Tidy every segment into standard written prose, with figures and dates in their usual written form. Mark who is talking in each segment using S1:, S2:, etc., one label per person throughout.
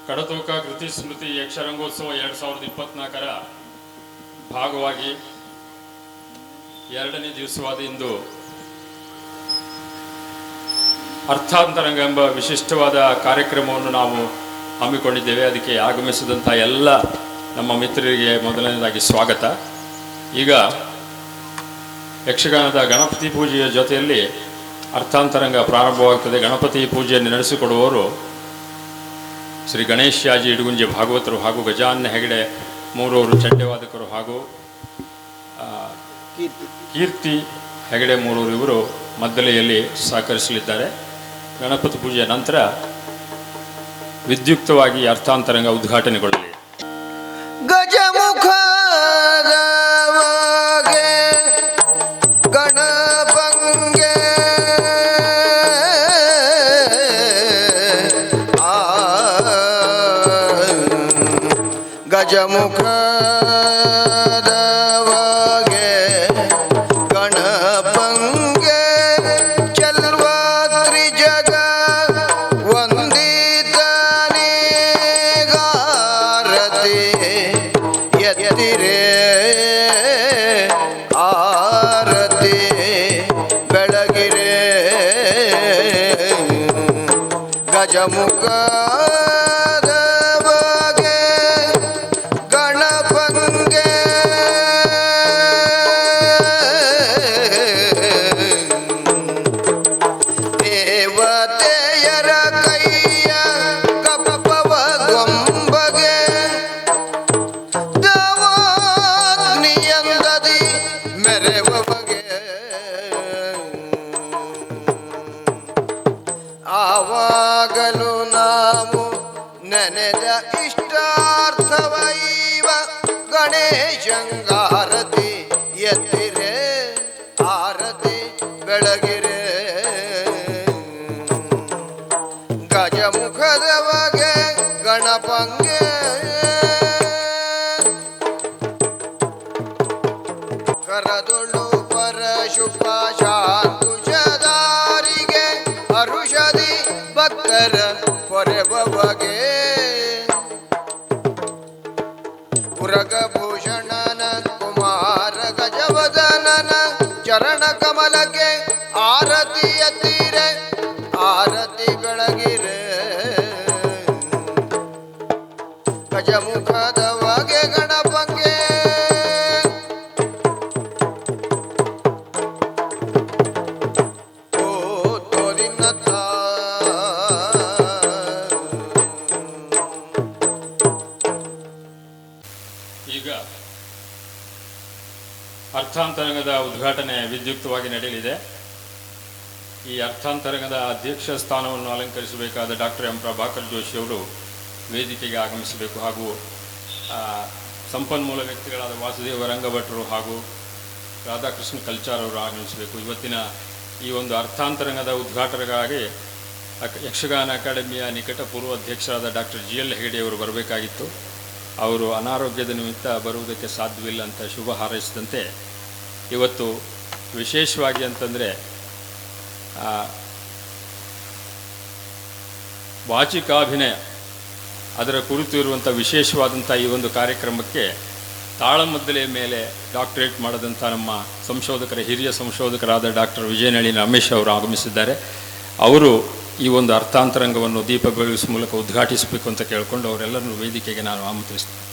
S1: ಕಡತೋಕ ಕೃತಿ ಸ್ಮೃತಿ ಯಕ್ಷರಂಗೋತ್ಸವ 2024ರ ಭಾಗವಾಗಿ ಎರಡನೇ ದಿವಸವಾದ ಇಂದು ಅರ್ಥಾಂತರಂಗ ಎಂಬ ವಿಶಿಷ್ಟವಾದ ಕಾರ್ಯಕ್ರಮವನ್ನು ನಾವು ಹಮ್ಮಿಕೊಂಡಿದ್ದೇವೆ. ಅದಕ್ಕೆ ಆಗಮಿಸಿದಂಥ ಎಲ್ಲ ನಮ್ಮ ಮಿತ್ರರಿಗೆ ಮೊದಲನೇದಾಗಿ ಸ್ವಾಗತ. ಈಗ ಯಕ್ಷಗಾನದ ಗಣಪತಿ ಪೂಜೆಯ ಜೊತೆಯಲ್ಲಿ ಅರ್ಥಾಂತರಂಗ ಪ್ರಾರಂಭವಾಗುತ್ತದೆ. ಗಣಪತಿ ಪೂಜೆಯನ್ನು ನಡೆಸಿಕೊಡುವವರು ಶ್ರೀ ಗಣೇಶಾಜಿ ಇಡಗುಂಜಿ ಭಾಗವತರು ಹಾಗೂ ಗಜಾನನ ಹೆಗಡೆ ಮೂರವರು ಚಂಡೆವಾದಕರು ಹಾಗೂ ಕೀರ್ತಿ ಹೆಗಡೆ ಮೂರವರು ಇವರು ಮದ್ದಲೆಯಲ್ಲಿ ಸಹಕರಿಸಲಿದ್ದಾರೆ. ಗಣಪತಿ ಪೂಜೆಯ ನಂತರ ವಿದ್ಯುಕ್ತವಾಗಿ ಅರ್ಥಾಂತರಂಗ ಉದ್ಘಾಟನೆಗೊಳ್ಳಲಿದೆ.
S2: ಗಜಮುಖ ಗಜಮುಖ ಆವಾಗಲು ನಾವು ನೆನೆದ ಇಷ್ಟಾರ್ಥವೈವ ಗಣೇಶಂಗಾರತಿ ಎತ್ತಿರೆ ಆರತಿ ಬೆಳಗಿರೆ ಗಜಮುಖದ ಬಗೆ ಗಣಪಂಗೆ ಕರದೊಳ್ಳು ಪರಶುಪ ಶಾಂಕುಶದಾರಿಗೆ ಅರುಷದಿ ಭಕ್ತರ ಪೊರೆಬಗೆ ಪುರಗಭೂಷಣನ ಕುಮಾರ ಗಜವದನನ ಚರಣ ಕಮಲಕ್ಕೆ ಆರತಿ ಎತ್ತಿರೆ ಆರತಿ ಬೆಳಗಿರೆ ಗಜಮುಖದ ಬಗೆ ಗಣಪಂಗೆ
S1: ಈಗ ಅರ್ಥಾಂತರಂಗದ ಉದ್ಘಾಟನೆ ವಿದ್ಯುಕ್ತವಾಗಿ ನಡೆಯಲಿದೆ. ಈ ಅರ್ಥಾಂತರಂಗದ ಅಧ್ಯಕ್ಷ ಸ್ಥಾನವನ್ನು ಅಲಂಕರಿಸಬೇಕಾದ ಡಾಕ್ಟರ್ ಎಂ ಪ್ರಭಾಕರ್ ಜೋಶಿಯವರು ವೇದಿಕೆಗೆ ಆಗಮಿಸಬೇಕು ಹಾಗೂ ಸಂಪನ್ಮೂಲ ವ್ಯಕ್ತಿಗಳಾದ ವಾಸುದೇವ ರಂಗಭಟ್ರು ಹಾಗೂ ರಾಧಾಕೃಷ್ಣ ಕಲ್ಚಾರ್ ಅವರು ಆಗಮಿಸಬೇಕು. ಇವತ್ತಿನ ಈ ಒಂದು ಅರ್ಥಾಂತರಂಗದ ಉದ್ಘಾಟನೆಗಾಗಿ ಯಕ್ಷಗಾನ ಅಕಾಡೆಮಿಯ ನಿಕಟ ಪೂರ್ವ ಅಧ್ಯಕ್ಷರಾದ ಡಾಕ್ಟರ್ GL ಹೆಗಡೆಯವರು ಬರಬೇಕಾಗಿತ್ತು. ಅವರು ಅನಾರೋಗ್ಯದ ನಿಮಿತ್ತ ಬರುವುದಕ್ಕೆ ಸಾಧ್ಯವಿಲ್ಲ ಅಂತ ಶುಭ ಹಾರೈಸಿದಂತೆ ಇವತ್ತು ವಿಶೇಷವಾಗಿ ಅಂತಂದರೆ ವಾಚಿಕಾಭಿನಯ ಅದರ ಕುರಿತು ಇರುವಂಥ ವಿಶೇಷವಾದಂಥ ಈ ಒಂದು ಕಾರ್ಯಕ್ರಮಕ್ಕೆ ತಾಳಮದ್ದಲೆಯ ಮೇಲೆ ಡಾಕ್ಟರೇಟ್ ಮಾಡಿದಂಥ ನಮ್ಮ ಹಿರಿಯ ಸಂಶೋಧಕರಾದ ಡಾಕ್ಟರ್ ವಿಜಯನಳಿನಿ ರಮೇಶ್ ಅವರು ಆಗಮಿಸಿದ್ದಾರೆ. ಅವರು ಈ ಒಂದು ಅರ್ಥಾಂತರಂಗವನ್ನು ದೀಪ ಬೆಳಗಿಸುವ ಮೂಲಕ ಉದ್ಘಾಟಿಸಬೇಕು ಅಂತ ಕೇಳಿಕೊಂಡು ಅವರೆಲ್ಲರನ್ನು ವೇದಿಕೆಗೆ ನಾನು ಆಮಂತ್ರಿಸ್ತೇನೆ.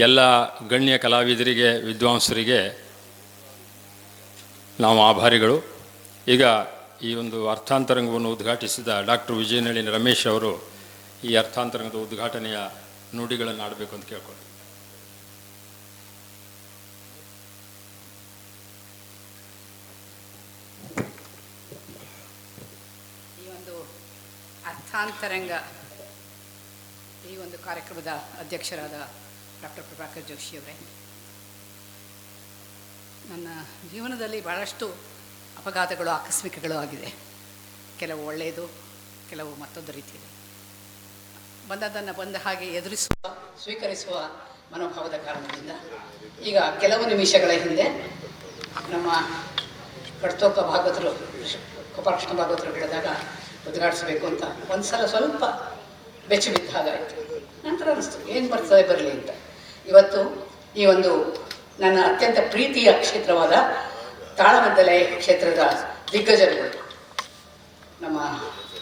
S1: ಎಲ್ಲ ಗಣ್ಯ ಕಲಾವಿದರಿಗೆ, ವಿದ್ವಾಂಸರಿಗೆ ನಾವು ಆಭಾರಿಗಳು. ಈಗ ಈ ಒಂದು ಅರ್ಥಾಂತರಂಗವನ್ನು ಉದ್ಘಾಟಿಸಿದ ಡಾಕ್ಟರ್ ವಿಜಯನಳಿನಿ ರಮೇಶ್ ಅವರು ಈ ಅರ್ಥಾಂತರಂಗದ ಉದ್ಘಾಟನೆಯ ನುಡಿಗಳನ್ನು ಆಡಬೇಕು ಅಂತ ಕೇಳ್ಕೊಂಡು.
S3: ಈ ಒಂದು ಅರ್ಥಾಂತರಂಗ ಈ ಒಂದು ಕಾರ್ಯಕ್ರಮದ ಅಧ್ಯಕ್ಷರಾದ ಡಾಕ್ಟರ್ ಪ್ರಭಾಕರ್ ಜೋಶಿಯವರೇ, ನನ್ನ ಜೀವನದಲ್ಲಿ ಭಾಳಷ್ಟು ಅಪಘಾತಗಳು, ಆಕಸ್ಮಿಕಗಳು ಆಗಿದೆ. ಕೆಲವು ಒಳ್ಳೆಯದು, ಕೆಲವು ಮತ್ತೊಂದು ರೀತಿಯಲ್ಲಿ. ಬಂದದ್ದನ್ನು ಬಂದ ಹಾಗೆ ಎದುರಿಸುವ, ಸ್ವೀಕರಿಸುವ ಮನೋಭಾವದ ಕಾರಣದಿಂದ ಈಗ ಕೆಲವು ನಿಮಿಷಗಳ ಹಿಂದೆ ನಮ್ಮ ಕಡ್ತೋಕ ಭಾಗವತರು, ಗೋಪಾಲಕೃಷ್ಣ ಭಾಗವತರು ಹೇಳಿದಾಗ ಉದ್ಘಾಟಿಸಬೇಕು ಅಂತ ಒಂದು ಸಲ ಸ್ವಲ್ಪ ಬೆಚ್ಚಿ ಬಿದ್ದ ಹಾಗಾಯಿತು. ನಂತರ ಅನ್ನಿಸ್ತು ಏನು ಬರ್ತದೆ ಬರಲಿ ಅಂತ. ಇವತ್ತು ಈ ಒಂದು ನನ್ನ ಅತ್ಯಂತ ಪ್ರೀತಿಯ ಕ್ಷೇತ್ರವಾದ ತಾಳಮದ್ದಲೆ ಕ್ಷೇತ್ರದ ದಿಗ್ಗಜರುಗಳು, ನಮ್ಮ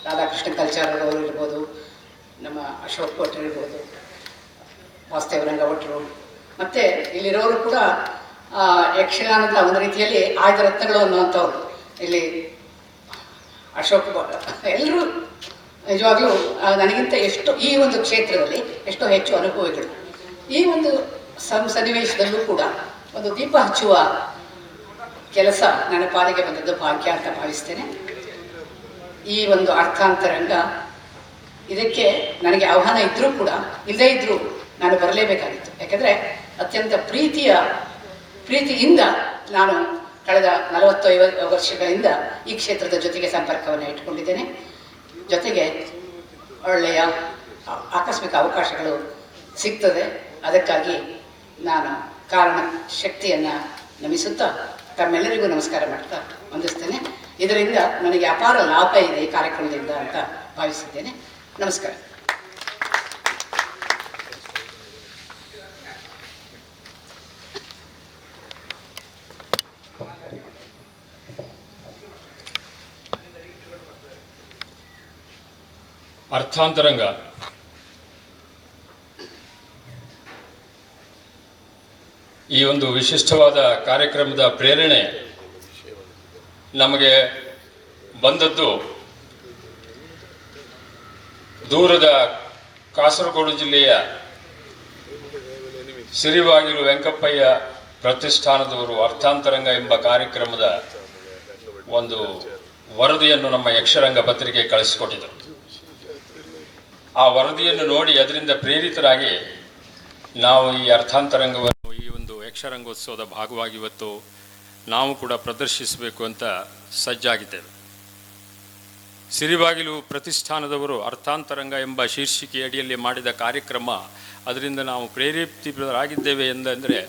S3: ರಾಧಾಕೃಷ್ಣ ಕಲ್ಚಾರವರು ಇರ್ಬೋದು, ನಮ್ಮ ಅಶೋಕ್ ಭಟ್ರು ಇರ್ಬೋದು, ವಾಸುದೇವ ರಂಗಭಟ್ರು, ಮತ್ತು ಇಲ್ಲಿರೋರು ಕೂಡ ಯಕ್ಷಗಾನದ ಒಂದು ರೀತಿಯಲ್ಲಿ ಆಯ್ದ ರತ್ನಗಳು ಅನ್ನುವಂಥವ್ರು. ಇಲ್ಲಿ ಅಶೋಕ್ ಎಲ್ಲರೂ ನಿಜವಾಗ್ಲೂ ನನಗಿಂತ ಎಷ್ಟು ಈ ಒಂದು ಕ್ಷೇತ್ರದಲ್ಲಿ ಎಷ್ಟೋ ಹೆಚ್ಚು ಅನುಭವಿಗಳು. ಈ ಒಂದು ಸನ್ನಿವೇಶದಲ್ಲೂ ಕೂಡ ಒಂದು ದೀಪ ಹಚ್ಚುವ ಕೆಲಸ ನನ್ನ ಪಾಲಿಗೆ ಬಂದದ್ದು ಭಾಗ್ಯ ಅಂತ ಭಾವಿಸ್ತೇನೆ. ಈ ಒಂದು ಅರ್ಥಾಂತರಂಗ ಇದಕ್ಕೆ ನನಗೆ ಆಹ್ವಾನ ಇದ್ದರೂ ಕೂಡ, ಇಲ್ಲದೇ ಇದ್ದರೂ ನಾನು ಬರಲೇಬೇಕಾಗಿತ್ತು. ಯಾಕೆಂದರೆ ಅತ್ಯಂತ ಪ್ರೀತಿಯಿಂದ ನಾನು ಕಳೆದ 40-50 ವರ್ಷಗಳಿಂದ ಈ ಕ್ಷೇತ್ರದ ಜೊತೆಗೆ ಸಂಪರ್ಕವನ್ನು ಇಟ್ಕೊಂಡಿದ್ದೇನೆ. ಜೊತೆಗೆ ಒಳ್ಳೆಯ ಆಕಸ್ಮಿಕ ಅವಕಾಶಗಳು ಸಿಗ್ತದೆ. ಅದಕ್ಕಾಗಿ ನಾನು ಕಾರಣ ಶಕ್ತಿಯನ್ನು ನಮಿಸುತ್ತಾ ತಮ್ಮೆಲ್ಲರಿಗೂ ನಮಸ್ಕಾರ ಮಾಡ್ತಾ ವಂದಿಸ್ತೇನೆ. ಇದರಿಂದ ನನಗೆ ಅಪಾರ ಲಾಭ ಇದೆ ಈ ಕಾರ್ಯಕ್ರಮದಿಂದ ಅಂತ ಭಾವಿಸಿದ್ದೇನೆ. ನಮಸ್ಕಾರ.
S1: ಅರ್ಥಾಂತರಂಗ ಈ ಒಂದು ವಿಶಿಷ್ಟವಾದ ಕಾರ್ಯಕ್ರಮದ ಪ್ರೇರಣೆ ನಮಗೆ ಬಂದದ್ದು ದೂರದ ಕಾಸರಗೋಡು ಜಿಲ್ಲೆಯ ಸಿರಿಬಾಗಿಲು ವೆಂಕಪ್ಪಯ್ಯ ಪ್ರತಿಷ್ಠಾನದವರು ಅರ್ಥಾಂತರಂಗ ಎಂಬ ಕಾರ್ಯಕ್ರಮದ ಒಂದು ವರದಿಯನ್ನು ನಮ್ಮ ಯಕ್ಷರಂಗ ಪತ್ರಿಕೆ ಕಳಿಸಿಕೊಟ್ಟಿದ್ದರು. ಆ ವರದಿಯನ್ನು ನೋಡಿ ಅದರಿಂದ ಪ್ರೇರಿತರಾಗಿ ನಾವು ಈ ಅರ್ಥಾಂತರಂಗವನ್ನು ಈ ಒಂದು ಯಕ್ಷರಂಗೋತ್ಸವದ ಭಾಗವಾಗಿ ಇವತ್ತು ನಾವು ಕೂಡ ಪ್ರದರ್ಶಿಸಬೇಕು ಅಂತ ಸಜ್ಜಾಗಿದ್ದೇವೆ. ಸಿರಿಬಾಗಿಲು ಪ್ರತಿಷ್ಠಾನದವರು ಅರ್ಥಾಂತರಂಗ ಎಂಬ ಶೀರ್ಷಿಕೆ ಅಡಿಯಲ್ಲಿ ಮಾಡಿದ ಕಾರ್ಯಕ್ರಮ, ಅದರಿಂದ ನಾವು ಪ್ರೇರೇಪಿತರಾಗಿದ್ದೇವೆ ಎಂದರೆ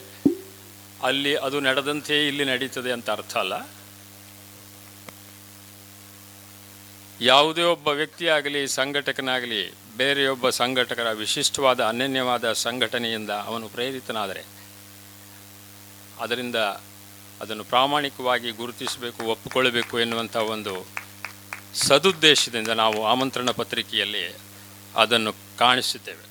S1: ಅಲ್ಲಿ ಅದು ನಡೆದಂತೆಯೇ ಇಲ್ಲಿ ನಡೀತದೆ ಅಂತ ಅರ್ಥ ಅಲ್ಲ. ಯಾವುದೇ ಒಬ್ಬ ವ್ಯಕ್ತಿಯಾಗಲಿ, ಸಂಘಟಕನಾಗಲಿ, ಬೇರೆಯೊಬ್ಬ ಸಂಘಟಕರ ವಿಶಿಷ್ಟವಾದ ಅನನ್ಯವಾದ ಸಂಘಟನೆಯಿಂದ ಅವನು ಪ್ರೇರಿತನಾದರೆ ಅದರಿಂದ ಅದನ್ನು ಪ್ರಾಮಾಣಿಕವಾಗಿ ಗುರುತಿಸಬೇಕು, ಒಪ್ಪಿಕೊಳ್ಳಬೇಕು ಎನ್ನುವಂಥ ಒಂದು ಸದುದ್ದೇಶದಿಂದ ನಾವು ಆಮಂತ್ರಣ ಪತ್ರಿಕೆಯಲ್ಲಿ ಅದನ್ನು ಕಾಣಿಸುತ್ತೇವೆ.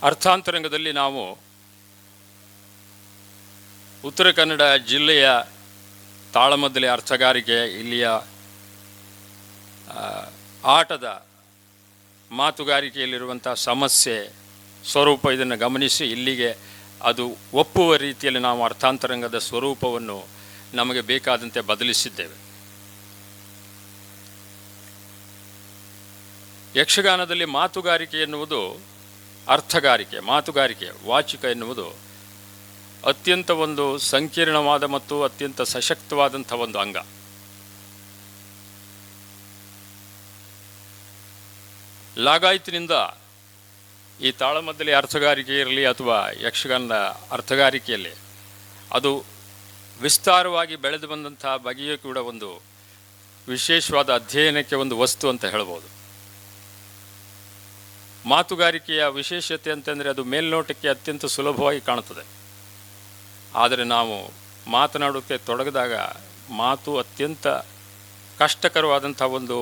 S1: ಅರ್ಥಾಂತರಂಗದಲ್ಲಿ ನಾವು ಉತ್ತರ ಕನ್ನಡ ಜಿಲ್ಲೆಯ ತಾಳಮದ್ದಲೆ ಅರ್ಥಗಾರಿಕೆ, ಇಲ್ಲಿಯ ಆಟದ ಮಾತುಗಾರಿಕೆಯಲ್ಲಿರುವಂಥ ಸಮಸ್ಯೆ ಸ್ವರೂಪ, ಇದನ್ನು ಗಮನಿಸಿ ಇಲ್ಲಿಗೆ ಅದು ಒಪ್ಪುವ ರೀತಿಯಲ್ಲಿ ನಾವು ಅರ್ಥಾಂತರಂಗದ ಸ್ವರೂಪವನ್ನು ನಮಗೆ ಬೇಕಾದಂತೆ ಬದಲಿಸಿದ್ದೇವೆ. ಯಕ್ಷಗಾನದಲ್ಲಿ ಮಾತುಗಾರಿಕೆ ಎನ್ನುವುದು ಮಾತುಗಾರಿಕೆ ವಾಚಿಕ ಎನ್ನುವುದು ಅತ್ಯಂತ ಒಂದು ಸಂಕೀರ್ಣವಾದ ಮತ್ತು ಅತ್ಯಂತ ಸಶಕ್ತವಾದಂಥ ಒಂದು ಅಂಗ. ಲಾಗಾಯತಿನಿಂದ ಈ ತಾಳಮದ್ದಲೆ ಅರ್ಥಗಾರಿಕೆ ಇರಲಿ ಅಥವಾ ಯಕ್ಷಗಾನದ ಅರ್ಥಗಾರಿಕೆಯಲ್ಲಿ ಅದು ವಿಸ್ತಾರವಾಗಿ ಬೆಳೆದು ಬಂದಂಥ ಬಗೆಯೂ ಕೂಡ ಒಂದು ವಿಶೇಷವಾದ ಅಧ್ಯಯನಕ್ಕೆ ಒಂದು ವಸ್ತು ಅಂತ ಹೇಳ್ಬೋದು. ಮಾತುಗಾರಿಕೆಯ ವಿಶೇಷತೆ ಅಂತಂದರೆ ಅದು ಮೇಲ್ನೋಟಕ್ಕೆ ಅತ್ಯಂತ ಸುಲಭವಾಗಿ ಕಾಣುತ್ತದೆ. ಆದರೆ ನಾವು ಮಾತನಾಡೋಕ್ಕೆ ತೊಡಗಿದಾಗ ಮಾತು ಅತ್ಯಂತ ಕಷ್ಟಕರವಾದಂಥ ಒಂದು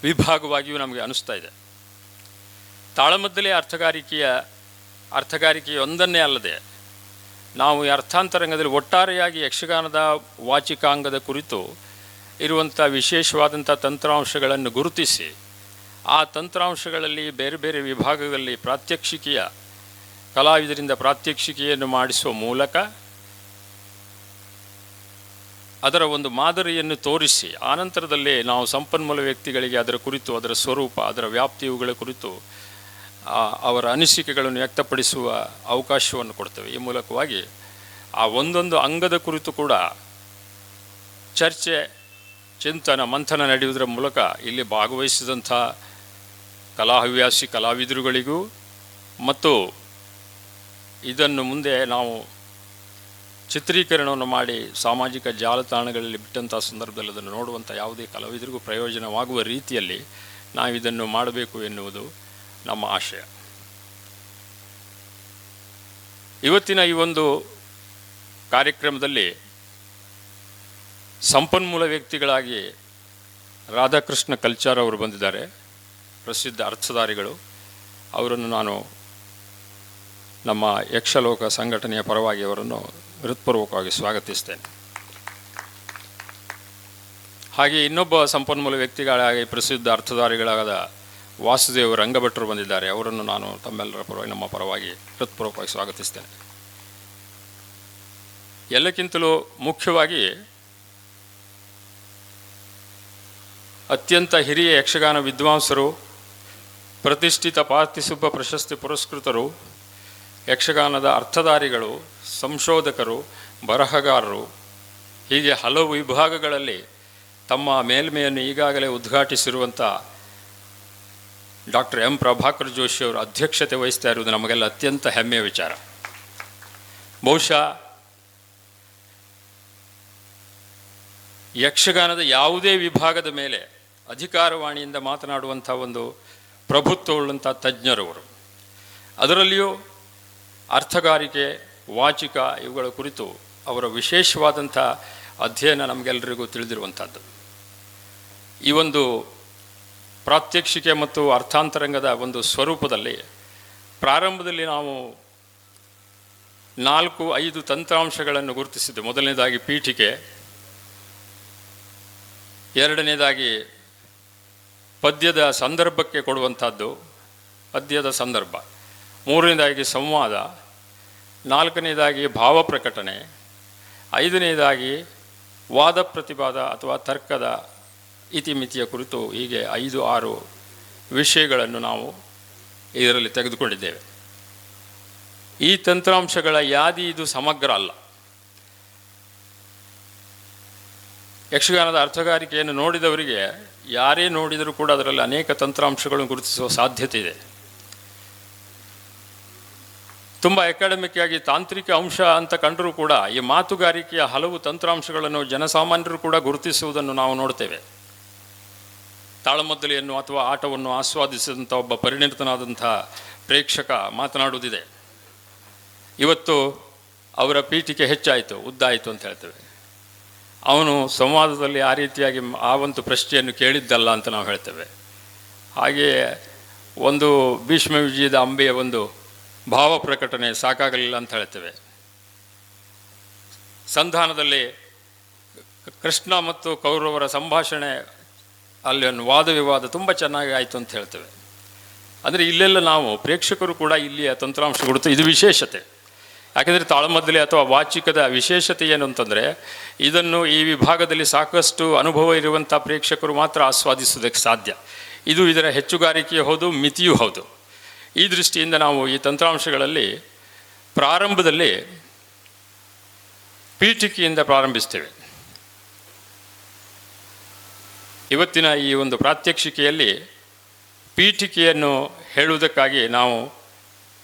S1: ವಿಭಾಗವಾಗಿಯೂ ನಮಗೆ ಅನಿಸ್ತಾ ಇದೆ. ತಾಳಮದ್ದಲೆ ಅರ್ಥಗಾರಿಕೆಯೊಂದನ್ನೇ ಅಲ್ಲದೆ ನಾವು ಈ ಅರ್ಥಾಂತರಂಗದಲ್ಲಿ ಒಟ್ಟಾರೆಯಾಗಿ ಯಕ್ಷಗಾನದ ವಾಚಿಕಾಂಗದ ಕುರಿತು ಇರುವಂಥ ವಿಶೇಷವಾದಂಥ ತಂತ್ರಾಂಶಗಳನ್ನು ಗುರುತಿಸಿ ಆ ತಂತ್ರಾಂಶಗಳಲ್ಲಿ ಬೇರೆ ಬೇರೆ ವಿಭಾಗಗಳಲ್ಲಿ ಕಲಾವಿದರಿಂದ ಪ್ರಾತ್ಯಕ್ಷಿಕೆಯನ್ನು ಮಾಡಿಸುವ ಮೂಲಕ ಅದರ ಒಂದು ಮಾದರಿಯನ್ನು ತೋರಿಸಿ ಆನಂತರದಲ್ಲಿ ನಾವು ಸಂಪನ್ಮೂಲ ವ್ಯಕ್ತಿಗಳಿಗೆ ಅದರ ಕುರಿತು, ಅದರ ಸ್ವರೂಪ, ಅದರ ವ್ಯಾಪ್ತಿ, ಇವುಗಳ ಕುರಿತು ಅವರ ಅನಿಸಿಕೆಗಳನ್ನು ವ್ಯಕ್ತಪಡಿಸುವ ಅವಕಾಶವನ್ನು ಕೊಡ್ತೇವೆ. ಈ ಮೂಲಕವಾಗಿ ಆ ಒಂದೊಂದು ಅಂಗದ ಕುರಿತು ಕೂಡ ಚರ್ಚೆ, ಚಿಂತನ, ಮಂಥನ ನಡೆಯುವುದರ ಮೂಲಕ ಇಲ್ಲಿ ಭಾಗವಹಿಸಿದಂಥ ಕಲಾಹವ್ಯಾಸಿ ಕಲಾವಿದರುಗಳಿಗೂ ಮತ್ತು ಇದನ್ನು ಮುಂದೆ ನಾವು ಚಿತ್ರೀಕರಣವನ್ನು ಮಾಡಿ ಸಾಮಾಜಿಕ ಜಾಲತಾಣಗಳಲ್ಲಿ ಬಿಟ್ಟಂಥ ಸಂದರ್ಭದಲ್ಲಿ ಅದನ್ನು ನೋಡುವಂಥ ಯಾವುದೇ ಕಲಾವಿದರಿಗೂ ಪ್ರಯೋಜನವಾಗುವ ರೀತಿಯಲ್ಲಿ ನಾವಿದನ್ನು ಮಾಡಬೇಕು ಎನ್ನುವುದು ನಮ್ಮ ಆಶಯ. ಇವತ್ತಿನ ಈ ಒಂದು ಕಾರ್ಯಕ್ರಮದಲ್ಲಿ ಸಂಪನ್ಮೂಲ ವ್ಯಕ್ತಿಗಳಾಗಿ ರಾಧಾಕೃಷ್ಣ ಕಲ್ಚಾರ್ ಅವರು ಬಂದಿದ್ದಾರೆ, ಪ್ರಸಿದ್ಧ ಅರ್ಥಧಾರಿಗಳು. ಅವರನ್ನು ನಾನು ನಮ್ಮ ಯಕ್ಷಲೋಕ ಸಂಘಟನೆಯ ಪರವಾಗಿ ಅವರನ್ನು ಹೃತ್ಪೂರ್ವಕವಾಗಿ ಸ್ವಾಗತಿಸ್ತೇನೆ. ಹಾಗೆ ಇನ್ನೊಬ್ಬ ಸಂಪನ್ಮೂಲ ವ್ಯಕ್ತಿಗಳಾಗಿ ಪ್ರಸಿದ್ಧ ಅರ್ಥಧಾರಿಗಳಾದ ವಾಸುದೇವ್ ರಂಗಭಟ್ರು ಬಂದಿದ್ದಾರೆ. ಅವರನ್ನು ನಾನು ತಮ್ಮೆಲ್ಲರ ಪರವಾಗಿ, ನಮ್ಮ ಪರವಾಗಿ ಹೃತ್ಪೂರ್ವಕವಾಗಿ ಸ್ವಾಗತಿಸ್ತೇನೆ. ಎಲ್ಲಕ್ಕಿಂತಲೂ ಮುಖ್ಯವಾಗಿ ಅತ್ಯಂತ ಹಿರಿಯ ಯಕ್ಷಗಾನ ವಿದ್ವಾಂಸರು, ಪ್ರತಿಷ್ಠಿತ ಪಾರ್ಥಿಸುಬ್ಬ ಪ್ರಶಸ್ತಿ ಪುರಸ್ಕೃತರು, ಯಕ್ಷಗಾನದ ಅರ್ಥಧಾರಿಗಳು, ಸಂಶೋಧಕರು, ಬರಹಗಾರರು, ಹೀಗೆ ಹಲವು ವಿಭಾಗಗಳಲ್ಲಿ ತಮ್ಮ ಮೇಲ್ಮೆಯನ್ನು ಈಗಾಗಲೇ ಉದ್ಘಾಟಿಸಿರುವಂಥ ಡಾಕ್ಟರ್ ಎಂ ಪ್ರಭಾಕರ್ ಜೋಶಿ ಅವರು ಅಧ್ಯಕ್ಷತೆ ವಹಿಸ್ತಾ ಇರುವುದು ನಮಗೆಲ್ಲ ಅತ್ಯಂತ ಹೆಮ್ಮೆಯ ವಿಚಾರ. ಬಹುಶಃ ಯಕ್ಷಗಾನದ ಯಾವುದೇ ವಿಭಾಗದ ಮೇಲೆ ಅಧಿಕಾರವಾಣಿಯಿಂದ ಮಾತನಾಡುವಂಥ ಒಂದು ಪ್ರಭುತ್ವವುಳ್ಳಂಥ ತಜ್ಞರವರು. ಅದರಲ್ಲಿಯೂ ಅರ್ಥಗಾರಿಕೆ, ವಾಚಿಕ ಇವುಗಳ ಕುರಿತು ಅವರ ವಿಶೇಷವಾದಂಥ ಅಧ್ಯಯನ ನಮಗೆಲ್ಲರಿಗೂ ತಿಳಿದಿರುವಂಥದ್ದು. ಈ ಒಂದು ಪ್ರಾತ್ಯಕ್ಷಿಕೆ ಮತ್ತು ಅರ್ಥಾಂತರಂಗದ ಒಂದು ಸ್ವರೂಪದಲ್ಲಿ ಪ್ರಾರಂಭದಲ್ಲಿ ನಾವು 4-5 ತಂತ್ರಾಂಶಗಳನ್ನು ಗುರುತಿಸಿದ್ದು. ಮೊದಲನೇದಾಗಿ ಪೀಠಿಕೆ, ಎರಡನೇದಾಗಿ ಪದ್ಯದ ಸಂದರ್ಭಕ್ಕೆ ಕೊಡುವಂಥದ್ದು, ಪದ್ಯದ ಸಂದರ್ಭ, ಮೂರನೇದಾಗಿ ಸಂವಾದ, ನಾಲ್ಕನೇದಾಗಿ ಭಾವ ಪ್ರಕಟಣೆ, ಐದನೇದಾಗಿ ವಾದ ಪ್ರತಿವಾದ ಅಥವಾ ತರ್ಕದ ಇತಿಮಿತಿಯ ಕುರಿತು, ಹೀಗೆ 5-6 ವಿಷಯಗಳನ್ನು ನಾವು ಇದರಲ್ಲಿ ತೆಗೆದುಕೊಂಡಿದ್ದೇವೆ. ಈ ತಂತ್ರಾಂಶಗಳ ಯಾದಿ ಇದು ಸಮಗ್ರ ಅಲ್ಲ. ಯಕ್ಷಗಾನದ ಅರ್ಥಗಾರಿಕೆಯನ್ನು ನೋಡಿದವರಿಗೆ ಯಾರೇ ನೋಡಿದರೂ ಕೂಡ ಅದರಲ್ಲಿ ಅನೇಕ ತಂತ್ರಾಂಶಗಳನ್ನು ಗುರುತಿಸುವ ಸಾಧ್ಯತೆ ಇದೆ. ತುಂಬ ಅಕಾಡೆಮಿಕ್ ಆಗಿ ತಾಂತ್ರಿಕ ಅಂಶ ಅಂತ ಕಂಡರೂ ಕೂಡ ಈ ಮಾತುಗಾರಿಕೆಯ ಹಲವು ತಂತ್ರಾಂಶಗಳನ್ನು ಜನಸಾಮಾನ್ಯರು ಕೂಡ ಗುರುತಿಸುವುದನ್ನು ನಾವು ನೋಡ್ತೇವೆ. ತಾಳಮದ್ದಲೆಯನ್ನು ಅಥವಾ ಆಟವನ್ನು ಆಸ್ವಾದಿಸಿದಂಥ ಒಬ್ಬ ಪರಿಣಿತನಾದಂಥ ಪ್ರೇಕ್ಷಕ ಮಾತನಾಡುವುದಿದೆ. ಇವತ್ತು ಅವರ ಪೀಠಿಕೆ ಹೆಚ್ಚಾಯಿತು, ಉದ್ದಾಯಿತು ಅಂತ ಹೇಳ್ತೇವೆ. ಅವನು ಸಂವಾದದಲ್ಲಿ ಆ ರೀತಿಯಾಗಿ ಆ ಒಂದು ಪ್ರಶ್ನೆಯನ್ನು ಕೇಳಿದ್ದಲ್ಲ ಅಂತ ನಾವು ಹೇಳ್ತೇವೆ. ಹಾಗೆಯೇ ಒಂದು ಭೀಷ್ಮ ವಿಜಯದ ಅಂಬೆಯ ಒಂದು ಭಾವ ಪ್ರಕಟಣೆ ಸಾಕಾಗಲಿಲ್ಲ ಅಂತ ಹೇಳ್ತೇವೆ. ಸಂಧಾನದಲ್ಲಿ ಕೃಷ್ಣ ಮತ್ತು ಕೌರವರ ಸಂಭಾಷಣೆ, ಅಲ್ಲಿ ಒಂದು ವಾದ ವಿವಾದ ತುಂಬ ಚೆನ್ನಾಗಿ ಆಯಿತು ಅಂತ ಹೇಳ್ತೇವೆ. ಅಂದರೆ ಇಲ್ಲೆಲ್ಲ ನಾವು ಪ್ರೇಕ್ಷಕರು ಕೂಡ ಇಲ್ಲಿಯ ತಂತ್ರಾಂಶ ಕೊಡುತ್ತೆ. ಇದು ವಿಶೇಷತೆ. ಯಾಕೆಂದರೆ ತಾಳಮದ್ದಲೆ ಅಥವಾ ವಾಚಿಕದ ವಿಶೇಷತೆ ಏನು ಅಂತಂದರೆ, ಇದನ್ನು ಈ ವಿಭಾಗದಲ್ಲಿ ಸಾಕಷ್ಟು ಅನುಭವ ಇರುವಂಥ ಪ್ರೇಕ್ಷಕರು ಮಾತ್ರ ಆಸ್ವಾದಿಸೋದಕ್ಕೆ ಸಾಧ್ಯ. ಇದು ಇದರ ಹೆಚ್ಚುಗಾರಿಕೆಯೂ ಹೌದು, ಮಿತಿಯೂ ಹೌದು. ಈ ದೃಷ್ಟಿಯಿಂದ ನಾವು ಈ ತಂತ್ರಾಂಶಗಳಲ್ಲಿ ಪ್ರಾರಂಭದಲ್ಲಿ ಪೀಠಿಕೆಯಿಂದ ಪ್ರಾರಂಭಿಸ್ತೇವೆ. ಇವತ್ತಿನ ಈ ಒಂದು ಪ್ರಾತ್ಯಕ್ಷಿಕೆಯಲ್ಲಿ ಪೀಠಿಕೆಯನ್ನು ಹೇಳುವುದಕ್ಕಾಗಿ ನಾವು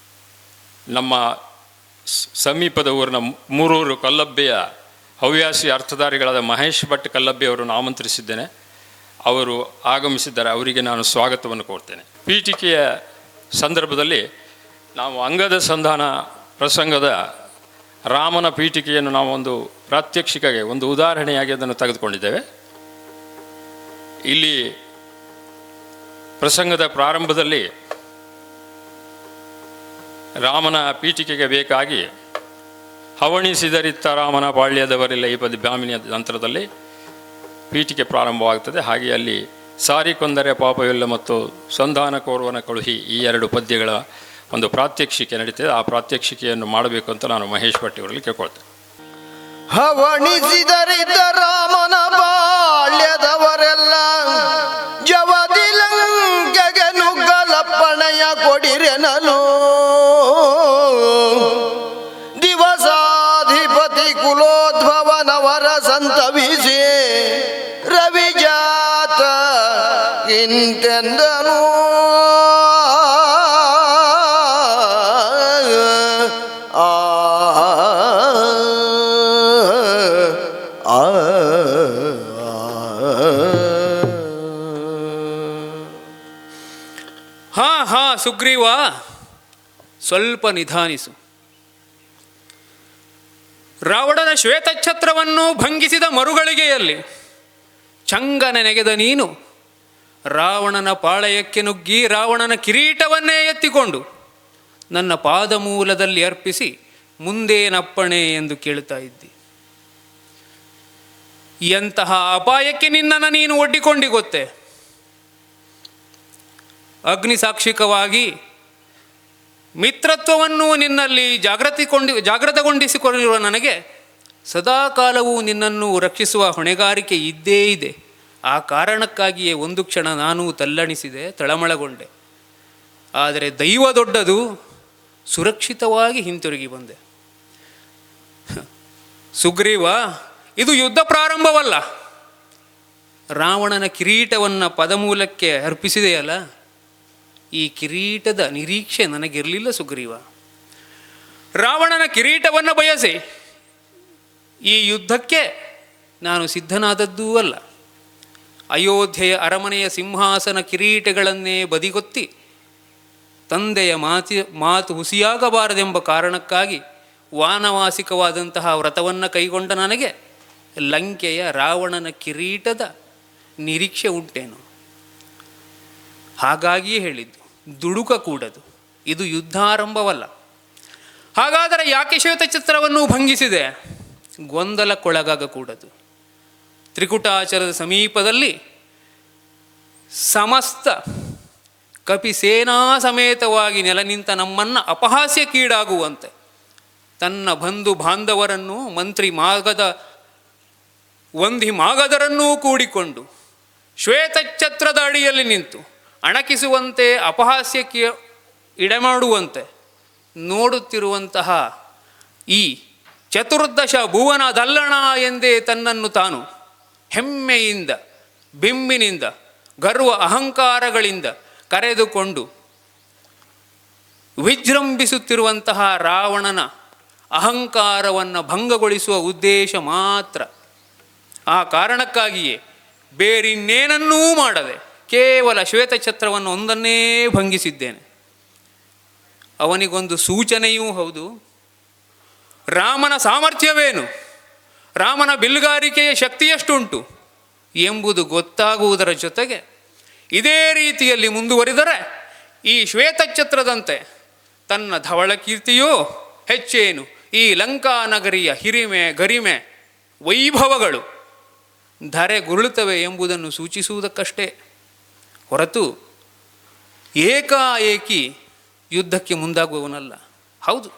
S1: ನಮ್ಮ ಸಮೀಪದ ಊರಿನ ಮೂರೂರು ಕಲ್ಲಬ್ಬೆಯ ಹವ್ಯಾಸಿ ಅರ್ಥಧಾರಿಗಳಾದ ಮಹೇಶ್ ಭಟ್ ಕಲ್ಲಬ್ಬೆಯವರನ್ನು ಆಮಂತ್ರಿಸಿದ್ದೇನೆ. ಅವರು ಆಗಮಿಸಿದ್ದಾರೆ. ಅವರಿಗೆ ನಾನು ಸ್ವಾಗತವನ್ನು ಕೋರ್ತೇನೆ. ಪೀಠಿಕೆಯ ಸಂದರ್ಭದಲ್ಲಿ ನಾವು ಅಂಗದ ಸಂಧಾನ ಪ್ರಸಂಗದ ರಾಮನ ಪೀಠಿಕೆಯನ್ನು ನಾವು ಒಂದು ಪ್ರಾತ್ಯಕ್ಷಿಕೆಗೆ ಒಂದು ಉದಾಹರಣೆಯಾಗಿ ಅದನ್ನು ತೆಗೆದುಕೊಂಡಿದ್ದೇವೆ. ಇಲ್ಲಿ ಪ್ರಸಂಗದ ಪ್ರಾರಂಭದಲ್ಲಿ ರಾಮನ ಪೀಠಿಕೆಗೆ ಬೇಕಾಗಿ ಹವಣಿಸಿದರಿತ್ತ ರಾಮನ ಬಾಳ್ಯದವರೆಲ್ಲ ಈ ಬ್ರಾಹ್ಮಣಿಯ ನಂತರದಲ್ಲಿ ಪೀಠಿಕೆ ಪ್ರಾರಂಭವಾಗ್ತದೆ. ಹಾಗೆ ಅಲ್ಲಿ ಸಾರಿ ಕೊಂದರೆ ಪಾಪವಿಲ್ಲ ಮತ್ತು ಸಂಧಾನ ಕೋರ್ವನ ಕಳುಹಿ ಈ 2 ಪದ್ಯಗಳ ಒಂದು ಪ್ರಾತ್ಯಕ್ಷಿಕೆ ನಡೀತದೆ. ಆ ಪ್ರಾತ್ಯಕ್ಷಿಕೆಯನ್ನು ಮಾಡಬೇಕು ಅಂತ ನಾನು ಮಹೇಶ್ ಭಟ್ಟಿಯವರಲ್ಲಿ ಕೇಳ್ಕೊಳ್ತೇನೆ.
S2: ಹವಣಿಸಿದರಿದ್ದ ರಾಮನ ಬಾಳ್ಯದವರೆಲ್ಲ ಜವದಿಲಂಕೆಗೆ ನುಗ್ಗಲಪ್ಪಣೆಯ ಕೊಡಿರೆನಲು ದಿವಸಾಧಿಪತಿ ಕುಲೋದ್ಭವನವರ ಸಂತವಿಸಿ ರವಿಜಾತ ಇಂತೆಂದನು.
S4: ಹಾ ಸುಗ್ರೀವ, ಸ್ವಲ್ಪ ನಿಧಾನಿಸು. ರಾವಣನ ಶ್ವೇತಛತ್ರವನ್ನು ಭಂಗಿಸಿದ ಮರುಗಳಿಗೆಯಲ್ಲಿ ಚಂಗನ ನೆಗೆದ ನೀನು ರಾವಣನ ಪಾಳಯಕ್ಕೆ ನುಗ್ಗಿ ರಾವಣನ ಕಿರೀಟವನ್ನೇ ಎತ್ತಿಕೊಂಡು ನನ್ನ ಪಾದಮೂಲದಲ್ಲಿ ಅರ್ಪಿಸಿ ಮುಂದೇನಪ್ಪಣೆ ಎಂದು ಕೇಳುತ್ತಾ ಇದ್ದಿ. ಎಂತಹ ಅಪಾಯಕ್ಕೆ ನಿನ್ನನ್ನು ನೀನು ಒಡ್ಡಿಕೊಂಡಿ ಗೊತ್ತೇ? ಅಗ್ನಿಸಾಕ್ಷಿಕವಾಗಿ ಮಿತ್ರತ್ವವನ್ನು ನಿನ್ನಲ್ಲಿ ಜಾಗೃತಗೊಂಡಿಸಿಕೊಂಡಿರುವ ನನಗೆ ಸದಾಕಾಲವೂ ನಿನ್ನನ್ನು ರಕ್ಷಿಸುವ ಹೊಣೆಗಾರಿಕೆ ಇದ್ದೇ ಇದೆ. ಆ ಕಾರಣಕ್ಕಾಗಿಯೇ ಒಂದು ಕ್ಷಣ ನಾನು ತಲ್ಲಣಿಸಿದೆ, ತಳಮಳಗೊಂಡೆ. ಆದರೆ ದೈವ ದೊಡ್ಡದು, ಸುರಕ್ಷಿತವಾಗಿ ಹಿಂತಿರುಗಿ ಬಂದೆ. ಸುಗ್ರೀವ, ಇದು ಯುದ್ಧ ಪ್ರಾರಂಭವಲ್ಲ. ರಾವಣನ ಕಿರೀಟವನ್ನು ಪದಮೂಲಕ್ಕೆ ಅರ್ಪಿಸಿದೆಯಲ್ಲ, ಈ ಕಿರೀಟದ ನಿರೀಕ್ಷೆ ನನಗಿರಲಿಲ್ಲ ಸುಗ್ರೀವ. ರಾವಣನ ಕಿರೀಟವನ್ನು ಬಯಸಿ ಈ ಯುದ್ಧಕ್ಕೆ ನಾನು ಸಿದ್ಧನಾದದ್ದೂ ಅಲ್ಲ. ಅಯೋಧ್ಯೆಯ ಅರಮನೆಯ ಸಿಂಹಾಸನ ಕಿರೀಟಗಳನ್ನೇ ಬದಿಗೊತ್ತಿ ತಂದೆಯ ಮಾತು ಹುಸಿಯಾಗಬಾರದೆಂಬ ಕಾರಣಕ್ಕಾಗಿ ವಾನವಾಸಿಕವಾದಂತಹ ವ್ರತವನ್ನು ಕೈಗೊಂಡ ನನಗೆ ಲಂಕೆಯ ರಾವಣನ ಕಿರೀಟದ ನಿರೀಕ್ಷೆ ಉಂಟೇನು? ಹಾಗಾಗಿಯೇ ಹೇಳಿದ್ದು, ದುಡುಕ ಕೂಡದು, ಇದು ಯುದ್ಧಾರಂಭವಲ್ಲ. ಹಾಗಾದರೆ ಯಾಕೆ ಶ್ವೇತಛತ್ರವನ್ನು ಭಂಗಿಸಿದೆ? ಗೊಂದಲಕ್ಕೊಳಗಾಗಕೂಡದು. ತ್ರಿಕುಟಾಚರದ ಸಮೀಪದಲ್ಲಿ ಸಮಸ್ತ ಕಪಿಸೇನಾ ಸಮೇತವಾಗಿ ನೆಲ ನಿಂತ ನಮ್ಮನ್ನು ಅಪಹಾಸ್ಯಕ್ಕೀಡಾಗುವಂತೆ ತನ್ನ ಬಂಧು ಬಾಂಧವರನ್ನು ಮಂತ್ರಿ ವಂಧಿ ಮಾಗಧರನ್ನೂ ಕೂಡಿಕೊಂಡು ಶ್ವೇತಛತ್ರದ ಅಡಿಯಲ್ಲಿ ನಿಂತು ಅಣಕಿಸುವಂತೆ ಅಪಹಾಸ್ಯಕ್ಕೆ ಇಡಮಾಡುವಂತೆ ನೋಡುತ್ತಿರುವಂತಹ ಈ ಚತುರ್ದಶ ಭುವನ ದಲ್ಲಣ ಎಂದೇ ತನ್ನನ್ನು ತಾನು ಹೆಮ್ಮೆಯಿಂದ, ಬಿಂಬಿನಿಂದ, ಗರ್ವ ಅಹಂಕಾರಗಳಿಂದ ಕರೆದುಕೊಂಡು ವಿಜೃಂಭಿಸುತ್ತಿರುವಂತಹ ರಾವಣನ ಅಹಂಕಾರವನ್ನು ಭಂಗಗೊಳಿಸುವ ಉದ್ದೇಶ ಮಾತ್ರ. ಆ ಕಾರಣಕ್ಕಾಗಿಯೇ ಬೇರಿನ್ನೇನನ್ನೂ ಮಾಡದೆ ಕೇವಲ ಶ್ವೇತಛತ್ರವನ್ನು ಒಂದನ್ನೇ ಭಂಗಿಸಿದ್ದೇನೆ. ಅವನಿಗೊಂದು ಸೂಚನೆಯೂ ಹೌದು. ರಾಮನ ಸಾಮರ್ಥ್ಯವೇನು, ರಾಮನ ಬಿಲ್ಗಾರಿಕೆಯ ಶಕ್ತಿಯೆಷ್ಟುಂಟು ಎಂಬುದು ಗೊತ್ತಾಗುವುದರ ಜೊತೆಗೆ ಇದೇ ರೀತಿಯಲ್ಲಿ ಮುಂದುವರಿದರೆ ಈ ಶ್ವೇತಛತ್ರದಂತೆ ತನ್ನ ಧವಳ ಕೀರ್ತಿಯೋ ಹೆಚ್ಚೇನು, ಈ ಲಂಕಾ ನಗರಿಯ ಹಿರಿಮೆ, ಗರಿಮೆ, ವೈಭವಗಳು ಧರೆಗುರುಳುತ್ತವೆ ಎಂಬುದನ್ನು ಸೂಚಿಸುವುದಕ್ಕಷ್ಟೇ ಹೊರತು ಏಕಾಏಕಿ ಯುದ್ಧಕ್ಕೆ ಮುಂದಾಗುವವನಲ್ಲ. ಹೌದು,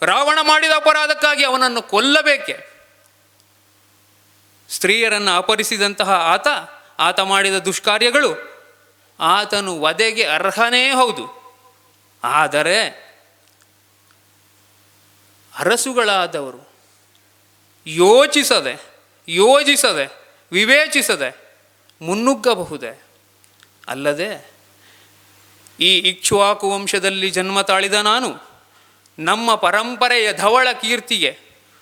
S4: ರಾವಣ ಮಾಡಿದ ಅಪರಾಧಕ್ಕಾಗಿ ಅವನನ್ನು ಕೊಲ್ಲಬೇಕೆ? ಸ್ತ್ರೀಯರನ್ನು ಅಪಹರಿಸಿದಂತಹ ಆತ ಮಾಡಿದ ದುಷ್ಕಾರ್ಯಗಳು ಆತನು ವಧೆಗೆ ಅರ್ಹನೇ ಹೌದು. ಆದರೆ ಅರಸುಗಳಾದವರು ಯೋಜಿಸದೆ ವಿವೇಚಿಸದೆ ಮುನ್ನುಗ್ಗಬಹುದೇ? ಅಲ್ಲದೆ ಈ ಇಕ್ಷ್ವಾಕು ವಂಶದಲ್ಲಿ ಜನ್ಮ ತಾಳಿದ ನಾನು ನಮ್ಮ ಪರಂಪರೆಯ ಧವಳ ಕೀರ್ತಿಗೆ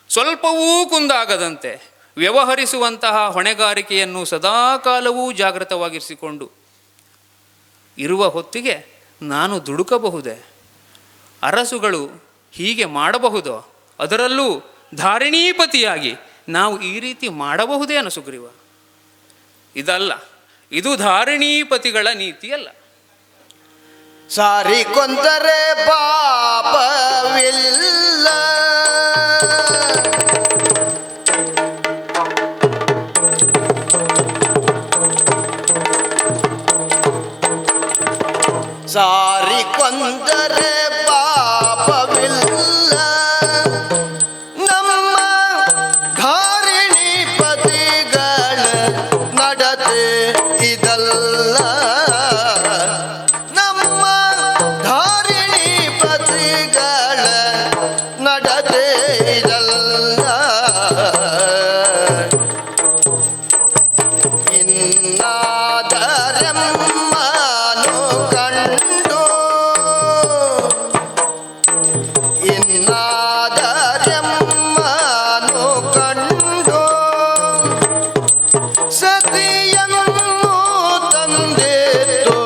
S4: ಸ್ವಲ್ಪವೂ ಕುಂದಾಗದಂತೆ ವ್ಯವಹರಿಸುವಂತಹ ಹೊಣೆಗಾರಿಕೆಯನ್ನು ಸದಾಕಾಲವೂ ಜಾಗೃತವಾಗಿರಿಸಿಕೊಂಡು ಇರುವ ಹೊತ್ತಿಗೆ ನಾನು ದುಡುಕಬಹುದೇ? ಅರಸುಗಳು ಹೀಗೆ ಮಾಡಬಹುದೋ? ಅದರಲ್ಲೂ ಧಾರಿಣೀಪತಿಯಾಗಿ ನಾವು ಈ ರೀತಿ ಮಾಡಬಹುದೇನು ಸುಗ್ರೀವ? ಇದಲ್ಲ, ಇದು ಧಾರಿಣೀಪತಿಗಳ ನೀತಿಯಲ್ಲ.
S2: ಸಾರಿ ಕೊಂದರೆ ಪಾಪವಿಲ್ಲ. ಸಾರಿ ಕೊಂದರೆ ಪಾಪವಿಲ್ಲ. ನಮ್ಮ ಧಾರಿಣಿ ಪತಿಗಳ ನಡತೆ ಇದಲ್ಲ. ನಮ್ಮ ಧಾರಿಣಿ ಪತಿಗಳ ನಡತೆ ಇದಲ್ಲ. ಇನ್ನಾದರೆಮ್ಮನು ಕಂಡು ಇನ್ನಾದರೆಮ್ಮನು ಕಂಡು ಸತಿಯನ್ನು ತಂದೆತ್ತು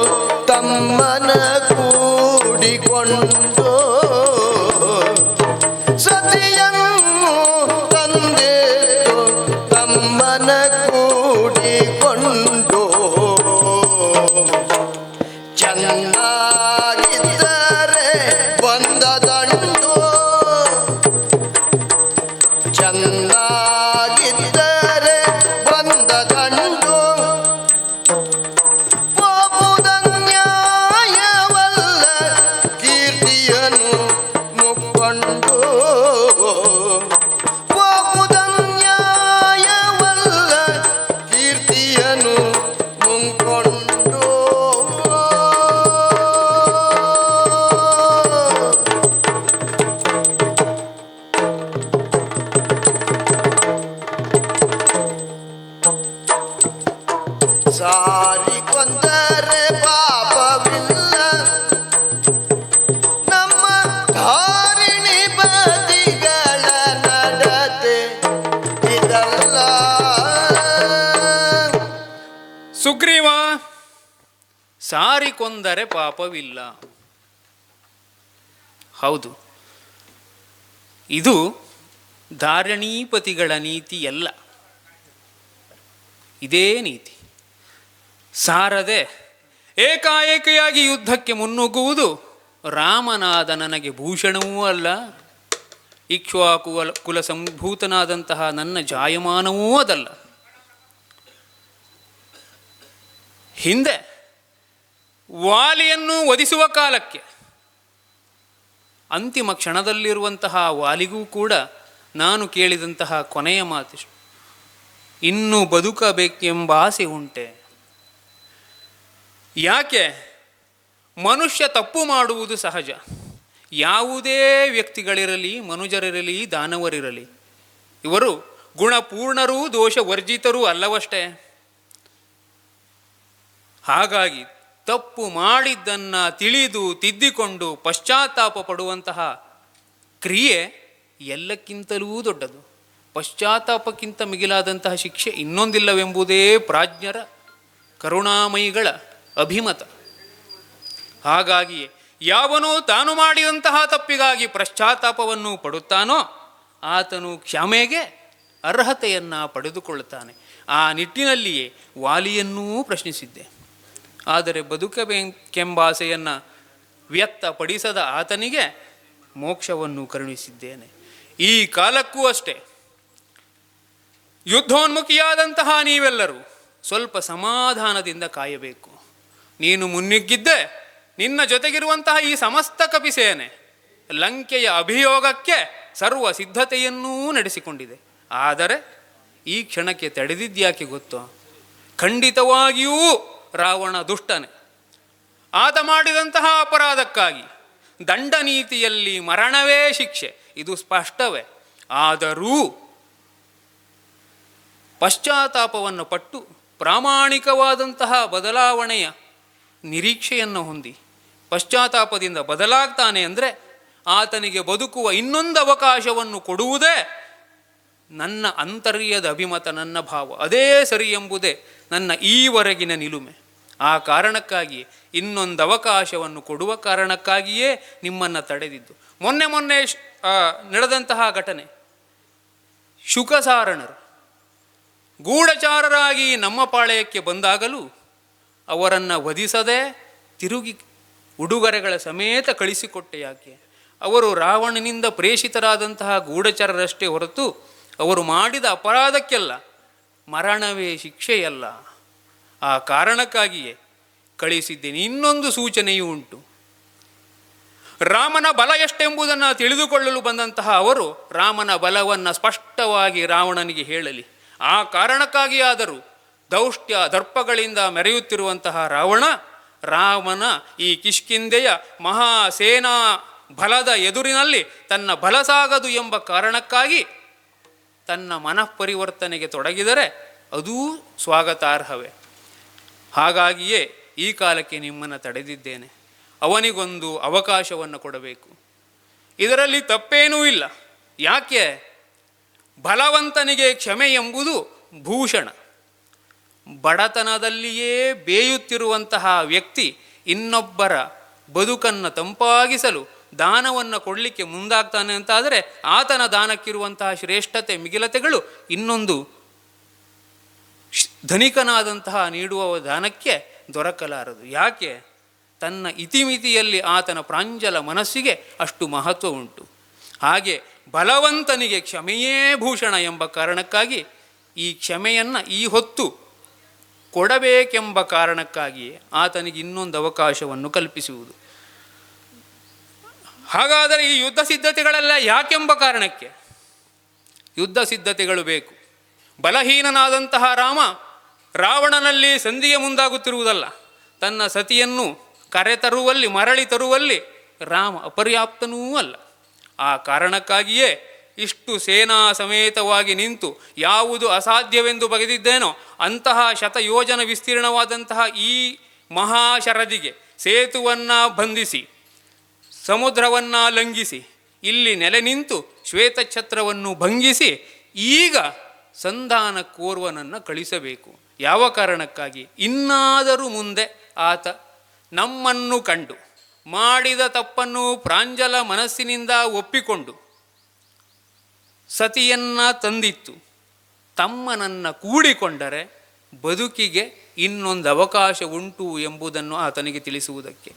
S2: ತಮ್ಮನ ಕೂಡಿಕೊಂಡು. ಸತಿಯನ್ನು ತಂದೆತ್ತು ತಮ್ಮನ ಕೂಡಿಕೊಂಡು. ಚೆನ್ನಾಗಿದ್ದರೆ ಬಂದ ದಂಡು. ಚೆನ್ನಾಗಿದ್ದರೆ ಬಂದ ದಂಡು. ನ್ಯಾಯವಲ್ಲ ಕೀರ್ತಿಯನ್ನು ಮುಕ್ಕೊಂಡು. ನ್ಯಾಯವಲ್ಲ ಕೀರ್ತಿಯನ್ನು ಮುಂಕೊಂಡು. ಸಾರಿ ಕೊಂದರೆ ಪಾಪವಿಲ್ಲ. ನಮ್ಮ ಧಾರಿಣಿ ಬದಿಗಳ ನಡತೆ ಇದಲ್ಲ.
S4: ಸುಗ್ರೀವ, ಸಾರಿಕೊಂದರೆ ಪಾಪವಿಲ್ಲ. ಹೌದು, ಇದು ಧಾರಣೀಪತಿಗಳ ನೀತಿಯಲ್ಲ. ಇದೇ ನೀತಿ. ಸಾರದೆ ಏಕಾಏಕಿಯಾಗಿ ಯುದ್ಧಕ್ಕೆ ಮುನ್ನುಗ್ಗುವುದು ರಾಮನಾದ ನನಗೆ ಭೂಷಣವೂ ಅಲ್ಲ, ಇಕ್ಷ್ವಾಕು ಕುಲ ಸಂಭೂತನಾದಂತಹ ನನ್ನ ಜಾಯಮಾನವೂ ಅದಲ್ಲ. ಹಿಂದೆ ವಾಲಿಯನ್ನು ವಧಿಸುವ ಕಾಲಕ್ಕೆ ಅಂತಿಮ ಕ್ಷಣದಲ್ಲಿರುವಂತಹ ವಾಲಿಗೂ ಕೂಡ ನಾನು ಕೇಳಿದಂತಹ ಕೊನೆಯ ಮಾತಿಷ್ಟು, ಇನ್ನೂ ಬದುಕಬೇಕೆಂಬ ಆಸೆ ಉಂಟೆ. ಯಾಕೆ? ಮನುಷ್ಯ ತಪ್ಪು ಮಾಡುವುದು ಸಹಜ. ಯಾವುದೇ ವ್ಯಕ್ತಿಗಳಿರಲಿ, ಮನುಜರಿರಲಿ, ದಾನವರಿರಲಿ, ಇವರು ಗುಣಪೂರ್ಣರೂ ದೋಷವರ್ಜಿತರೂ ಅಲ್ಲವಷ್ಟೇ. ಹಾಗಾಗಿ ತಪ್ಪು ಮಾಡಿದ್ದನ್ನು ತಿಳಿದು ತಿದ್ದಿಕೊಂಡು ಪಶ್ಚಾತ್ತಾಪ ಪಡುವಂತಹ ಕ್ರಿಯೆ ಎಲ್ಲಕ್ಕಿಂತಲೂ ದೊಡ್ಡದು. ಪಶ್ಚಾತ್ತಾಪಕ್ಕಿಂತ ಮಿಗಿಲಾದಂತಹ ಶಿಕ್ಷೆ ಇನ್ನೊಂದಿಲ್ಲವೆಂಬುದೇ ಪ್ರಾಜ್ಞರ, ಕರುಣಾಮಯಿಗಳ ಅಭಿಮತ. ಹಾಗಾಗಿಯೇ ಯಾವನೋ ತಾನು ಮಾಡಿದಂತಹ ತಪ್ಪಿಗಾಗಿ ಪಶ್ಚಾತ್ತಾಪವನ್ನು ಪಡುತ್ತಾನೋ ಆತನು ಕ್ಷಮೆಗೆ ಅರ್ಹತೆಯನ್ನು ಪಡೆದುಕೊಳ್ಳುತ್ತಾನೆ. ಆ ನಿಟ್ಟಿನಲ್ಲಿಯೇ ವಾಲಿಯನ್ನೂ ಪ್ರಶ್ನಿಸಿದ್ದೆ. ಆದರೆ ಬದುಕಬೇಕೆಂಬಾಸೆಯನ್ನು ವ್ಯಕ್ತಪಡಿಸದ ಆತನಿಗೆ ಮೋಕ್ಷವನ್ನು ಕರುಣಿಸಿದ್ದೇನೆ. ಈ ಕಾಲಕ್ಕೂ ಅಷ್ಟೇ, ಯುದ್ಧೋನ್ಮುಖಿಯಾದಂತಹ ನೀವೆಲ್ಲರೂ ಸ್ವಲ್ಪ ಸಮಾಧಾನದಿಂದ ಕಾಯಬೇಕು. ನೀನು ಮುನ್ನುಗ್ಗಿದ್ದೆ, ನಿನ್ನ ಜೊತೆಗಿರುವಂತಹ ಈ ಸಮಸ್ತ ಕಪಿಸೇನೆ ಲಂಕೆಯ ಅಭಿಯೋಗಕ್ಕೆ ಸರ್ವ ಸಿದ್ಧತೆಯನ್ನೂ ನಡೆಸಿಕೊಂಡಿದೆ. ಆದರೆ ಈ ಕ್ಷಣಕ್ಕೆ ತಡೆದಿದ್ಯಾಕೆ ಗೊತ್ತೋ? ಖಂಡಿತವಾಗಿಯೂ ರಾವಣ ದುಷ್ಟನೇ. ಆತ ಮಾಡಿದಂತಹ ಅಪರಾಧಕ್ಕಾಗಿ ದಂಡ ನೀತಿಯಲ್ಲಿ ಮರಣವೇ ಶಿಕ್ಷೆ, ಇದು ಸ್ಪಷ್ಟವೇ. ಆದರೂ ಪಶ್ಚಾತ್ತಾಪವನ್ನು ಪಟ್ಟು ಪ್ರಾಮಾಣಿಕವಾದಂತಹ ಬದಲಾವಣೆಯ ನಿರೀಕ್ಷೆಯನ್ನು ಹೊಂದಿ ಪಶ್ಚಾತ್ತಾಪದಿಂದ ಬದಲಾಗ್ತಾನೆ ಅಂದರೆ ಆತನಿಗೆ ಬದುಕುವ ಇನ್ನೊಂದು ಅವಕಾಶವನ್ನು ಕೊಡುವುದೇ ನನ್ನ ಅಂತರ್ಯದ ಅಭಿಮತ, ನನ್ನ ಭಾವ. ಅದೇ ಸರಿ ಎಂಬುದೇ ನನ್ನ ಈವರೆಗಿನ ನಿಲುಮೆ. ಆ ಕಾರಣಕ್ಕಾಗಿಯೇ, ಇನ್ನೊಂದು ಅವಕಾಶವನ್ನು ಕೊಡುವ ಕಾರಣಕ್ಕಾಗಿಯೇ ನಿಮ್ಮನ್ನು ತಡೆದಿದ್ದು. ಮೊನ್ನೆ ನಡೆದಂತಹ ಘಟನೆ, ಶುಕಸಾರಣರು ಗೂಢಚಾರರಾಗಿ ನಮ್ಮ ಪಾಳೆಯಕ್ಕೆ ಬಂದಾಗಲೂ ಅವರನ್ನು ವಧಿಸದೆ ತಿರುಗಿ ಉಡುಗೊರೆಗಳ ಸಮೇತ ಕಳಿಸಿಕೊಟ್ಟೆ ಯಾಕೆ? ಅವರು ರಾವಣನಿಂದ ಪ್ರೇಷಿತರಾದಂತಹ ಗೂಢಚರರಷ್ಟೇ ಹೊರತು ಅವರು ಮಾಡಿದ ಅಪರಾಧಕ್ಕೆಲ್ಲ ಮರಣವೇ ಶಿಕ್ಷೆಯಲ್ಲ. ಆ ಕಾರಣಕ್ಕಾಗಿಯೇ ಕಳಿಸಿದ್ದೇನೆ. ಇನ್ನೊಂದು ಸೂಚನೆಯೂ ಉಂಟು. ರಾಮನ ಬಲ ಎಷ್ಟೆಂಬುದನ್ನು ತಿಳಿದುಕೊಳ್ಳಲು ಬಂದಂತಹ ಅವರು ರಾಮನ ಬಲವನ್ನು ಸ್ಪಷ್ಟವಾಗಿ ರಾವಣನಿಗೆ ಹೇಳಲಿ. ಆ ಕಾರಣಕ್ಕಾಗಿಯಾದರೂ ದೌಷ್ಟ್ಯ ದರ್ಪಗಳಿಂದ ಮೆರೆಯುತ್ತಿರುವಂತಹ ರಾಮನ ಈ ಕಿಷ್ಕಿಂಧೆಯ ಮಹಾಸೇನಾ ಬಲದ ಎದುರಿನಲ್ಲಿ ತನ್ನ ಬಲ ಸಾಗದು ಎಂಬ ಕಾರಣಕ್ಕಾಗಿ ತನ್ನ ಮನಃಪರಿವರ್ತನೆಗೆ ತೊಡಗಿದರೆ ಅದೂ ಸ್ವಾಗತಾರ್ಹವೇ. ಹಾಗಾಗಿಯೇ ಈ ಕಾಲಕ್ಕೆ ನಿಮ್ಮನ್ನು ತಡೆದಿದ್ದೇನೆ. ಅವನಿಗೊಂದು ಅವಕಾಶವನ್ನು ಕೊಡಬೇಕು. ಇದರಲ್ಲಿ ತಪ್ಪೇನೂ ಇಲ್ಲ. ಯಾಕೆ? ಬಲವಂತನಿಗೆ ಕ್ಷಮೆ ಎಂಬುದು ಭೂಷಣ. ಬಡತನದಲ್ಲಿಯೇ ಬೇಯುತ್ತಿರುವಂತಹ ವ್ಯಕ್ತಿ ಇನ್ನೊಬ್ಬರ ಬದುಕನ್ನು ತಂಪಾಗಿಸಲು ದಾನವನ್ನು ಕೊಡಲಿಕ್ಕೆ ಮುಂದಾಗ್ತಾನೆ ಅಂತಾದರೆ ಆತನ ದಾನಕ್ಕಿರುವಂತಹ ಶ್ರೇಷ್ಠತೆ ಮಿಗಿಲತೆಗಳು ಇನ್ನೊಂದು ಧನಿಕನಾದಂತಹ ನೀಡುವ ದಾನಕ್ಕೆ ದೊರಕಲಾರದು. ಯಾಕೆ? ತನ್ನ ಇತಿಮಿತಿಯಲ್ಲಿ ಆತನ ಪ್ರಾಂಜಲ ಮನಸ್ಸಿಗೆ ಅಷ್ಟು ಮಹತ್ವ ಉಂಟು. ಹಾಗೆ ಬಲವಂತನಿಗೆ ಕ್ಷಮೆಯೇ ಭೂಷಣ ಎಂಬ ಕಾರಣಕ್ಕಾಗಿ ಈ ಕ್ಷಮೆಯನ್ನು ಈ ಹೊತ್ತು ಕೊಡಬೇಕೆಂಬ ಕಾರಣಕ್ಕಾಗಿಯೇ ಆತನಿಗೆ ಇನ್ನೊಂದು ಅವಕಾಶವನ್ನು ಕಲ್ಪಿಸುವುದು. ಹಾಗಾದರೆ ಈ ಯುದ್ಧ ಸಿದ್ಧತೆಗಳೆಲ್ಲ ಯಾಕೆಂಬ ಕಾರಣಕ್ಕೆ ಯುದ್ಧ ಸಿದ್ಧತೆಗಳು ಬೇಕು. ಬಲಹೀನನಾದಂತಹ ರಾವಣನಲ್ಲಿ ಸಂಧಿಗೆ ಮುಂದಾಗುತ್ತಿರುವುದಲ್ಲ. ತನ್ನ ಸತಿಯನ್ನು ಕರೆತರುವಲ್ಲಿ ಮರಳಿ ತರುವಲ್ಲಿ ರಾಮ ಅಪರ್ಯಾಪ್ತನೂ ಅಲ್ಲ. ಆ ಕಾರಣಕ್ಕಾಗಿಯೇ ಇಷ್ಟು ಸೇನಾ ಸಮೇತವಾಗಿ ನಿಂತು ಯಾವುದು ಅಸಾಧ್ಯವೆಂದು ಬಗೆದಿದ್ದೇನೋ ಅಂತಹ ಶತಯೋಜನ ವಿಸ್ತೀರ್ಣವಾದಂತಹ ಈ ಮಹಾಶರದಿಗೆ ಸೇತುವನ್ನು ಬಂಧಿಸಿ ಸಮುದ್ರವನ್ನು ಲಂಘಿಸಿ ಇಲ್ಲಿ ನೆಲೆ ನಿಂತು ಶ್ವೇತಛತ್ರವನ್ನು ಭಂಗಿಸಿ ಈಗ ಸಂಧಾನ ಕೋರ್ವನನ್ನು ಕಳಿಸಬೇಕು. ಯಾವ ಕಾರಣಕ್ಕಾಗಿ? ಇನ್ನಾದರೂ ಮುಂದೆ ಆತ ನಮ್ಮನ್ನು ಕಂಡು ಮಾಡಿದ ತಪ್ಪನ್ನು ಪ್ರಾಂಜಲ ಮನಸ್ಸಿನಿಂದ ಒಪ್ಪಿಕೊಂಡು ಸತಿಯನ್ನು ತಂದಿತ್ತು ತಮ್ಮನನ್ನು ಕೂಡಿಕೊಂಡರೆ ಬದುಕಿಗೆ ಇನ್ನೊಂದು ಅವಕಾಶ ಉಂಟು ಎಂಬುದನ್ನು ಆತನಿಗೆ ತಿಳಿಸುವುದಕ್ಕೆ.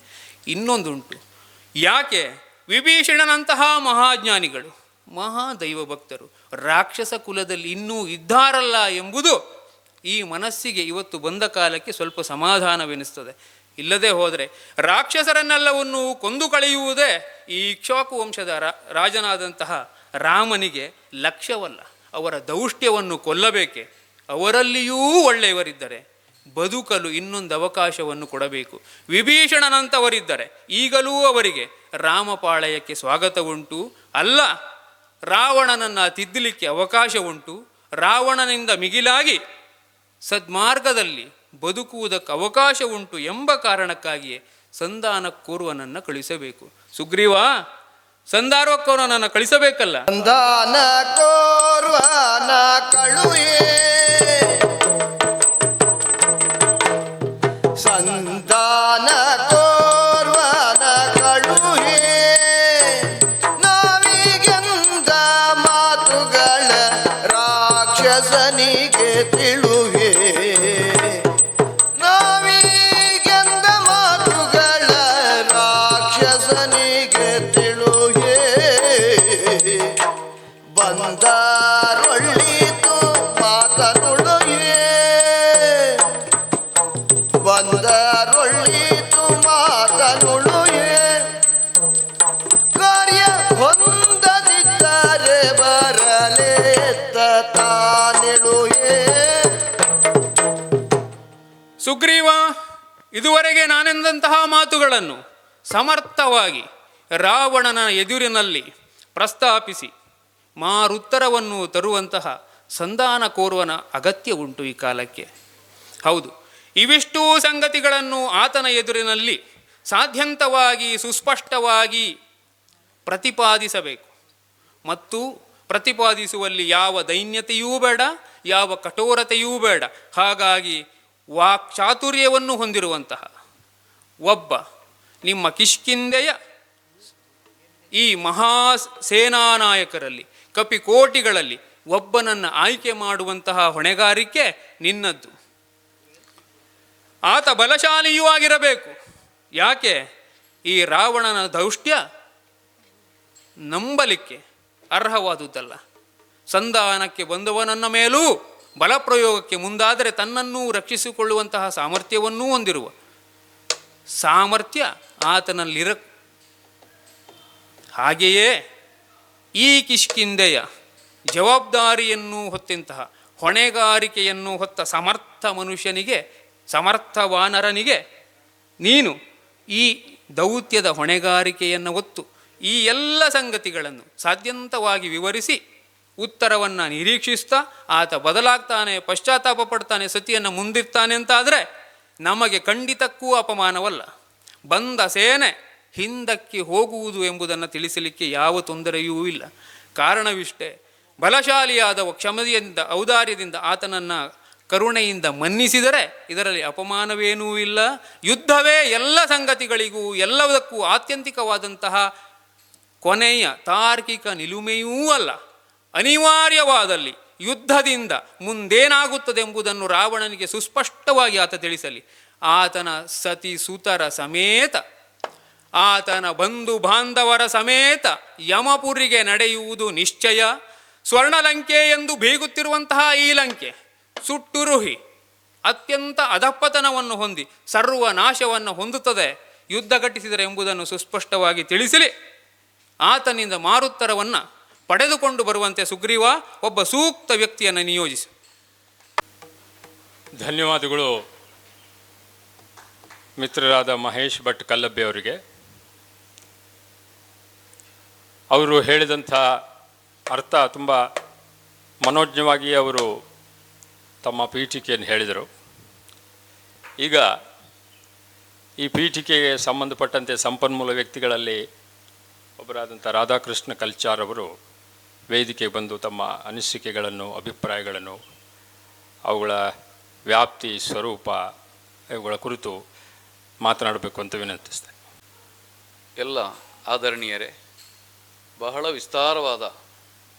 S4: ಇನ್ನೊಂದುಂಟು. ಯಾಕೆ? ವಿಭೀಷಣನಂತಹ ಮಹಾಜ್ಞಾನಿಗಳು ಮಹಾದೈವ ಭಕ್ತರು ರಾಕ್ಷಸ ಕುಲದಲ್ಲಿ ಇನ್ನೂ ಇದ್ದಾರಲ್ಲ ಎಂಬುದು ಈ ಮನಸ್ಸಿಗೆ ಇವತ್ತು ಬಂದ ಕಾಲಕ್ಕೆ ಸ್ವಲ್ಪ ಸಮಾಧಾನವೆನಿಸ್ತದೆ. ಇಲ್ಲದೆ ಹೋದರೆ ರಾಕ್ಷಸರನ್ನೆಲ್ಲವನ್ನು ಕೊಂದು ಕಳೆಯುವುದೇ ಈ ಇಕ್ಷ್ವಾಕು ವಂಶದ ರಾಜನಾದಂತಹ ರಾಮನಿಗೆ ಲಕ್ಷ್ಯವಲ್ಲ. ಅವರ ದೌಷ್ಟ್ಯವನ್ನು ಕೊಲ್ಲಬೇಕೆ. ಅವರಲ್ಲಿಯೂ ಒಳ್ಳೆಯವರಿದ್ದರೆ ಬದುಕಲು ಇನ್ನೊಂದು ಅವಕಾಶವನ್ನು ಕೊಡಬೇಕು. ವಿಭೀಷಣನಂತವರಿದ್ದರೆ ಈಗಲೂ ಅವರಿಗೆ ರಾಮಪಾಳಯಕ್ಕೆ ಸ್ವಾಗತ ಉಂಟು. ಅಲ್ಲ, ರಾವಣನನ್ನು ತಿದ್ದಲಿಕ್ಕೆ ಅವಕಾಶ ಉಂಟು. ರಾವಣನಿಂದ ಮಿಗಿಲಾಗಿ ಸದ್ಮಾರ್ಗದಲ್ಲಿ ಬದುಕುವುದಕ್ಕೆ ಅವಕಾಶ ಉಂಟು ಎಂಬ ಕಾರಣಕ್ಕಾಗಿಯೇ ಸಂಧಾನ ಕೋರ್ವನನ್ನು ಕಳಿಸಬೇಕು. ಸುಗ್ರೀವ, ಸಂಧಾನಕ್ಕೋರ್ವನನ್ನು ಕಳಿಸಬೇಕಲ್ಲ.
S2: ಸಂಧಾನ ಕೋರ್ವನ ಕಳುಹೆ, ಸಂಧಾನ ಕೋರ್ವನ ಕಳುಹೆ, ನಾವಿಗೆಂದ ಮಾತುಗಳ ರಾಕ್ಷಸನಿಗೆ ತಿಳುಹೆ, ನಾವಿಗೆಂದ ಮಾತುಗಳ ರಾಕ್ಷಸನಿಗೆ ತಿಳುಹೆ, ಬಂದಾರೊಳ್ಳಿತು ಮಾತನುಳುಹೆ, ಬಂದರೊಳ್ಳಿತು ಮಾತನುಳುಹೆ, ಕಾರ್ಯ ಹೊಂದದಿದ್ದರೆ ಬರಲೇತ್ತ ತಾನಿಳುಹೆ.
S4: ಸುಗ್ರೀವ, ಇದುವರೆಗೆ ನಾನೆಂದಂತಹ ಮಾತುಗಳನ್ನು ಸಮರ್ಥವಾಗಿ ರಾವಣನ ಎದುರಿನಲ್ಲಿ ಪ್ರಸ್ತಾಪಿಸಿ ಮಾರುತ್ತರವನ್ನು ತರುವಂತಹ ಸಂಧಾನ ಕೋರ್ವನ ಅಗತ್ಯ ಉಂಟು ಈ ಕಾಲಕ್ಕೆ. ಹೌದು, ಇವಿಷ್ಟೂ ಸಂಗತಿಗಳನ್ನು ಆತನ ಎದುರಿನಲ್ಲಿ ಸಾಧ್ಯಂತವಾಗಿ ಸುಸ್ಪಷ್ಟವಾಗಿ ಪ್ರತಿಪಾದಿಸಬೇಕು. ಮತ್ತು ಪ್ರತಿಪಾದಿಸುವಲ್ಲಿ ಯಾವ ದೈನ್ಯತೆಯೂ ಬೇಡ, ಯಾವ ಕಠೋರತೆಯೂ ಬೇಡ. ಹಾಗಾಗಿ ವಾಕ್ಚಾತುರ್ಯವನ್ನು ಹೊಂದಿರುವಂತಹ ಒಬ್ಬ ನಿಮ್ಮ ಕಿಷ್ಕಿಂಧೆಯ ಈ ಮಹಾ ಸೇನಾನಾಯಕರಲ್ಲಿ ಕಪಿಕೋಟಿಗಳಲ್ಲಿ ಒಬ್ಬನನ್ನು ಆಯ್ಕೆ ಮಾಡುವಂತಹ ಹೊಣೆಗಾರಿಕೆ ನಿನ್ನದ್ದು. ಆತ ಬಲಶಾಲಿಯೂ ಆಗಿರಬೇಕು. ಯಾಕೆ? ಈ ರಾವಣನ ದೌಷ್ಟ್ಯ ನಂಬಲಿಕ್ಕೆ ಅರ್ಹವಾದುದಲ್ಲ. ಸಂಧಾನಕ್ಕೆ ಬಂದವನನ್ನ ಮೇಲೂ ಬಲಪ್ರಯೋಗಕ್ಕೆ ಮುಂದಾದರೆ ತನ್ನನ್ನೂ ರಕ್ಷಿಸಿಕೊಳ್ಳುವಂತಹ ಸಾಮರ್ಥ್ಯವನ್ನೂ ಹೊಂದಿರುವ ಸಾಮರ್ಥ್ಯ ಆತನಲ್ಲಿರ. ಹಾಗೆಯೇ ಈ ಕಿಷ್ಕಿಂಧೆಯ ಜವಾಬ್ದಾರಿಯನ್ನು ಹೊತ್ತಂತಹ ಹೊಣೆಗಾರಿಕೆಯನ್ನು ಹೊತ್ತ ಸಮರ್ಥ ಮನುಷ್ಯನಿಗೆ, ಸಮರ್ಥ ವಾನರನಿಗೆ ನೀನು ಈ ದೌತ್ಯದ ಹೊಣೆಗಾರಿಕೆಯನ್ನು ಹೊತ್ತು ಈ ಎಲ್ಲ ಸಂಗತಿಗಳನ್ನು ಸಾಧ್ಯಂತವಾಗಿ ವಿವರಿಸಿ ಉತ್ತರವನ್ನು ನಿರೀಕ್ಷಿಸ್ತಾ ಆತ ಬದಲಾಗ್ತಾನೆ, ಪಶ್ಚಾತ್ತಾಪ ಪಡ್ತಾನೆ, ಸತಿಯನ್ನು ಮುಂದಿರ್ತಾನೆ ಅಂತಾದರೆ ನಮಗೆ ಖಂಡಿತಕ್ಕೂ ಅಪಮಾನವಲ್ಲ. ಬಂದ ಸೇನೆ ಹಿಂದಕ್ಕೆ ಹೋಗುವುದು ಎಂಬುದನ್ನು ತಿಳಿಸಲಿಕ್ಕೆ ಯಾವ ತೊಂದರೆಯೂ ಇಲ್ಲ. ಕಾರಣವಿಷ್ಟೇ, ಬಲಶಾಲಿಯಾದವ ಕ್ಷಮತೆಯಿಂದ, ಔದಾರ್ಯದಿಂದ ಆತನನ್ನು ಕರುಣೆಯಿಂದ ಮನ್ನಿಸಿದರೆ ಇದರಲ್ಲಿ ಅಪಮಾನವೇನೂ ಇಲ್ಲ. ಯುದ್ಧವೇ ಎಲ್ಲ ಸಂಗತಿಗಳಿಗೂ ಎಲ್ಲದಕ್ಕೂ ಆತ್ಯಂತಿಕವಾದಂತಹ ಕೊನೆಯ ತಾರ್ಕಿಕ ನಿಲುಮೆಯೂ ಅಲ್ಲ. ಅನಿವಾರ್ಯವಾದಲ್ಲಿ ಯುದ್ಧದಿಂದ ಮುಂದೇನಾಗುತ್ತದೆ ಎಂಬುದನ್ನು ರಾವಣನಿಗೆ ಸುಸ್ಪಷ್ಟವಾಗಿ ಆತ ತಿಳಿಸಲಿ. ಆತನ ಸತಿ ಸುತರ ಸಮೇತ, ಆತನ ಬಂಧು ಬಾಂಧವರ ಸಮೇತ ಯಮಪುರಿಗೆ ನಡೆಯುವುದು ನಿಶ್ಚಯ. ಸ್ವರ್ಣಲಂಕೆ ಎಂದು ಬೀಗುತ್ತಿರುವಂತಹ ಈ ಲಂಕೆ ಸುಟ್ಟುರುಹಿ ಅತ್ಯಂತ ಅಧಪತನವನ್ನು ಹೊಂದಿ ಸರ್ವನಾಶವನ್ನು ಹೊಂದುತ್ತದೆ ಯುದ್ಧ ಘಟಿಸಿದರೆ ಎಂಬುದನ್ನು ಸುಸ್ಪಷ್ಟವಾಗಿ ತಿಳಿಸಲಿ. ಆತನಿಂದ ಮಾರುತ್ತರವನ್ನು ಪಡೆದುಕೊಂಡು ಬರುವಂತೆ ಸುಗ್ರೀವ ಒಬ್ಬ ಸೂಕ್ತ ವ್ಯಕ್ತಿಯನ್ನು ನಿಯೋಜಿಸಿ.
S1: ಧನ್ಯವಾದಗಳು ಮಿತ್ರರಾದ ಮಹೇಶ್ ಭಟ್ ಕಲ್ಲಬ್ಬೆ ಅವರಿಗೆ. ಅವರು ಹೇಳಿದಂಥ ಅರ್ಥ ತುಂಬ ಮನೋಜ್ಞವಾಗಿ ಅವರು ತಮ್ಮ ಪೀಠಿಕೆಯನ್ನು ಹೇಳಿದರು. ಈಗ ಈ ಪೀಠಿಕೆಗೆ ಸಂಬಂಧಪಟ್ಟಂತೆ ಸಂಪನ್ಮೂಲ ವ್ಯಕ್ತಿಗಳಲ್ಲಿ ಒಬ್ಬರಾದಂಥ ರಾಧಾಕೃಷ್ಣ ಕಲ್ಚಾರ್ ಅವರು ವೇದಿಕೆಗೆ ಬಂದು ತಮ್ಮ ಅನಿಸಿಕೆಗಳನ್ನು, ಅಭಿಪ್ರಾಯಗಳನ್ನು, ಅವುಗಳ ವ್ಯಾಪ್ತಿ, ಸ್ವರೂಪ ಇವುಗಳ ಕುರಿತು ಮಾತನಾಡಬೇಕು ಅಂತ ವಿನಂತಿಸ್ತೇನೆ.
S5: ಎಲ್ಲ ಆದರಣೀಯರೇ, ಬಹಳ ವಿಸ್ತಾರವಾದ,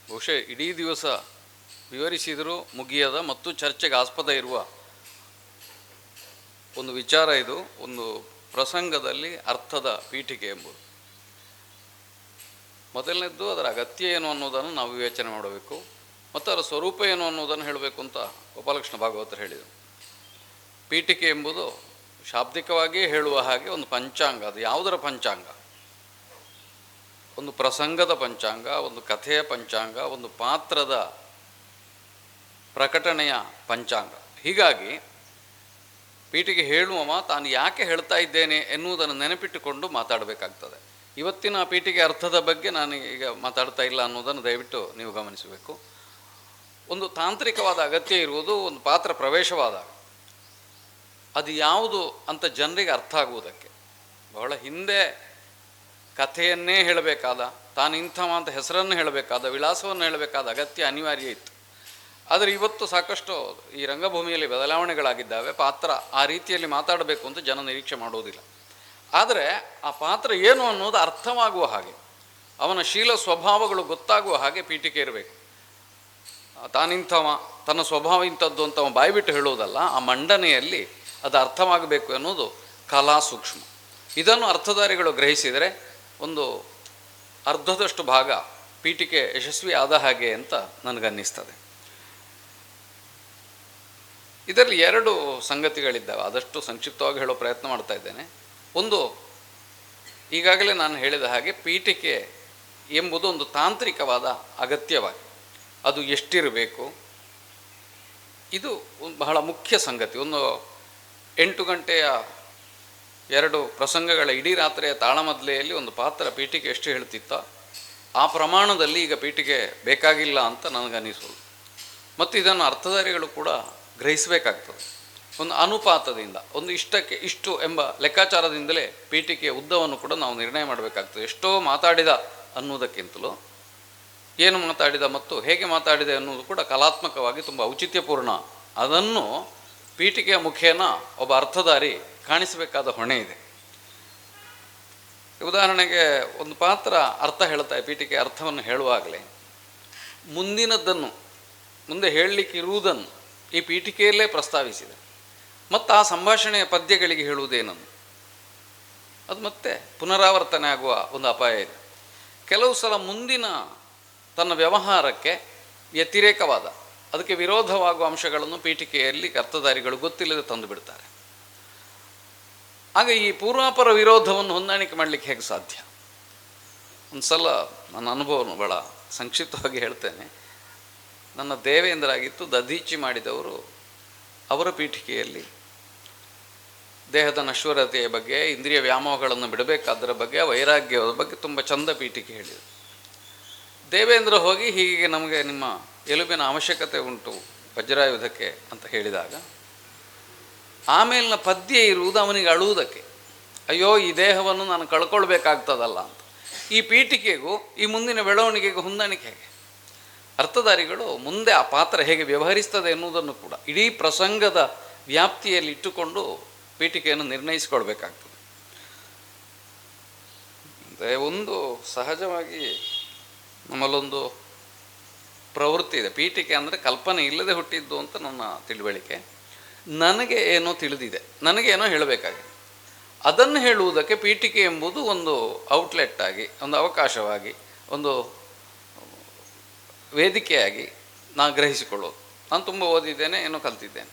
S5: ಬಹುಶಃ ಇಡೀ ದಿವಸ ವಿವರಿಸಿದರೂ ಮುಗಿಯದ ಮತ್ತು ಚರ್ಚೆಗೆ ಆಸ್ಪದ ಇರುವ ಒಂದು ವಿಚಾರ ಇದು. ಒಂದು ಪ್ರಸಂಗದಲ್ಲಿ ಅರ್ಥದ ಪೀಠಿಕೆ ಎಂಬುದು. ಮೊದಲನೇದ್ದು ಅದರ ಅಗತ್ಯ ಏನು ಅನ್ನೋದನ್ನು ನಾವು ವಿವೇಚನೆ ಮಾಡಬೇಕು ಮತ್ತು ಅದರ ಸ್ವರೂಪ ಏನು ಅನ್ನೋದನ್ನು ಹೇಳಬೇಕು ಅಂತ ಗೋಪಾಲಕೃಷ್ಣ ಭಾಗವತರು ಹೇಳಿದರು. ಪೀಠಿಕೆ ಎಂಬುದು ಶಾಬ್ದಿಕವಾಗಿಯೇ ಹೇಳುವ ಹಾಗೆ ಒಂದು ಪಂಚಾಂಗ. ಅದು ಯಾವುದರ ಪಂಚಾಂಗ? ಒಂದು ಪ್ರಸಂಗದ ಪಂಚಾಂಗ, ಒಂದು ಕಥೆಯ ಪಂಚಾಂಗ, ಒಂದು ಪಾತ್ರದ ಪ್ರಕಟಣೆಯ ಪಂಚಾಂಗ. ಹೀಗಾಗಿ ಪೀಠಿಗೆ ಹೇಳುವವ ತಾನು ಯಾಕೆ ಹೇಳ್ತಾ ಇದ್ದೇನೆ ಎನ್ನುವುದನ್ನು ನೆನಪಿಟ್ಟುಕೊಂಡು ಮಾತಾಡಬೇಕಾಗ್ತದೆ. ಇವತ್ತಿನ ಪೀಠಿಗೆ ಅರ್ಥದ ಬಗ್ಗೆ ನಾನು ಈಗ ಮಾತಾಡ್ತಾ ಇಲ್ಲ ಅನ್ನೋದನ್ನು ದಯವಿಟ್ಟು ನೀವು ಗಮನಿಸಬೇಕು. ಒಂದು ತಾಂತ್ರಿಕವಾದ ಅಗತ್ಯ ಇರುವುದು ಒಂದು ಪಾತ್ರ ಪ್ರವೇಶವಾದಾಗ ಅದು ಯಾವುದು ಅಂತ ಜನರಿಗೆ ಅರ್ಥ ಆಗುವುದಕ್ಕೆ. ಬಹಳ ಹಿಂದೆ ಕಥೆಯನ್ನೇ ಹೇಳಬೇಕಾದ, ತಾನು ಇಂಥವ ಅಂತ ಹೆಸರನ್ನು ಹೇಳಬೇಕಾದ, ವಿಳಾಸವನ್ನು ಹೇಳಬೇಕಾದ ಅಗತ್ಯ ಅನಿವಾರ್ಯ ಇತ್ತು. ಆದರೆ ಇವತ್ತು ಸಾಕಷ್ಟು ಈ ರಂಗಭೂಮಿಯಲ್ಲಿ ಬದಲಾವಣೆಗಳಾಗಿದ್ದಾವೆ. ಪಾತ್ರ ಆ ರೀತಿಯಲ್ಲಿ ಮಾತಾಡಬೇಕು ಅಂತ ಜನ ನಿರೀಕ್ಷೆ ಮಾಡುವುದಿಲ್ಲ. ಆದರೆ ಆ ಪಾತ್ರ ಏನು ಅನ್ನೋದು ಅರ್ಥವಾಗುವ ಹಾಗೆ, ಅವನ ಶೀಲ ಸ್ವಭಾವಗಳು ಗೊತ್ತಾಗುವ ಹಾಗೆ ಪೀಠಿಕೆ ಇರಬೇಕು. ತಾನಿಂಥವ, ತನ್ನ ಸ್ವಭಾವ ಇಂಥದ್ದು ಅಂತ ಅವ ಬಾಯ್ಬಿಟ್ಟು ಹೇಳುವುದಲ್ಲ, ಆ ಮಂಡನೆಯಲ್ಲಿ ಅದು ಅರ್ಥವಾಗಬೇಕು ಎನ್ನುವುದು ಕಲಾ ಸೂಕ್ಷ್ಮ. ಇದನ್ನು ಅರ್ಥಧಾರಿಗಳು ಗ್ರಹಿಸಿದರೆ ಒಂದು ಅರ್ಧದಷ್ಟು ಭಾಗ ಪೀಠಿಕೆ ಯಶಸ್ವಿ ಆದ ಹಾಗೆ ಅಂತ ನನಗನ್ನಿಸ್ತದೆ. ಇದರಲ್ಲಿ ಎರಡು ಸಂಗತಿಗಳಿದ್ದಾವೆ. ಆದಷ್ಟು ಸಂಕ್ಷಿಪ್ತವಾಗಿ ಹೇಳೋ ಪ್ರಯತ್ನ ಮಾಡ್ತಾ ಇದ್ದೇನೆ. ಒಂದು, ಈಗಾಗಲೇ ನಾನು ಹೇಳಿದ ಹಾಗೆ ಪೀಠಿಕೆ ಎಂಬುದು ಒಂದು ತಾಂತ್ರಿಕವಾದ ಅಗತ್ಯವಾಗಿ ಅದು ಎಷ್ಟಿರಬೇಕು, ಇದು ಬಹಳ ಮುಖ್ಯ ಸಂಗತಿ. ಒಂದು 8 ಗಂಟೆಯ 2 ಪ್ರಸಂಗಗಳ ಇಡೀ ರಾತ್ರಿಯ ತಾಳಮದ್ಲೆಯಲ್ಲಿ ಒಂದು ಪಾತ್ರ ಪೀಠಿಕೆ ಎಷ್ಟು ಹೇಳ್ತಿತ್ತೋ ಆ ಪ್ರಮಾಣದಲ್ಲಿ ಈಗ ಪೀಠಿಕೆ ಬೇಕಾಗಿಲ್ಲ ಅಂತ ನನಗನ್ನಿಸೋದು. ಮತ್ತು ಇದನ್ನು ಅರ್ಥಧಾರಿಗಳು ಕೂಡ ಗ್ರಹಿಸಬೇಕಾಗ್ತದೆ. ಒಂದು ಅನುಪಾತದಿಂದ, ಒಂದು ಇಷ್ಟಕ್ಕೆ ಇಷ್ಟು ಎಂಬ ಲೆಕ್ಕಾಚಾರದಿಂದಲೇ ಪೀಠಿಕೆಯ ಉದ್ದವನ್ನು ಕೂಡ ನಾವು ನಿರ್ಣಯ ಮಾಡಬೇಕಾಗ್ತದೆ. ಎಷ್ಟೋ ಮಾತಾಡಿದ ಅನ್ನುವುದಕ್ಕಿಂತಲೂ ಏನು ಮಾತಾಡಿದ ಮತ್ತು ಹೇಗೆ ಮಾತಾಡಿದೆ ಅನ್ನೋದು ಕೂಡ ಕಲಾತ್ಮಕವಾಗಿ ತುಂಬ ಔಚಿತ್ಯಪೂರ್ಣ. ಅದನ್ನು ಪೀಠಿಕೆಯ ಮುಖೇನ ಒಬ್ಬ ಅರ್ಥಧಾರಿ ಕಾಣಿಸಬೇಕಾದ ಹೊಣೆ ಇದೆ. ಉದಾಹರಣೆಗೆ ಒಂದು ಪಾತ್ರ ಅರ್ಥ ಹೇಳ್ತಾ, ಪೀಠಿಕೆ ಅರ್ಥವನ್ನು ಹೇಳುವಾಗಲೇ ಮುಂದಿನದ್ದನ್ನು, ಮುಂದೆ ಹೇಳಲಿಕ್ಕಿರುವುದನ್ನು ಈ ಪೀಠಿಕೆಯಲ್ಲೇ ಪ್ರಸ್ತಾವಿಸಿದೆ. ಮತ್ತು ಆ ಸಂಭಾಷಣೆಯ ಪದ್ಯಗಳಿಗೆ ಹೇಳುವುದೇನನ್ನು, ಅದು ಮತ್ತೆ ಪುನರಾವರ್ತನೆ ಆಗುವ ಒಂದು ಅಪಾಯ ಇದೆ. ಕೆಲವು ಸಲ ಮುಂದಿನ ತನ್ನ ವ್ಯವಹಾರಕ್ಕೆ ವ್ಯತಿರೇಕವಾದ, ಅದಕ್ಕೆ ವಿರೋಧವಾಗುವ ಅಂಶಗಳನ್ನು ಪೀಠಿಕೆಯಲ್ಲಿ ಅರ್ಥಧಾರಿಗಳು ಗೊತ್ತಿಲ್ಲದೆ ತಂದು ಬಿಡ್ತಾರೆ. ಆಗ ಈ ಪೂರ್ವಾಪರ ವಿರೋಧವನ್ನು ಹೊಂದಾಣಿಕೆ ಮಾಡಲಿಕ್ಕೆ ಹೇಗೆ ಸಾಧ್ಯ? ಒಂದು ಸಲ ನನ್ನ ಅನುಭವವನ್ನು ಭಾಳ ಸಂಕ್ಷಿಪ್ತವಾಗಿ ಹೇಳ್ತೇನೆ. ನನ್ನ ದೇವೇಂದ್ರ ಆಗಿತ್ತು, ದಧೀಚಿ ಮಾಡಿದವರು ಅವರ ಪೀಠಿಕೆಯಲ್ಲಿ ದೇಹದ ನಶ್ವರತೆಯ ಬಗ್ಗೆ, ಇಂದ್ರಿಯ ವ್ಯಾಮೋಹಗಳನ್ನು ಬಿಡಬೇಕಾದರ ಬಗ್ಗೆ, ವೈರಾಗ್ಯದ ಬಗ್ಗೆ ತುಂಬ ಚಂದ ಪೀಠಿಕೆ ಹೇಳಿದರು. ದೇವೇಂದ್ರ ಹೋಗಿ ಹೀಗೆ ನಮಗೆ ನಿಮ್ಮ ಎಲುಬಿನ ಅವಶ್ಯಕತೆ ಉಂಟು ವಜ್ರಾಯುಧಕ್ಕೆ ಅಂತ ಹೇಳಿದಾಗ, ಆಮೇಲಿನ ಪದ್ಯ ಇರುವುದು ಅವನಿಗೆ ಅಳುವುದಕ್ಕೆ, ಅಯ್ಯೋ ಈ ದೇಹವನ್ನು ನಾನು ಕಳ್ಕೊಳ್ಬೇಕಾಗ್ತದಲ್ಲ ಅಂತ. ಈ ಪೀಠಿಕೆಗೂ ಈ ಮುಂದಿನ ಬೆಳವಣಿಗೆಗೂ ಹೊಂದಾಣಿಕೆ ಹೇಗೆ? ಅರ್ಥಧಾರಿಗಳು ಮುಂದೆ ಆ ಪಾತ್ರ ಹೇಗೆ ವ್ಯವಹರಿಸ್ತದೆ ಎನ್ನುವುದನ್ನು ಕೂಡ ಇಡೀ ಪ್ರಸಂಗದ ವ್ಯಾಪ್ತಿಯಲ್ಲಿ ಇಟ್ಟುಕೊಂಡು ಪೀಠಿಕೆಯನ್ನು ನಿರ್ಣಯಿಸಿಕೊಳ್ಬೇಕಾಗ್ತದೆ. ಒಂದು ಸಹಜವಾಗಿ ನಮ್ಮಲ್ಲೊಂದು ಪ್ರವೃತ್ತಿ ಇದೆ, ಪೀಠಿಕೆ ಅಂದರೆ ಕಲ್ಪನೆ ಇಲ್ಲದೆ ಹುಟ್ಟಿದ್ದು ಅಂತ ನನ್ನ ತಿಳುವಳಿಕೆ. ನನಗೆ ಏನೋ ತಿಳಿದಿದೆ, ನನಗೇನೋ ಹೇಳಬೇಕಾಗಿದೆ, ಅದನ್ನು ಹೇಳುವುದಕ್ಕೆ ಪೀಠಿಕೆ ಎಂಬುದು ಒಂದು ಔಟ್ಲೆಟ್ ಆಗಿ, ಒಂದು ಅವಕಾಶವಾಗಿ, ಒಂದು ವೇದಿಕೆಯಾಗಿ ನಾನು ಗ್ರಹಿಸಿಕೊಳ್ಳೋದು. ನಾನು ತುಂಬ ಓದಿದ್ದೇನೆ, ಏನೋ ಕಲ್ತಿದ್ದೇನೆ,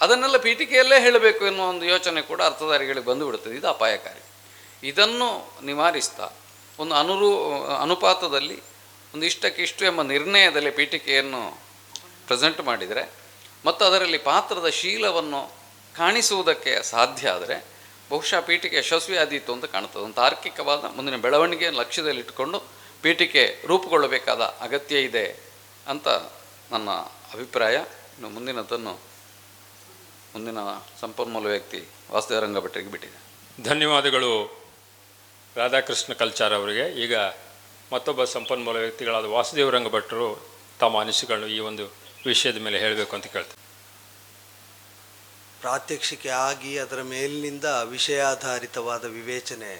S5: ಅದನ್ನೆಲ್ಲ ಪೀಠಿಕೆಯಲ್ಲೇ ಹೇಳಬೇಕು ಎನ್ನುವ ಒಂದು ಯೋಚನೆ ಕೂಡ ಅರ್ಥಧಾರಿಗಳಿಗೆ ಬಂದುಬಿಡುತ್ತದೆ. ಇದು ಅಪಾಯಕಾರಿ. ಇದನ್ನು ನಿವಾರಿಸ್ತಾ ಒಂದು ಅನುಪಾತದಲ್ಲಿ ಒಂದು ಇಷ್ಟಕ್ಕಿಷ್ಟು ಎಂಬ ನಿರ್ಣಯದಲ್ಲಿ ಪೀಠಿಕೆಯನ್ನು ಪ್ರೆಸೆಂಟ್ ಮಾಡಿದರೆ ಮತ್ತು ಅದರಲ್ಲಿ ಪಾತ್ರದ ಶೀಲವನ್ನು ಕಾಣಿಸುವುದಕ್ಕೆ ಸಾಧ್ಯ ಆದರೆ ಬಹುಶಃ ಪೀಠಿಕೆ ಯಶಸ್ವಿ ಆದೀತು ಅಂತ ಕಾಣ್ತದೆ. ಒಂದು ತಾರ್ಕಿಕವಾದ ಮುಂದಿನ ಬೆಳವಣಿಗೆಯನ್ನು ಲಕ್ಷ್ಯದಲ್ಲಿಟ್ಟುಕೊಂಡು ಪೀಠಿಕೆ ರೂಪುಗೊಳ್ಳಬೇಕಾದ ಅಗತ್ಯ ಇದೆ ಅಂತ ನನ್ನ ಅಭಿಪ್ರಾಯ. ಇನ್ನು ಮುಂದಿನ ಸಂಪನ್ಮೂಲ ವ್ಯಕ್ತಿ ವಾಸುದೇವ ರಂಗಭಟ್ರಿಗೆ ಬಿಟ್ಟಿದೆ.
S1: ಧನ್ಯವಾದಗಳು ರಾಧಾಕೃಷ್ಣ ಕಲ್ಚಾರ್ ಅವರಿಗೆ. ಈಗ ಮತ್ತೊಬ್ಬ ಸಂಪನ್ಮೂಲ ವ್ಯಕ್ತಿಗಳಾದ ವಾಸುದೇವ ರಂಗಭಟ್ರು ತಮ್ಮ ಅನಿಸಿಕೆಗಳನ್ನು ಈ ಒಂದು ವಿಷಯದ ಮೇಲೆ ಹೇಳಬೇಕು ಅಂತ ಕೇಳ್ತಾರೆ.
S6: ಪ್ರಾತ್ಯಕ್ಷಿಕೆ ಆಗಿ ಅದರ ಮೇಲಿನಿಂದ ವಿಷಯಾಧಾರಿತವಾದ ವಿವೇಚನೆ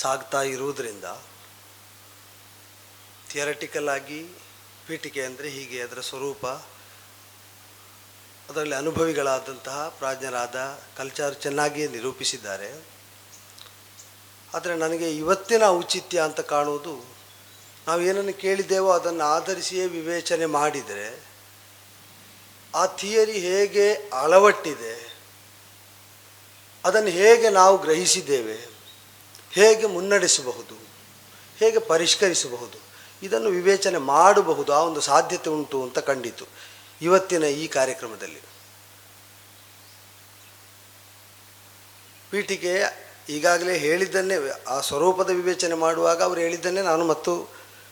S6: ಸಾಗ್ತಾ ಇರುವುದರಿಂದ ಥಿಯರಿಟಿಕಲ್ ಆಗಿ ಪೀಠಿಕೆ ಅಂದರೆ ಹೀಗೆ, ಅದರ ಸ್ವರೂಪ, ಅದರಲ್ಲಿ ಅನುಭವಿಗಳಾದಂತಹ ಪ್ರಾಜ್ಞರಾದ ಕಲ್ಚಾರ್ ಚೆನ್ನಾಗಿಯೇ ನಿರೂಪಿಸಿದ್ದಾರೆ. ಆದರೆ ನನಗೆ ಇವತ್ತಿನ ಔಚಿತ್ಯ ಅಂತ ಕಾಣುವುದು, ನಾವು ಏನನ್ನು ಕೇಳಿದ್ದೇವೋ ಅದನ್ನು ಆಧರಿಸಿಯೇ ವಿವೇಚನೆ ಮಾಡಿದರೆ ಆ ಥಿಯರಿ ಹೇಗೆ ಅಳವಟ್ಟಿದೆ, ಅದನ್ನು ಹೇಗೆ ನಾವು ಗ್ರಹಿಸಿದ್ದೇವೆ, ಹೇಗೆ ಮುನ್ನಡೆಸಬಹುದು, ಹೇಗೆ ಪರಿಷ್ಕರಿಸಬಹುದು, ಇದನ್ನು ವಿವೇಚನೆ ಮಾಡಬಹುದು, ಆ ಒಂದು ಸಾಧ್ಯತೆ ಉಂಟು ಅಂತ ಕಂಡಿತು ಇವತ್ತಿನ ಈ ಕಾರ್ಯಕ್ರಮದಲ್ಲಿ. ಪೀಠಿಕೆ ಈಗಾಗಲೇ ಹೇಳಿದ್ದನ್ನೇ, ಆ ಸ್ವರೂಪದ ವಿವೇಚನೆ ಮಾಡುವಾಗ ಅವರು ಹೇಳಿದ್ದನ್ನೇ ನಾನು ಮತ್ತು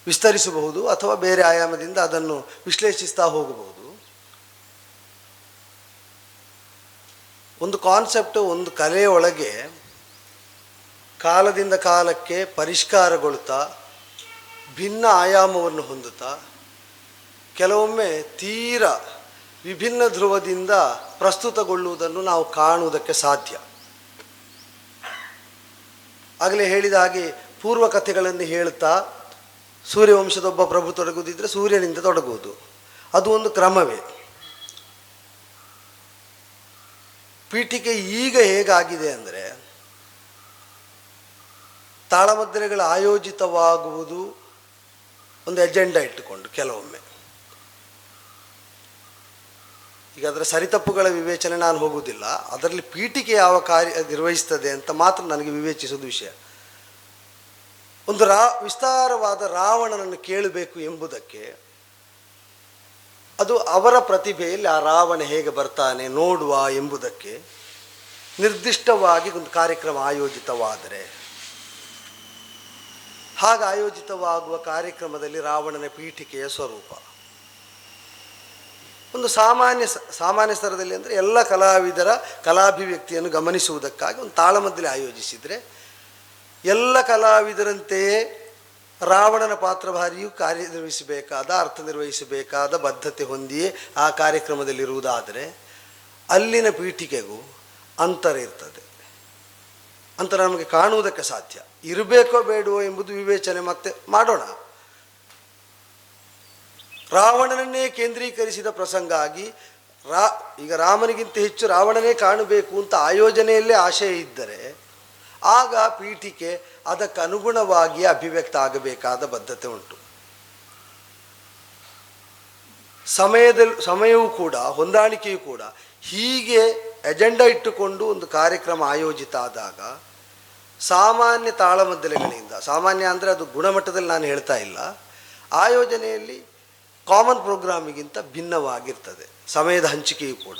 S6: ವಿಸ್ತರಿಸಬಹುದು ಅಥವಾ ಬೇರೆ ಆಯಾಮದಿಂದ ಅದನ್ನು ವಿಶ್ಲೇಷಿಸ್ತಾ ಹೋಗಬಹುದು. ಒಂದು ಕಾನ್ಸೆಪ್ಟ್, ಒಂದು ಕಲೆಯೊಳಗೆ ಕಾಲದಿಂದ ಕಾಲಕ್ಕೆ ಪರಿಷ್ಕಾರಗೊಳ್ತಾ ಭಿನ್ನ ಆಯಾಮವನ್ನು ಹೊಂದುತ್ತಾ ಕೆಲವೊಮ್ಮೆ ತೀರ ವಿಭಿನ್ನ ಧ್ರುವದಿಂದ ಪ್ರಸ್ತುತಗೊಳ್ಳುವುದನ್ನು ನಾವು ಕಾಣುವುದಕ್ಕೆ ಸಾಧ್ಯ. ಆಗಲೇ ಹೇಳಿದ ಹಾಗೆ ಪೂರ್ವ ಕಥೆಗಳನ್ನು ಹೇಳುತ್ತಾ ಸೂರ್ಯವಂಶದೊಬ್ಬ ಪ್ರಭು ತೊಡಗುವುದಿದ್ದರೆ ಸೂರ್ಯನಿಂದ ತೊಡಗುವುದು, ಅದು ಒಂದು ಕ್ರಮವೇ. ಪೀಠಿಕೆ ಈಗ ಹೇಗಾಗಿದೆ ಅಂದರೆ ತಾಳಮದ್ದಲೆಗಳ ಆಯೋಜಿತವಾಗುವುದು ಒಂದು ಎಜೆಂಡಾ ಇಟ್ಟುಕೊಂಡು ಕೆಲವೊಮ್ಮೆ. ಈಗ ಅದರ ಸರಿತಪ್ಪುಗಳ ವಿವೇಚನೆ ನಾನು ಹೋಗುವುದಿಲ್ಲ, ಅದರಲ್ಲಿ ಪೀಠಿಕೆ ಯಾವ ಕಾರ್ಯ ನಿರ್ವಹಿಸ್ತದೆ ಅಂತ ಮಾತ್ರ ನನಗೆ ವಿವೇಚಿಸೋದು ವಿಷಯ. ಒಂದು ವಿಸ್ತಾರವಾದ ರಾವಣನನ್ನು ಕೇಳಬೇಕು ಎಂಬುದಕ್ಕೆ ಅದು ಅವರ ಪ್ರತಿಭೆಯಲ್ಲಿ ಆ ರಾವಣ ಹೇಗೆ ಬರ್ತಾನೆ ನೋಡುವ ಎಂಬುದಕ್ಕೆ ನಿರ್ದಿಷ್ಟವಾಗಿ ಒಂದು ಕಾರ್ಯಕ್ರಮ ಆಯೋಜಿತವಾದರೆ, ಹಾಗೆ ಆಯೋಜಿತವಾಗುವ ಕಾರ್ಯಕ್ರಮದಲ್ಲಿ ರಾವಣನ ಪೀಠಿಕೆಯ ಸ್ವರೂಪ ಒಂದು ಸಾಮಾನ್ಯ ಸ್ತರದಲ್ಲಿ ಅಂದರೆ ಎಲ್ಲ ಕಲಾವಿದರ ಕಲಾಭಿವ್ಯಕ್ತಿಯನ್ನು ಗಮನಿಸುವುದಕ್ಕಾಗಿ ಒಂದು ತಾಳಮದ್ದಲೆ ಆಯೋಜಿಸಿದರೆ ಎಲ್ಲ ಕಲಾವಿದರಂತೆಯೇ ರಾವಣನ ಪಾತ್ರಧಾರಿಯು ಕಾರ್ಯನಿರ್ವಹಿಸಬೇಕಾದ, ಅರ್ಥ ನಿರ್ವಹಿಸಬೇಕಾದ ಬದ್ಧತೆ ಹೊಂದಿಯೇ ಆ ಕಾರ್ಯಕ್ರಮದಲ್ಲಿರುವುದಾದರೆ ಅಲ್ಲಿನ ಪೀಠಿಕೆಗೂ ಅಂತರ ಇರ್ತದೆ. ಅಂತರ ನಮಗೆ ಕಾಣುವುದಕ್ಕೆ ಸಾಧ್ಯ. ಇರಬೇಕೋ ಬೇಡವೋ ಎಂಬುದು ವಿವೇಚನೆ ಮತ್ತೆ ಮಾಡೋಣ. ರಾವಣನನ್ನೇ ಕೇಂದ್ರೀಕರಿಸಿದ ಪ್ರಸಂಗ ಆಗಿ ಈಗ ರಾಮನಿಗಿಂತ ಹೆಚ್ಚು ರಾವಣನೇ ಕಾಣಬೇಕು ಅಂತ ಆಯೋಜನೆಯಲ್ಲೇ ಆಶಯ ಇದ್ದರೆ ಆಗ ಪೀಠಿಕೆ ಅದಕ್ಕೆ ಅನುಗುಣವಾಗಿ ಅಭಿವ್ಯಕ್ತ ಆಗಬೇಕಾದ ಬದ್ಧತೆ ಉಂಟು. ಸಮಯವೂ ಕೂಡ, ಹೊಂದಾಣಿಕೆಯೂ ಕೂಡ ಹೀಗೆ ಎಜೆಂಡಾ ಇಟ್ಟುಕೊಂಡು ಒಂದು ಕಾರ್ಯಕ್ರಮ ಆಯೋಜಿತ ಆದಾಗ ಸಾಮಾನ್ಯ ತಾಳಮದ್ದಲೆಗಳಿಂದ, ಸಾಮಾನ್ಯ ಅಂದರೆ ಅದು ಗುಣಮಟ್ಟದಲ್ಲಿ ನಾನು ಹೇಳ್ತಾ ಇಲ್ಲ, ಆಯೋಜನೆಯಲ್ಲಿ ಕಾಮನ್ ಪ್ರೋಗ್ರಾಮಿಗಿಂತ ಭಿನ್ನವಾಗಿರ್ತದೆ ಸಮಯದ ಹಂಚಿಕೆಯೂ ಕೂಡ.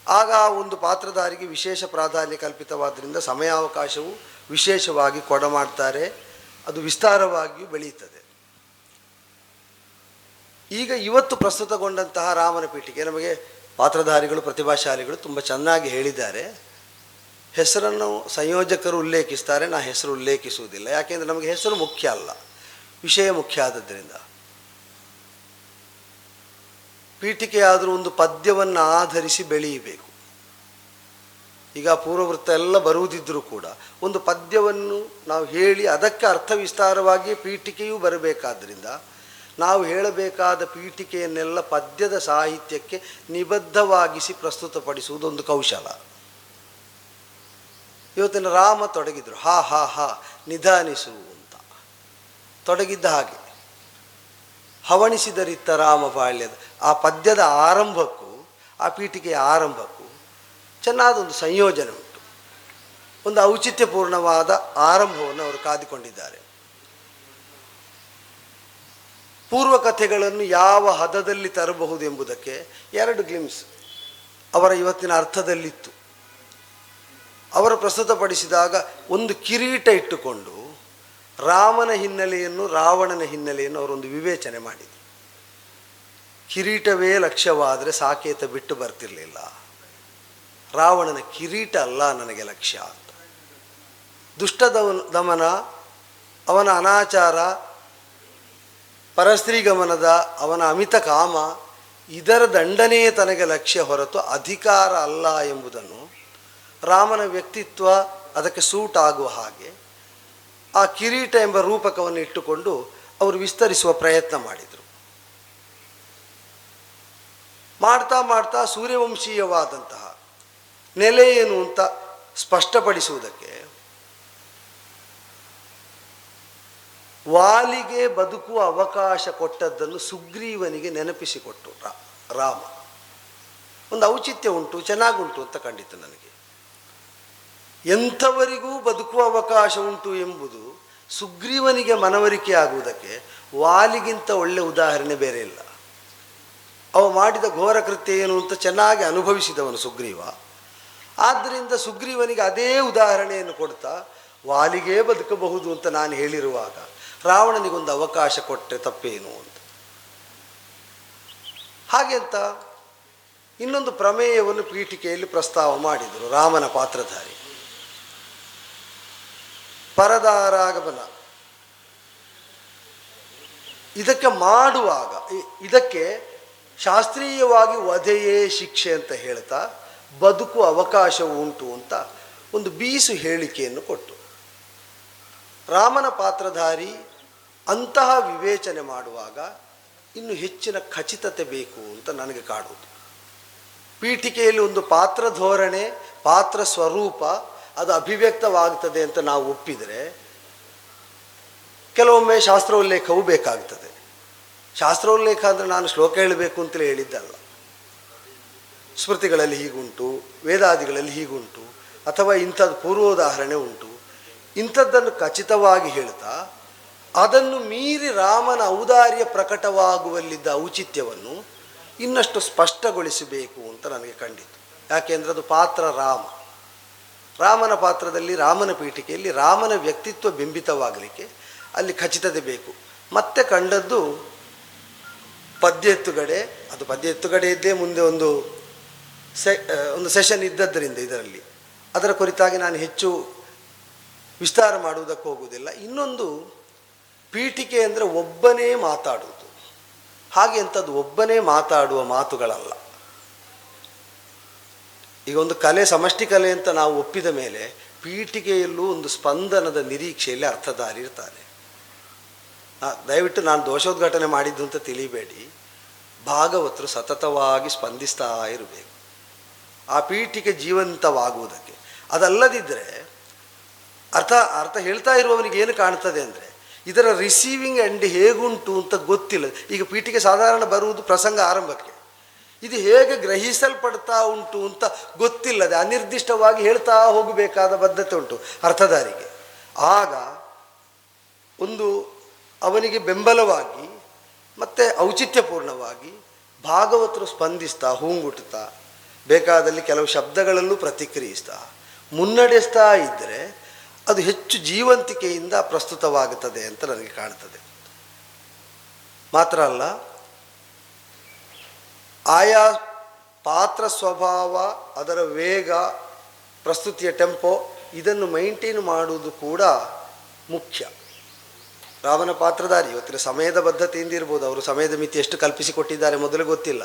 S6: ಆಗ ಒಂದು ಪಾತ್ರಧಾರಿಗೆ ವಿಶೇಷ ಪ್ರಾಧಾನ್ಯ ಕಲ್ಪಿತವಾದ್ದರಿಂದ ಸಮಯಾವಕಾಶವು ವಿಶೇಷವಾಗಿ ಕೊಡಮಾಡ್ತಾರೆ, ಅದು ವಿಸ್ತಾರವಾಗಿಯೂ ಬೆಳೆಯುತ್ತದೆ. ಈಗ ಇವತ್ತು ಪ್ರಸ್ತುತಗೊಂಡಂತಹ ರಾಮನ ಪೀಠಿಕೆ ನಮಗೆ ಪಾತ್ರಧಾರಿಗಳು, ಪ್ರತಿಭಾಶಾಲಿಗಳು ತುಂಬ ಚೆನ್ನಾಗಿ ಹೇಳಿದ್ದಾರೆ. ಹೆಸರನ್ನು ಸಂಯೋಜಕರು ಉಲ್ಲೇಖಿಸ್ತಾರೆ, ನಾ ಹೆಸರು ಉಲ್ಲೇಖಿಸುವುದಿಲ್ಲ. ಯಾಕೆಂದರೆ ನಮಗೆ ಹೆಸರು ಮುಖ್ಯ ಅಲ್ಲ, ವಿಷಯ ಮುಖ್ಯ ಆದದ್ದರಿಂದ. ಪೀಠಿಕೆಯಾದರೂ ಒಂದು ಪದ್ಯವನ್ನು ಆಧರಿಸಿ ಬೆಳೆಯಬೇಕು. ಈಗ ಪೂರ್ವವೃತ್ತ ಎಲ್ಲ ಬರುವುದಿದ್ದರೂ ಕೂಡ ಒಂದು ಪದ್ಯವನ್ನು ನಾವು ಹೇಳಿ ಅದಕ್ಕೆ ಅರ್ಥ ವಿಸ್ತಾರವಾಗಿ ಪೀಠಿಕೆಯೂ ಬರಬೇಕಾದ್ದರಿಂದ ನಾವು ಹೇಳಬೇಕಾದ ಪೀಠಿಕೆಯನ್ನೆಲ್ಲ ಪದ್ಯದ ಸಾಹಿತ್ಯಕ್ಕೆ ನಿಬದ್ಧವಾಗಿಸಿ ಪ್ರಸ್ತುತಪಡಿಸುವುದೊಂದು ಕೌಶಲ. ಇವತ್ತಿನ ರಾಮ ತೊಡಗಿದ್ರು, ಹಾ ಹಾ ಹಾ ನಿಧಾನಿಸು ಅಂತ ತೊಡಗಿದ್ದ ಹಾಗೆ. ಹವಣಿಸಿದರಿತ್ತ ರಾಮ ಬಾಳ್ಯದ ಆ ಪದ್ಯದ ಆರಂಭಕ್ಕೂ ಆ ಪೀಠಿಕೆಯ ಆರಂಭಕ್ಕೂ ಚೆನ್ನಾದ ಒಂದು ಸಂಯೋಜನೆ ಉಂಟು. ಒಂದು ಔಚಿತ್ಯಪೂರ್ಣವಾದ ಆರಂಭವನ್ನು ಅವರು ಕಾದಿಕೊಂಡಿದ್ದಾರೆ. ಪೂರ್ವಕಥೆಗಳನ್ನು ಯಾವ ಹದದಲ್ಲಿ ತರಬಹುದು ಎಂಬುದಕ್ಕೆ 2 ಗ್ಲಿಮ್ಸ್ ಅವರ ಇವತ್ತಿನ ಅರ್ಥದಲ್ಲಿತ್ತು. ಅವರು ಪ್ರಸ್ತುತಪಡಿಸಿದಾಗ ಒಂದು ಕಿರೀಟ ಇಟ್ಟುಕೊಂಡು ರಾಮನ ಹಿನ್ನೆಲೆಯನ್ನು, ರಾವಣನ ಹಿನ್ನೆಲೆಯನ್ನು ಅವರೊಂದು ವಿವೇಚನೆ ಮಾಡಿದರು. ಕಿರೀಟವೇ ಲಕ್ಷ್ಯವಾದರೆ ಸಾಕೇತ ಬಿಟ್ಟು ಬರ್ತಿರಲಿಲ್ಲ. ರಾವಣನ ಕಿರೀಟ ಅಲ್ಲ ನನಗೆ ಲಕ್ಷ್ಯ ಅಂತ. ದುಷ್ಟ ದಮನ, ಅವನ ಅನಾಚಾರ, ಪರಸ್ತ್ರೀ ಗಮನದ ಅವನ ಅಮಿತ ಕಾಮ, ಇದರ ದಂಡನೆಯೇ ತನಗೆ ಲಕ್ಷ್ಯ ಹೊರತು ಅಧಿಕಾರ ಅಲ್ಲ ಎಂಬುದನ್ನು ರಾಮನ ವ್ಯಕ್ತಿತ್ವ ಅದಕ್ಕೆ ಸೂಟ್ ಆಗುವ ಹಾಗೆ ಆ ಕಿರೀಟ ಎಂಬ ರೂಪಕವನ್ನು ಇಟ್ಟುಕೊಂಡು ಅವರು ವಿಸ್ತರಿಸುವ ಪ್ರಯತ್ನ ಮಾಡಿದರು. ಮಾಡ್ತಾ ಮಾಡ್ತಾ ಸೂರ್ಯವಂಶೀಯವಾದಂತಹ ನೆಲೆ ಏನು ಅಂತ ಸ್ಪಷ್ಟಪಡಿಸುವುದಕ್ಕೆ ವಾಲಿಗೆ ಬದುಕುವ ಅವಕಾಶ ಕೊಟ್ಟದ್ದನ್ನು ಸುಗ್ರೀವನಿಗೆ ನೆನಪಿಸಿಕೊಟ್ಟು ರಾಮ. ಒಂದು ಔಚಿತ್ಯ ಉಂಟು, ಚೆನ್ನಾಗುಂಟು ಅಂತ ಕಂಡಿತು ನನಗೆ. ಎಂಥವರಿಗೂ ಬದುಕುವ ಅವಕಾಶ ಉಂಟು ಎಂಬುದು ಸುಗ್ರೀವನಿಗೆ ಮನವರಿಕೆ ಆಗುವುದಕ್ಕೆ ವಾಲಿಗಿಂತ ಒಳ್ಳೆ ಉದಾಹರಣೆ ಬೇರೆ ಇಲ್ಲ. ಅವ ಮಾಡಿದ ಘೋರ ಕೃತ್ಯ ಏನು ಅಂತ ಚೆನ್ನಾಗಿ ಅನುಭವಿಸಿದವನು ಸುಗ್ರೀವ. ಆದ್ದರಿಂದ ಸುಗ್ರೀವನಿಗೆ ಅದೇ ಉದಾಹರಣೆಯನ್ನು ಕೊಡ್ತಾ ವಾಲಿಗೇ ಬದುಕಬಹುದು ಅಂತ ನಾನು ಹೇಳಿರುವಾಗ ರಾವಣನಿಗೊಂದು ಅವಕಾಶ ಕೊಟ್ಟರೆ ತಪ್ಪೇನು ಅಂತ. ಹಾಗೆ ಅಂತ ಇನ್ನೊಂದು ಪ್ರಮೇಯವನ್ನು ಪೀಠಿಕೆಯಲ್ಲಿ ಪ್ರಸ್ತಾವ ಮಾಡಿದರು ರಾಮನ ಪಾತ್ರಧಾರಿ. ಪರದಾರಾಗಮನ ಇದಕ್ಕೆ ಮಾಡುವಾಗ ಇದಕ್ಕೆ ಶಾಸ್ತ್ರೀಯವಾಗಿ ವಧೆಯೇ ಶಿಕ್ಷೆ ಅಂತ ಹೇಳ್ತಾ ಬದುಕುವ ಅವಕಾಶವು ಉಂಟು ಅಂತ ಒಂದು ಬೀಸು ಹೇಳಿಕೆಯನ್ನು ಕೊಟ್ಟು ರಾಮನ ಪಾತ್ರಧಾರಿ ಅಂತಹ ವಿವೇಚನೆ ಮಾಡುವಾಗ ಇನ್ನು ಹೆಚ್ಚಿನ ಖಚಿತತೆ ಬೇಕು ಅಂತ ನನಗೆ ಕಾಡುವುದು. ಪೀಠಿಕೆಯಲ್ಲಿ ಒಂದು ಪಾತ್ರ ಧೋರಣೆ, ಪಾತ್ರ ಸ್ವರೂಪ ಅದು ಅಭಿವ್ಯಕ್ತವಾಗ್ತದೆ ಅಂತ ನಾವು ಒಪ್ಪಿದರೆ ಕೆಲವೊಮ್ಮೆ ಶಾಸ್ತ್ರೋಲ್ಲೇಖವೂ ಬೇಕಾಗ್ತದೆ. ಶಾಸ್ತ್ರೋಲ್ಲೇಖ ಅಂದರೆ ನಾನು ಶ್ಲೋಕ ಹೇಳಬೇಕು ಅಂತಲೇ ಹೇಳಿದ್ದಲ್ಲ. ಸ್ಮೃತಿಗಳಲ್ಲಿ ಹೀಗುಂಟು, ವೇದಾದಿಗಳಲ್ಲಿ ಹೀಗುಂಟು, ಅಥವಾ ಇಂಥದ್ದು ಪೂರ್ವೋದಾಹರಣೆ ಉಂಟು, ಇಂಥದ್ದನ್ನು ಖಚಿತವಾಗಿ ಹೇಳ್ತಾ ಅದನ್ನು ಮೀರಿ ರಾಮನ ಔದಾರ್ಯ ಪ್ರಕಟವಾಗುವಲ್ಲಿದ್ದ ಔಚಿತ್ಯವನ್ನು ಇನ್ನಷ್ಟು ಸ್ಪಷ್ಟಗೊಳಿಸಬೇಕು ಅಂತ ನನಗೆ ಕಂಡಿತು. ಯಾಕೆಂದರೆ ಅದು ಪಾತ್ರ ರಾಮನ ಪಾತ್ರದಲ್ಲಿ, ರಾಮನ ಪೀಠಿಕೆಯಲ್ಲಿ ರಾಮನ ವ್ಯಕ್ತಿತ್ವ ಬಿಂಬಿತವಾಗಲಿಕ್ಕೆ ಅಲ್ಲಿ ಖಚಿತತೆ ಬೇಕು. ಮತ್ತೆ ಕಂಡದ್ದು ಪದ್ಯ ಎತ್ತುಗಡೆ. ಅದು ಪದ್ಯ ಎತ್ತುಗಡೆ ಇದ್ದೇ ಮುಂದೆ ಒಂದು ಸೆಷನ್ ಇದ್ದದ್ದರಿಂದ ಇದರಲ್ಲಿ ಅದರ ಕುರಿತಾಗಿ ನಾನು ಹೆಚ್ಚು ವಿಸ್ತಾರ ಮಾಡುವುದಕ್ಕೆ ಹೋಗುವುದಿಲ್ಲ. ಇನ್ನೊಂದು, ಪೀಠಿಕೆ ಅಂದರೆ ಒಬ್ಬನೇ ಮಾತಾಡುವುದು. ಹಾಗೆ ಅಂಥದ್ದು ಒಬ್ಬನೇ ಮಾತಾಡುವ ಮಾತುಗಳಲ್ಲ. ಈಗ ಒಂದು ಕಲೆ ಸಮಷ್ಟಿ ಕಲೆ ಅಂತ ನಾವು ಒಪ್ಪಿದ ಮೇಲೆ ಪೀಠಿಕೆಯಲ್ಲೂ ಒಂದು ಸ್ಪಂದನದ ನಿರೀಕ್ಷೆಯಲ್ಲಿ ಅರ್ಥಧಾರಿ ಇರ್ತಾನೆ. ದಯವಿಟ್ಟು ನಾನು ದೋಷೋದ್ಘಾಟನೆ ಮಾಡಿದ್ದು ಅಂತ ತಿಳಿಬೇಡಿ. ಭಾಗವತರು ಸತತವಾಗಿ ಸ್ಪಂದಿಸ್ತಾ ಇರಬೇಕು ಆ ಪೀಠಿಕೆ ಜೀವಂತವಾಗುವುದಕ್ಕೆ. ಅದಲ್ಲದಿದ್ದರೆ ಅರ್ಥ ಅರ್ಥ ಹೇಳ್ತಾ ಇರುವವನಿಗೆ ಏನು ಕಾಣ್ತದೆ ಅಂದರೆ ಇದರ ರಿಸೀವಿಂಗ್ ಎಂಡ್ ಹೇಗುಂಟು ಅಂತ ಗೊತ್ತಿಲ್ಲ. ಈಗ ಪೀಠಿಗೆ ಸಾಧಾರಣ ಬರುವುದು ಪ್ರಸಂಗ ಆರಂಭಕ್ಕೆ, ಇದು ಹೇಗೆ ಗ್ರಹಿಸಲ್ಪಡ್ತಾ ಉಂಟು ಅಂತ ಗೊತ್ತಿಲ್ಲದೆ ಅನಿರ್ದಿಷ್ಟವಾಗಿ ಹೇಳ್ತಾ ಹೋಗಬೇಕಾದ ಬದ್ಧತೆ ಉಂಟು ಅರ್ಥಧಾರಿಗೆ. ಆಗ ಒಂದು ಅವನಿಗೆ ಬೆಂಬಲವಾಗಿ ಮತ್ತು ಔಚಿತ್ಯಪೂರ್ಣವಾಗಿ ಭಾಗವತರು ಸ್ಪಂದಿಸ್ತಾ ಹೂಂಗುಟ್ತಾ ಬೇಕಾದಲ್ಲಿ ಕೆಲವು ಶಬ್ದಗಳಲ್ಲೂ ಪ್ರತಿಕ್ರಿಯಿಸ್ತಾ ಮುನ್ನಡೆಸ್ತಾ ಇದ್ದರೆ ಅದು ಹೆಚ್ಚು ಜೀವಂತಿಕೆಯಿಂದ ಪ್ರಸ್ತುತವಾಗುತ್ತದೆ ಅಂತ ನನಗೆ ಕಾಣ್ತದೆ. ಮಾತ್ರ ಅಲ್ಲ, ಆಯಾ ಪಾತ್ರ ಸ್ವಭಾವ, ಅದರ ವೇಗ, ಪ್ರಸ್ತುತಿಯ ಟೆಂಪೋ ಇದನ್ನು ಮೈಂಟೈನ್ ಮಾಡುವುದು ಕೂಡ ಮುಖ್ಯ. ರಾಮನ ಪಾತ್ರಧಾರಿ ಇವತ್ತಿನ ಸಮಯದ ಬದ್ಧತೆಯಿಂದ ಇರ್ಬೋದು, ಅವರು ಸಮಯದ ಮಿತಿ ಎಷ್ಟು ಕಲ್ಪಿಸಿಕೊಟ್ಟಿದ್ದಾರೆ ಮೊದಲು ಗೊತ್ತಿಲ್ಲ.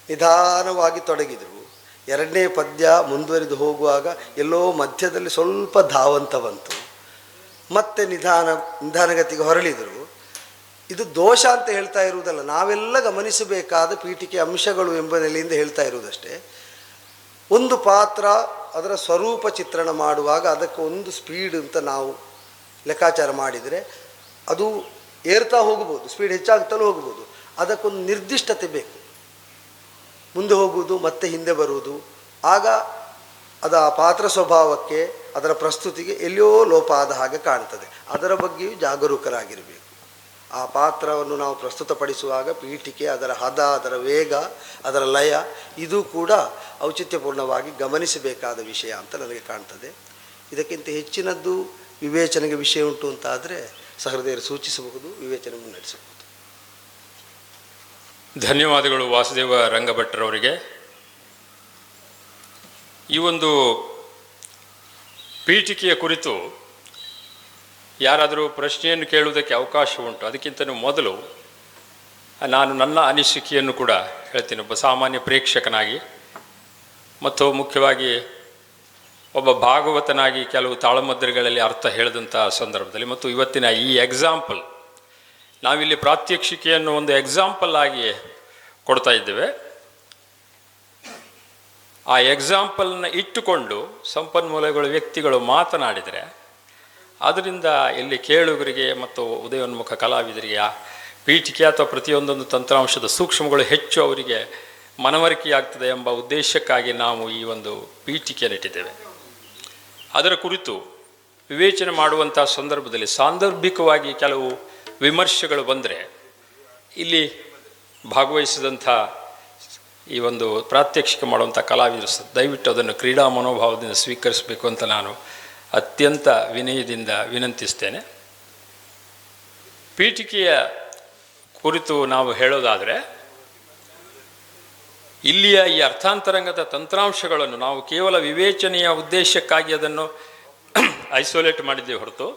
S6: ನಿಧಾನವಾಗಿ ತೊಡಗಿದರು. ಎರಡನೇ ಪದ್ಯ ಮುಂದುವರಿದು ಎಲ್ಲೋ ಮಧ್ಯದಲ್ಲಿ ಸ್ವಲ್ಪ ಧಾವಂತ ಬಂತು, ಮತ್ತೆ ನಿಧಾನಗತಿಗೆ ಹೊರಳಿದರು. ಇದು ದೋಷ ಅಂತ ಹೇಳ್ತಾ ಇರುವುದಲ್ಲ, ನಾವೆಲ್ಲ ಗಮನಿಸಬೇಕಾದ ಪೀಠಿಕೆ ಅಂಶಗಳು ಎಂಬ ನೆಲೆಯಿಂದ ಹೇಳ್ತಾ ಇರುವುದಷ್ಟೇ. ಒಂದು ಪಾತ್ರ ಅದರ ಸ್ವರೂಪ ಚಿತ್ರಣ ಮಾಡುವಾಗ ಅದಕ್ಕೆ ಒಂದು ಸ್ಪೀಡ್ ಅಂತ ನಾವು ಲೆಕ್ಕಾಚಾರ ಮಾಡಿದರೆ ಅದು ಏರ್ತಾ ಹೋಗ್ಬೋದು, ಸ್ಪೀಡ್ ಹೆಚ್ಚಾಗ್ತಲೂ ಹೋಗ್ಬೋದು. ಅದಕ್ಕೊಂದು ನಿರ್ದಿಷ್ಟತೆ ಬೇಕು, ಮುಂದೆ ಹೋಗುವುದು ಮತ್ತೆ ಹಿಂದೆ ಬರುವುದು. ಆಗ ಅದು ಆ ಪಾತ್ರ ಸ್ವಭಾವಕ್ಕೆ, ಅದರ ಪ್ರಸ್ತುತಿಗೆ ಎಲ್ಲಿಯೋ ಲೋಪ ಆದ ಹಾಗೆ ಕಾಣ್ತದೆ. ಅದರ ಬಗ್ಗೆಯೂ ಜಾಗರೂಕರಾಗಿರಬೇಕು. ಆ ಪಾತ್ರವನ್ನು ನಾವು ಪ್ರಸ್ತುತಪಡಿಸುವಾಗ ಪೀಠಿಕೆ, ಅದರ ಹದ, ಅದರ ವೇಗ, ಅದರ ಲಯ ಇದು ಕೂಡ ಔಚಿತ್ಯಪೂರ್ಣವಾಗಿ ಗಮನಿಸಬೇಕಾದ ವಿಷಯ ಅಂತ ನನಗೆ ಕಾಣ್ತದೆ. ಇದಕ್ಕಿಂತ ಹೆಚ್ಚಿನದ್ದು ವಿವೇಚನೆಗೆ ವಿಷಯ ಉಂಟು ಅಂತಾದರೆ ಸಹೃದಯರು ಸೂಚಿಸಬಹುದು, ವಿವೇಚನೆ ಮುನ್ನಡೆಸಬಹುದು.
S1: ಧನ್ಯವಾದಗಳು ವಾಸುದೇವ ರಂಗಭಟ್ರವರಿಗೆ. ಈ ಒಂದು ಪೀಠಿಕೆಯ ಕುರಿತು ಯಾರಾದರೂ ಪ್ರಶ್ನೆಯನ್ನು ಕೇಳುವುದಕ್ಕೆ ಅವಕಾಶ ಉಂಟು. ಅದಕ್ಕಿಂತ ಮೊದಲು ನಾನು ನನ್ನ ಅನಿಸಿಕೆಯನ್ನು ಕೂಡ ಹೇಳ್ತೀನಿ, ಒಬ್ಬ ಸಾಮಾನ್ಯ ಪ್ರೇಕ್ಷಕನಾಗಿ ಮತ್ತು ಮುಖ್ಯವಾಗಿ ಒಬ್ಬ ಭಾಗವತನಾಗಿ ಕೆಲವು ತಾಳಮದ್ರೆಗಳಲ್ಲಿ ಅರ್ಥ ಹೇಳಿದಂಥ ಸಂದರ್ಭದಲ್ಲಿ ಮತ್ತು ಇವತ್ತಿನ ಈ ಎಕ್ಸಾಂಪಲ್, ನಾವಿಲ್ಲಿ ಪ್ರಾತ್ಯಕ್ಷಿಕೆಯನ್ನು ಒಂದು ಎಕ್ಸಾಂಪಲ್ ಆಗಿ ಕೊಡ್ತಾ ಇದ್ದೇವೆ. ಆ ಎಕ್ಸಾಂಪಲ್ನ ಇಟ್ಟುಕೊಂಡು ಸಂಪನ್ಮೂಲಗಳು ವ್ಯಕ್ತಿಗಳು ಮಾತನಾಡಿದರೆ ಅದರಿಂದ ಇಲ್ಲಿ ಕೇಳುಗರಿಗೆ ಮತ್ತು ಉದಯೋನ್ಮುಖ ಕಲಾವಿದರಿಗೆ ಆ ಪೀಠಿಕೆ ಅಥವಾ ಪ್ರತಿಯೊಂದೊಂದು ತಂತ್ರಾಂಶದ ಸೂಕ್ಷ್ಮಗಳು ಹೆಚ್ಚು ಅವರಿಗೆ ಮನವರಿಕೆಯಾಗ್ತದೆ ಎಂಬ ಉದ್ದೇಶಕ್ಕಾಗಿ ನಾವು ಈ ಒಂದು ಪೀಠಿಕೆಯನ್ನು ಇಟ್ಟಿದ್ದೇವೆ. ಅದರ ಕುರಿತು ವಿವೇಚನೆ ಮಾಡುವಂಥ ಸಂದರ್ಭದಲ್ಲಿ ಸಾಂದರ್ಭಿಕವಾಗಿ ಕೆಲವು ವಿಮರ್ಶೆಗಳು ಬಂದರೆ ಇಲ್ಲಿ ಭಾಗವಹಿಸಿದಂಥ ಈ ಒಂದು ಪ್ರಾತ್ಯಕ್ಷಿಕೆ ಮಾಡುವಂಥ ಕಲಾವಿದರು ದಯವಿಟ್ಟು ಅದನ್ನು ಕ್ರೀಡಾ ಮನೋಭಾವದಿಂದ ಸ್ವೀಕರಿಸಬೇಕು ಅಂತ ನಾನು ಅತ್ಯಂತ ವಿನಯದಿಂದ ವಿನಂತಿಸ್ತೇನೆ. ಪೀಠಿಕೆಯ ಕುರಿತು ನಾವು ಹೇಳೋದಾದರೆ ಇಲ್ಲಿಯ ಈ ಅರ್ಥಾಂತರಂಗದ ತಂತ್ರಾಂಶಗಳನ್ನು ನಾವು ಕೇವಲ ವಿವೇಚನೆಯ ಉದ್ದೇಶಕ್ಕಾಗಿ ಅದನ್ನು ಐಸೋಲೇಟ್ ಮಾಡಿದ್ದೇವೆ ಹೊರತು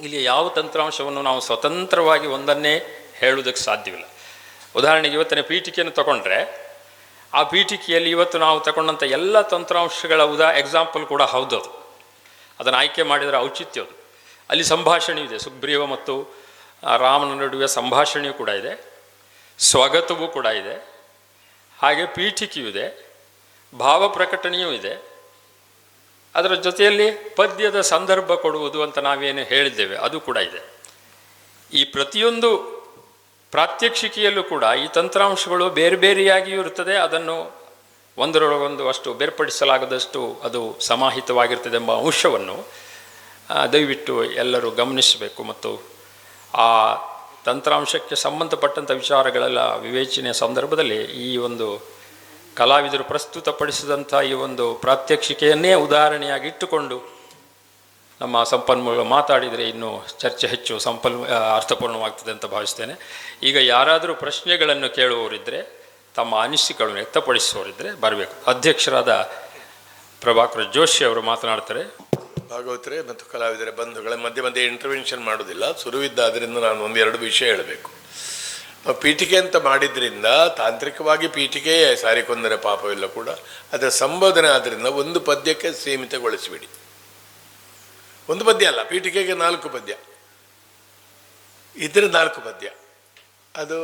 S1: ಇಲ್ಲಿ ಯಾವ ತಂತ್ರಾಂಶವನ್ನು ನಾವು ಸ್ವತಂತ್ರವಾಗಿ ಒಂದನ್ನೇ ಹೇಳುವುದಕ್ಕೆ ಸಾಧ್ಯವಿಲ್ಲ. ಉದಾಹರಣೆಗೆ ಇವತ್ತಿನ ಪೀಠಿಕೆಯನ್ನು ತಗೊಂಡ್ರೆ ಆ ಪೀಠಿಕೆಯಲ್ಲಿ ಇವತ್ತು ನಾವು ತಗೊಂಡಂಥ ಎಲ್ಲ ತಂತ್ರಾಂಶಗಳ ಎಕ್ಸಾಂಪಲ್ ಕೂಡ ಹೌದು. ಅದನ್ನು ಆಯ್ಕೆ ಮಾಡಿದರೆ ಔಚಿತ್ಯ ಅದು. ಅಲ್ಲಿ ಸಂಭಾಷಣೆ ಇದೆ, ಸುಗ್ರೀವ ಮತ್ತು ರಾಮನ ನಡುವೆ ಸಂಭಾಷಣೆಯೂ ಕೂಡ ಇದೆ, ಸ್ವಗತವೂ ಕೂಡ ಇದೆ, ಹಾಗೆ ಪೀಠಿಕೆಯೂ ಇದೆ, ಭಾವ ಪ್ರಕಟಣೆಯೂ ಇದೆ. ಅದರ ಜೊತೆಯಲ್ಲಿ ಪದ್ಯದ ಸಂದರ್ಭ ಕೊಡುವುದು ಅಂತ ನಾವೇನು ಹೇಳಿದ್ದೇವೆ ಅದು ಕೂಡ ಇದೆ. ಈ ಪ್ರತಿಯೊಂದು ಪ್ರಾತ್ಯಕ್ಷಿಕೆಯಲ್ಲೂ ಕೂಡ ಈ ತಂತ್ರಾಂಶಗಳು ಬೇರೆ ಬೇರೆಯಾಗಿಯೂ ಇರ್ತದೆ. ಅದನ್ನು ಒಂದರೊಳಗೊಂದು ಅಷ್ಟು ಬೇರ್ಪಡಿಸಲಾಗದಷ್ಟು ಅದು ಸಮಾಹಿತವಾಗಿರ್ತದೆ ಎಂಬ ಅಂಶವನ್ನು ದಯವಿಟ್ಟು ಎಲ್ಲರೂ ಗಮನಿಸಬೇಕು. ಮತ್ತು ಆ ತಂತ್ರಾಂಶಕ್ಕೆ ಸಂಬಂಧಪಟ್ಟಂಥ ವಿಚಾರಗಳೆಲ್ಲ ವಿವೇಚನೆಯ ಸಂದರ್ಭದಲ್ಲಿ ಈ ಒಂದು ಕಲಾವಿದರು ಪ್ರಸ್ತುತಪಡಿಸಿದಂಥ ಈ ಒಂದು ಪ್ರಾತ್ಯಕ್ಷಿಕೆಯನ್ನೇ ಉದಾಹರಣೆಯಾಗಿ ಇಟ್ಟುಕೊಂಡು ನಮ್ಮ ಸಂಪನ್ಮೂಲಗಳು ಮಾತಾಡಿದರೆ ಇನ್ನೂ ಚರ್ಚೆ ಹೆಚ್ಚು ಅರ್ಥಪೂರ್ಣವಾಗ್ತದೆ ಅಂತ ಭಾವಿಸ್ತೇನೆ. ಈಗ ಯಾರಾದರೂ ಪ್ರಶ್ನೆಗಳನ್ನು ಕೇಳುವವರಿದ್ದರೆ, ತಮ್ಮ ಅನಿಸಿಕೆಗಳನ್ನು ವ್ಯಕ್ತಪಡಿಸುವವರಿದ್ದರೆ ಬರಬೇಕು. ಅಧ್ಯಕ್ಷರಾದ ಪ್ರಭಾಕರ ಜೋಶಿ ಅವರು ಮಾತನಾಡ್ತಾರೆ.
S7: ಭಾಗವತರೇ ಮತ್ತು ಕಲಾವಿದರ ಬಂಧುಗಳ ಮಧ್ಯೆ ಮಧ್ಯೆ ಇಂಟರ್ವೆನ್ಷನ್ ಮಾಡೋದಿಲ್ಲ, ಸುರುವಿದ್ದಾದ್ದರಿಂದ ನಾನು ಒಂದೆರಡು ವಿಷಯ ಹೇಳಬೇಕು. ಪೀಠಿಕೆ ಅಂತ ಮಾಡಿದ್ರಿಂದ ತಾಂತ್ರಿಕವಾಗಿ ಪೀಠಿಕೆಯೇ ಸಾರಿಕೊಂದರೆ ಪಾಪವಿಲ್ಲ ಕೂಡ, ಅದರ ಸಂಬೋಧನೆ ಆದ್ದರಿಂದ ಒಂದು ಪದ್ಯಕ್ಕೆ ಸೀಮಿತಗೊಳಿಸಿಬಿಡಿ. ಒಂದು ಪದ್ಯ ಅಲ್ಲ, ಪೀಠಿಕೆಗೆ 4 ಪದ್ಯ ಇದ್ರೆ 4 ಪದ್ಯ, ಅದು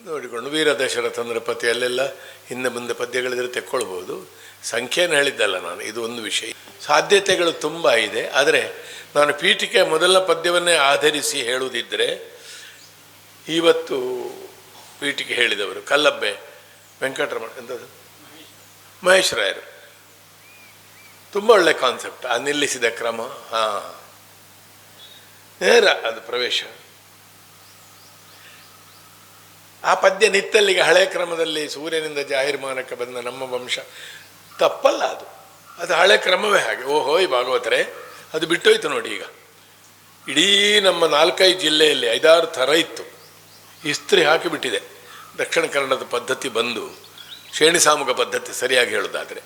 S7: ನೋಡಿಕೊಂಡು ವೀರ ದಶರಥ ನೃಪತಿ ಅಲ್ಲೆಲ್ಲ ಹಿಂದೆ ಮುಂದೆ ಪದ್ಯಗಳಿದ್ರೆ ತೆಕ್ಕೊಳ್ಬೋದು. ಸಂಖ್ಯೆಯನ್ನು ಹೇಳಿದ್ದಲ್ಲ ನಾನು, ಇದು ಒಂದು ವಿಷಯ. ಸಾಧ್ಯತೆಗಳು ತುಂಬ ಇದೆ. ಆದರೆ ನಾನು ಪೀಠಿಕೆ ಮೊದಲ ಪದ್ಯವನ್ನೇ ಆಧರಿಸಿ ಹೇಳುವುದಿದ್ದರೆ, ಇವತ್ತು ಪೀಠಿಕೆ ಹೇಳಿದವರು ಕಲ್ಲಬ್ಬೆ ವೆಂಕಟರಮಣ ಎಂಥದ್ದು ಮಹೇಶ್ ರಾಯರು, ತುಂಬ ಒಳ್ಳೆ ಕಾನ್ಸೆಪ್ಟ್. ಆ ನಿಲ್ಲಿಸಿದ ಕ್ರಮ, ಹಾಂ, ನೇರ ಅದು ಪ್ರವೇಶ. ಆ ಪದ್ಯ ನಿತ್ತಲ್ಲಿಗೆ ಹಳೆ ಕ್ರಮದಲ್ಲಿ ಸೂರ್ಯನಿಂದ ಜಾಹಿರ್ಮಾನಕ್ಕೆ ಬಂದ ನಮ್ಮ ವಂಶ ತಪ್ಪಲ್ಲ, ಅದು ಹಳೆ ಕ್ರಮವೇ ಹಾಗೆ. ಓಹೋ ಈ ಭಾಗವತರೇ, ಅದು ಬಿಟ್ಟೋಯ್ತು ನೋಡಿ. ಈಗ ಇಡೀ ನಮ್ಮ 4-5 ಜಿಲ್ಲೆಯಲ್ಲಿ 5-6 ಥರ ಇತ್ತು, ಇಸ್ತ್ರಿ ಹಾಕಿಬಿಟ್ಟಿದೆ. ದಕ್ಷಿಣ ಕನ್ನಡದ ಪದ್ಧತಿ ಬಂದು ಶ್ರೇಣಿಸಾಮುಗ ಪದ್ಧತಿ ಸರಿಯಾಗಿ ಹೇಳೋದಾದರೆ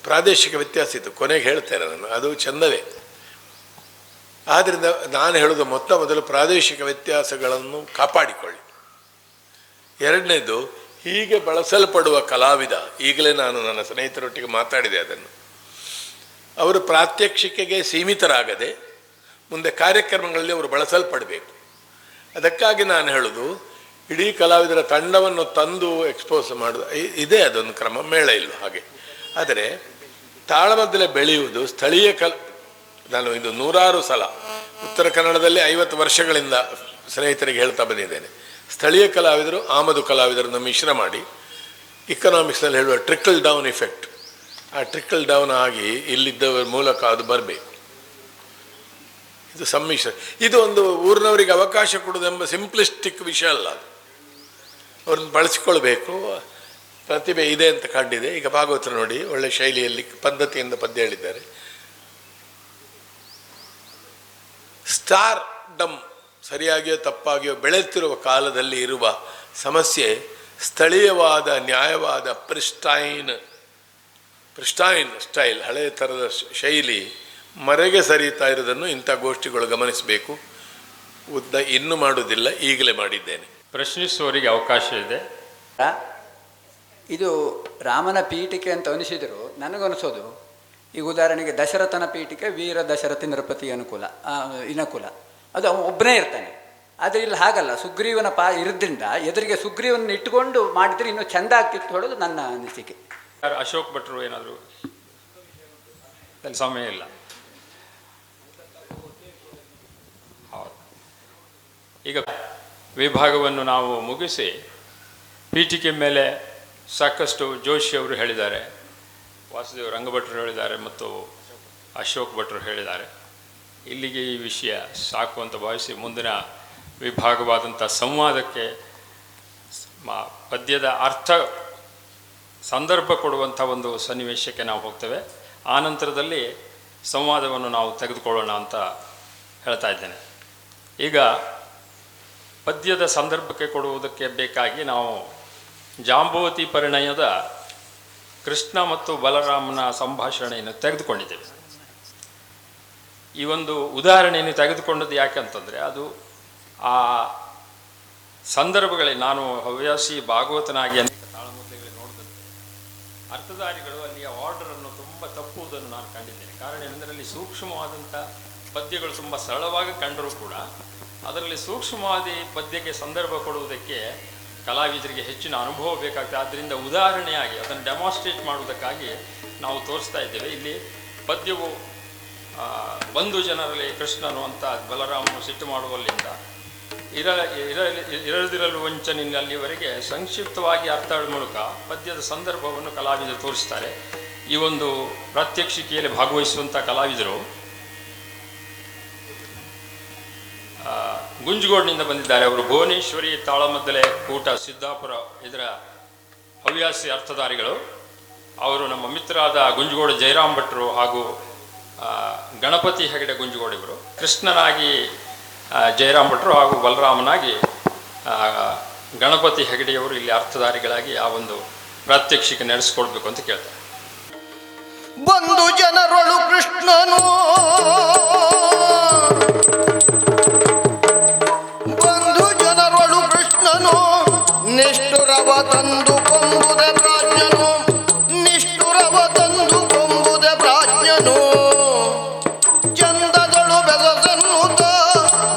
S7: ಪ್ರಾದೇಶಿಕ ವ್ಯತ್ಯಾಸ ಇತ್ತು. ಕೊನೆಗೆ ಹೇಳ್ತೇನೆ ನಾನು, ಅದು ಚಂದವೇ. ಆದ್ದರಿಂದ ನಾನು ಹೇಳೋದು ಮೊದಲು ಪ್ರಾದೇಶಿಕ ವ್ಯತ್ಯಾಸಗಳನ್ನು ಕಾಪಾಡಿಕೊಳ್ಳಿ. ಎರಡನೇದು, ಹೀಗೆ ಬಳಸಲ್ಪಡುವ ಕಲಾವಿದ, ಈಗಲೇ ನಾನು ನನ್ನ ಸ್ನೇಹಿತರೊಟ್ಟಿಗೆ ಮಾತಾಡಿದೆ ಅದನ್ನು, ಅವರು ಪ್ರಾತ್ಯಕ್ಷಿಕೆಗೆ ಸೀಮಿತರಾಗದೆ ಮುಂದೆ ಕಾರ್ಯಕ್ರಮಗಳಲ್ಲಿ ಅವರು ಬಳಸಲ್ಪಡಬೇಕು. ಅದಕ್ಕಾಗಿ ನಾನು ಹೇಳೋದು, ಇಡೀ ಕಲಾವಿದರ ತಂಡವನ್ನು ತಂದು ಎಕ್ಸ್ಪೋಸ್ ಮಾಡೋದು ಇದೇ ಅದೊಂದು ಕ್ರಮ. ಮೇಳ ಇಲ್ಲ ಹಾಗೆ. ಆದರೆ ತಾಳಮದ್ದಲೆ ಬೆಳೆಯುವುದು ಸ್ಥಳೀಯ ನಾನು ಇದು 100 ಸಲ ಉತ್ತರ ಕನ್ನಡದಲ್ಲಿ 50 ವರ್ಷಗಳಿಂದ ಸ್ನೇಹಿತರಿಗೆ ಹೇಳ್ತಾ ಬಂದಿದ್ದೇನೆ. ಸ್ಥಳೀಯ ಕಲಾವಿದರು ಆಮದು ಕಲಾವಿದರನ್ನು ಮಿಶ್ರ ಮಾಡಿ ಇಕನಾಮಿಕ್ಸ್ನಲ್ಲಿ ಹೇಳುವ ಟ್ರಿಕಲ್ ಡೌನ್ ಇಫೆಕ್ಟ್, ಆ ಟ್ರಿಕಲ್ ಡೌನ್ ಆಗಿ ಇಲ್ಲಿದ್ದವರ ಮೂಲಕ ಅದು ಬರಬೇಕು. ಇದು ಸಮ್ಮಿಶ್ರ. ಇದು ಒಂದು ಊರಿನವರಿಗೆ ಅವಕಾಶ ಕೊಡುವುದೆಂಬ ಸಿಂಪ್ಲಿಸ್ಟಿಕ್ ವಿಷಯ ಅಲ್ಲ, ಅದು ಅವ್ರನ್ನ ಬಳಸಿಕೊಳ್ಬೇಕು. ಪ್ರತಿಭೆ ಇದೆ ಅಂತ ಕಂಡಿದೆ. ಈಗ ಭಾಗವತರು ನೋಡಿ, ಒಳ್ಳೆ ಶೈಲಿಯಲ್ಲಿ ಪದ್ಧತಿಯಿಂದ ಪದ್ಯ ಹೇಳಿದ್ದಾರೆ. ಸ್ಟಾರ್ ಡಮ್ ಸರಿಯಾಗಿಯೋ ತಪ್ಪಾಗಿಯೋ ಬೆಳೆಯುತ್ತಿರುವ ಕಾಲದಲ್ಲಿ ಇರುವ ಸಮಸ್ಯೆ ಸ್ಥಳೀಯವಾದ ನ್ಯಾಯವಾದ ಪ್ರಿಸ್ಟೈನ್ ಸ್ಟೈಲ್, ಹಳೆಯ ಥರದ ಶೈಲಿ ಮರೆಗೆ ಸರಿಯುತ್ತಾ ಇರೋದನ್ನು ಇಂಥ ಗೋಷ್ಠಿಗಳು ಗಮನಿಸಬೇಕು. ಇನ್ನೂ ಮಾಡುವುದಿಲ್ಲ, ಈಗಲೇ ಮಾಡಿದ್ದೇನೆ.
S1: ಪ್ರಶ್ನಿಸುವವರಿಗೆ ಅವಕಾಶ ಇದೆ.
S8: ಇದು ರಾಮನ ಪೀಠಿಕೆ ಅಂತ ಅನಿಸಿದರು ನನಗನಿಸೋದು. ಈಗ ಉದಾಹರಣೆಗೆ ದಶರಥನ ಪೀಠಿಕೆ ವೀರ ದಶರಥಿ ನೃಪತಿ ಇನಕುಲ, ಅದು ಅವನು ಒಬ್ಬನೇ ಇರ್ತಾನೆ. ಆದರೆ ಇಲ್ಲಿ ಹಾಗಲ್ಲ, ಸುಗ್ರೀವನ ಇರೋದ್ರಿಂದ ಎದುರಿಗೆ ಸುಗ್ರೀವನ ಇಟ್ಟುಕೊಂಡು ಮಾಡಿದರೆ ಇನ್ನೂ ಚೆಂದ ಆಗ್ತಿತ್ತು ಹೇಳೋದು ನನ್ನ ಅನಿಸಿಕೆ.
S1: ಅಶೋಕ್ ಭಟ್ರು ಏನಾದರೂ ಸಮಯ ಇಲ್ಲ. ಹೌದು, ಈಗ ವಿಭಾಗವನ್ನು ನಾವು ಮುಗಿಸಿ ಪೀಠಿಕೆ ಮೇಲೆ ಸಾಕಷ್ಟು ಜೋಶಿ ಅವರು ಹೇಳಿದ್ದಾರೆ, ವಾಸುದೇವ ರಂಗಭಟ್ರು ಹೇಳಿದ್ದಾರೆ ಮತ್ತು ಅಶೋಕ್ ಭಟ್ರು ಹೇಳಿದ್ದಾರೆ. ಇಲ್ಲಿಗೆ ಈ ವಿಷಯ ಸಾಕು ಅಂತ ಭಾವಿಸಿ ಮುಂದಿನ ವಿಭಾಗವಾದಂಥ ಸಂವಾದಕ್ಕೆ, ಪದ್ಯದ ಅರ್ಥ ಸಂದರ್ಭ ಕೊಡುವಂಥ ಒಂದು ಸನ್ನಿವೇಶಕ್ಕೆ ನಾವು ಹೋಗ್ತೇವೆ. ಆ ನಂತರದಲ್ಲಿ ಸಂವಾದವನ್ನು ನಾವು ತೆಗೆದುಕೊಳ್ಳೋಣ ಅಂತ ಹೇಳ್ತಾ ಇದ್ದೇನೆ. ಈಗ ಪದ್ಯದ ಸಂದರ್ಭಕ್ಕೆ ಕೊಡುವುದಕ್ಕೆ ಬೇಕಾಗಿ ನಾವು ಜಾಂಬವತಿ ಪರಿಣಯದ ಕೃಷ್ಣ ಮತ್ತು ಬಲರಾಮನ ಸಂಭಾಷಣೆಯನ್ನು ತೆಗೆದುಕೊಂಡಿದ್ದೇವೆ. ಈ ಒಂದು ಉದಾಹರಣೆಯನ್ನು ತೆಗೆದುಕೊಂಡದ್ದು ಯಾಕೆಂತಂದರೆ, ಅದು ಆ ಸಂದರ್ಭಗಳಲ್ಲಿ ನಾನು ಹವ್ಯಾಸಿ ಭಾಗವತನಾಗಿ ಅನೇಕ ತಾಳಮದ್ದಲೆಗಳಲ್ಲಿ ನೋಡಿದಂತೆ ಅರ್ಥಧಾರಿಗಳು ಅಲ್ಲಿಯ ಆರ್ಡರನ್ನು ತುಂಬ ತಪ್ಪುವುದನ್ನು ನಾನು ಕಂಡಿದ್ದೇನೆ. ಕಾರಣ ಏನಂದರೆ, ಸೂಕ್ಷ್ಮವಾದಂಥ ಪದ್ಯಗಳು ತುಂಬ ಸರಳವಾಗಿ ಕಂಡರೂ ಕೂಡ ಅದರಲ್ಲಿ ಸೂಕ್ಷ್ಮವಾದ ಪದ್ಯಕ್ಕೆ ಸಂದರ್ಭ ಕೊಡುವುದಕ್ಕೆ ಕಲಾವಿದರಿಗೆ ಹೆಚ್ಚಿನ ಅನುಭವ ಬೇಕಾಗ್ತದೆ. ಆದ್ದರಿಂದ ಉದಾಹರಣೆಯಾಗಿ ಅದನ್ನು ಡೆಮಾನ್ಸ್ಟ್ರೇಟ್ ಮಾಡುವುದಕ್ಕಾಗಿ ನಾವು ತೋರಿಸ್ತಾ ಇದ್ದೇವೆ. ಇಲ್ಲಿ ಪದ್ಯವು ಬಂಧು ಜನರಲ್ಲಿ ಕೃಷ್ಣನು ಅಂತ ಬಲರಾಮನು ಸಿಟ್ಟು ಮಾಡುವಲ್ಲಿಂದ ಇರದಿರಲು ವಂಚನಿನಲ್ಲಿವರೆಗೆ ಸಂಕ್ಷಿಪ್ತವಾಗಿ ಅರ್ಥ ಮೂಲಕ ಪದ್ಯದ ಸಂದರ್ಭವನ್ನು ಕಲಾವಿದರು ತೋರಿಸ್ತಾರೆ. ಈ ಒಂದು ಪ್ರಾತ್ಯಕ್ಷಿಕೆಯಲ್ಲಿ ಭಾಗವಹಿಸುವಂಥ ಕಲಾವಿದರು ಗುಂಜಗೋಡ್ನಿಂದ ಬಂದಿದ್ದಾರೆ. ಅವರು ಭುವನೇಶ್ವರಿ ತಾಳಮದ್ದಲೆ ಕೂಟ ಸಿದ್ದಾಪುರ ಇದರ ಹವ್ಯಾಸಿ ಅರ್ಥಧಾರಿಗಳು. ಅವರು ನಮ್ಮ ಮಿತ್ರರಾದ ಗುಂಜಗೋಡು ಜಯರಾಮ್ ಭಟ್ರು ಹಾಗೂ ಗಣಪತಿ ಹೆಗಡೆ ಗುಂಜಗೋಡಿಗರು, ಕೃಷ್ಣನಾಗಿ ಜಯರಾಮ್ ಭಟ್ರು ಹಾಗೂ ಬಲರಾಮನಾಗಿ ಗಣಪತಿ ಹೆಗಡೆಯವರು ಇಲ್ಲಿ ಅರ್ಥಧಾರಿಗಳಾಗಿ ಆ ಒಂದು ಪ್ರಾತ್ಯಕ್ಷಿಕೆ ನಡೆಸ್ಕೊಡ್ಬೇಕು ಅಂತ ಕೇಳ್ತಾರೆ.
S2: ಬಂಧು ಜನರೊಳು ಕೃಷ್ಣನು ನಿಷ್ಠುರವ ತಂದು ಕೊಂಬುದೆ ಪ್ರಾಜ್ಞನು, ನಿಷ್ಠುರವ ತಂದು ಕೊಂಬುದೆ ಪ್ರಾಜ್ಞನು, ಚಂದದಳು ಬೆಸಸನ್ನುತ್ತ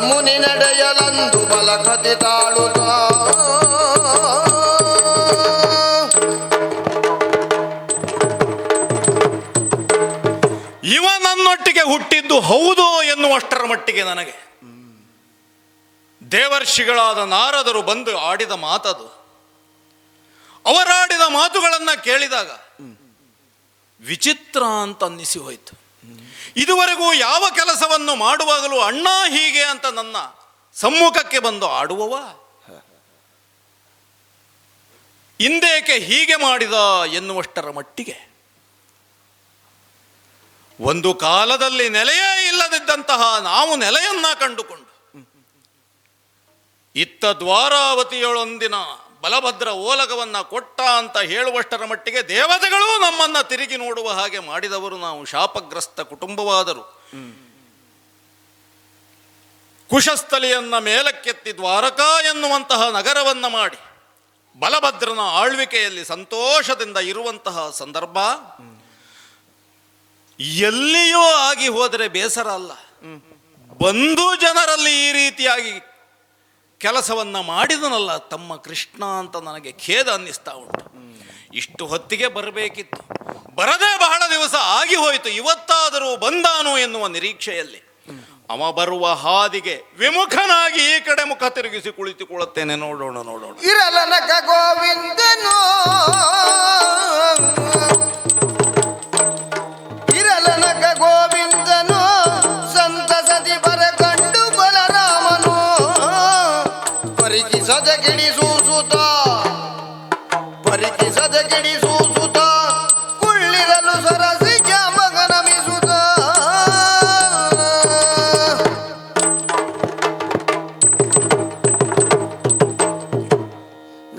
S2: ಮುನಿ ನಡೆಯಲಂದು ಬಲಕತಿ ತಾಳುತ್ತ
S9: ಪೀಠಿಗೆ ಹುಟ್ಟಿದ್ದು ಹೌದು ಎನ್ನುವಷ್ಟರ ಮಟ್ಟಿಗೆ ನನಗೆ ದೇವರ್ಷಿಗಳಾದ ನಾರದರು ಬಂದು ಆಡಿದ ಮಾತದು. ಅವರಾಡಿದ ಮಾತುಗಳನ್ನು ಕೇಳಿದಾಗ ವಿಚಿತ್ರ ಅಂತ ಅನ್ನಿಸಿ ಹೋಯಿತು. ಇದುವರೆಗೂ ಯಾವ ಕೆಲಸವನ್ನು ಮಾಡುವಾಗಲೂ ಅಣ್ಣ ಹೀಗೆ ಅಂತ ನನ್ನ ಸಮ್ಮುಖಕ್ಕೆ ಬಂದು ಆಡುವವ ಇಂದೇಕೆ ಹೀಗೆ ಮಾಡಿದ ಎನ್ನುವಷ್ಟರ ಮಟ್ಟಿಗೆ ಒಂದು ಕಾಲದಲ್ಲಿ ನೆಲೆಯೇ ಇಲ್ಲದಿದ್ದಂತಹ ನಾವು ನೆಲೆಯನ್ನ ಕಂಡುಕೊಂಡು ಇತ್ತ ದ್ವಾರಾವತಿಯೊಳೊಂದಿನ ಬಲಭದ್ರ ಓಲಗವನ್ನ ಕೊಟ್ಟ ಅಂತ ಹೇಳುವಷ್ಟರ ಮಟ್ಟಿಗೆ ದೇವತೆಗಳು ನಮ್ಮನ್ನ ತಿರುಗಿ ನೋಡುವ ಹಾಗೆ ಮಾಡಿದವರು ನಾವು. ಶಾಪಗ್ರಸ್ತ ಕುಟುಂಬವಾದರು ಕುಶಸ್ಥಲಿಯನ್ನ ಮೇಲಕ್ಕೆತ್ತಿ ದ್ವಾರಕಾ ಎನ್ನುವಂತಹ ನಗರವನ್ನ ಮಾಡಿ ಬಲಭದ್ರನ ಆಳ್ವಿಕೆಯಲ್ಲಿ ಸಂತೋಷದಿಂದ ಇರುವಂತಹ ಸಂದರ್ಭ ಎಲ್ಲಿಯೂ ಆಗಿ ಹೋದರೆ ಬೇಸರ ಅಲ್ಲ. ಬಂಧು ಜನರಲ್ಲಿ ಈ ರೀತಿಯಾಗಿ ಕೆಲಸವನ್ನ ಮಾಡಿದನಲ್ಲ ತಮ್ಮ ಕೃಷ್ಣ ಅಂತ ನನಗೆ ಖೇದ ಅನ್ನಿಸ್ತಾ ಉಂಟು. ಇಷ್ಟು ಹೊತ್ತಿಗೆ ಬರಬೇಕಿತ್ತು, ಬರದೇ ಬಹಳ ದಿವಸ ಆಗಿ ಹೋಯಿತು. ಇವತ್ತಾದರೂ ಬಂದಾನು ಎನ್ನುವ ನಿರೀಕ್ಷೆಯಲ್ಲಿ ಅವ ಬರುವ ಹಾದಿಗೆ ವಿಮುಖನಾಗಿ ಈ ಕಡೆ ಮುಖ ತಿರುಗಿಸಿ ಕುಳಿತುಕೊಳ್ಳುತ್ತೇನೆ. ನೋಡೋಣ ನೋಡೋಣ.
S2: ಇರಲನಕ ಗೋವಿಂದನೋ ಇರಲನಕ ಗೋವಿಂದನೋ ಸಂತಸದಿ ಬರಗಂಡು ಬಲರಾಮನೋ ಪರಿಕಿಸದ ಗಿಡಿಸೂಸುತ್ತ ಪರಿಕಿಸದ ಗಿಡಿಸೂಸುತ್ತ ಕುಳ್ಳಿರಲು ಸರಸಿ ಜಾಮಗನಮಿಸುತ್ತ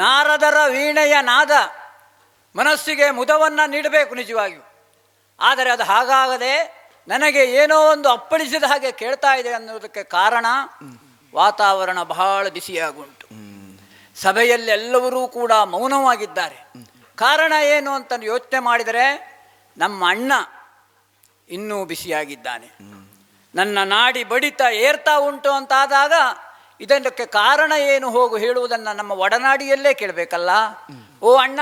S8: ನಾರದರ ವೀಣೆಯ ನಾದ ಮನಸ್ಸಿಗೆ ಮುದವನ್ನು ನೀಡಬೇಕು ನಿಜವಾಗಿಯೂ. ಆದರೆ ಅದು ಹಾಗಾಗದೆ ನನಗೆ ಏನೋ ಒಂದು ಅಪ್ಪಳಿಸಿದ ಹಾಗೆ ಕೇಳ್ತಾ ಇದೆ ಅನ್ನೋದಕ್ಕೆ ಕಾರಣ ವಾತಾವರಣ ಬಹಳ ಬಿಸಿಯಾಗುಂಟು. ಸಭೆಯಲ್ಲಿ ಎಲ್ಲರೂ ಕೂಡ ಮೌನವಾಗಿದ್ದಾರೆ. ಕಾರಣ ಏನು ಅಂತ ಯೋಚನೆ ಮಾಡಿದರೆ ನಮ್ಮ ಅಣ್ಣ ಇನ್ನೂ ಬಿಸಿಯಾಗಿದ್ದಾನೆ. ನನ್ನ ನಾಡಿ ಬಡಿತ ಏರ್ತಾ ಉಂಟು ಅಂತಾದಾಗ ಇದಕ್ಕೆ ಕಾರಣ ಏನು ಹೋಗು ಹೇಳುವುದನ್ನು ನಮ್ಮ ಒಡನಾಡಿಯಲ್ಲೇ ಕೇಳಬೇಕಲ್ಲ. ಓ ಅಣ್ಣ,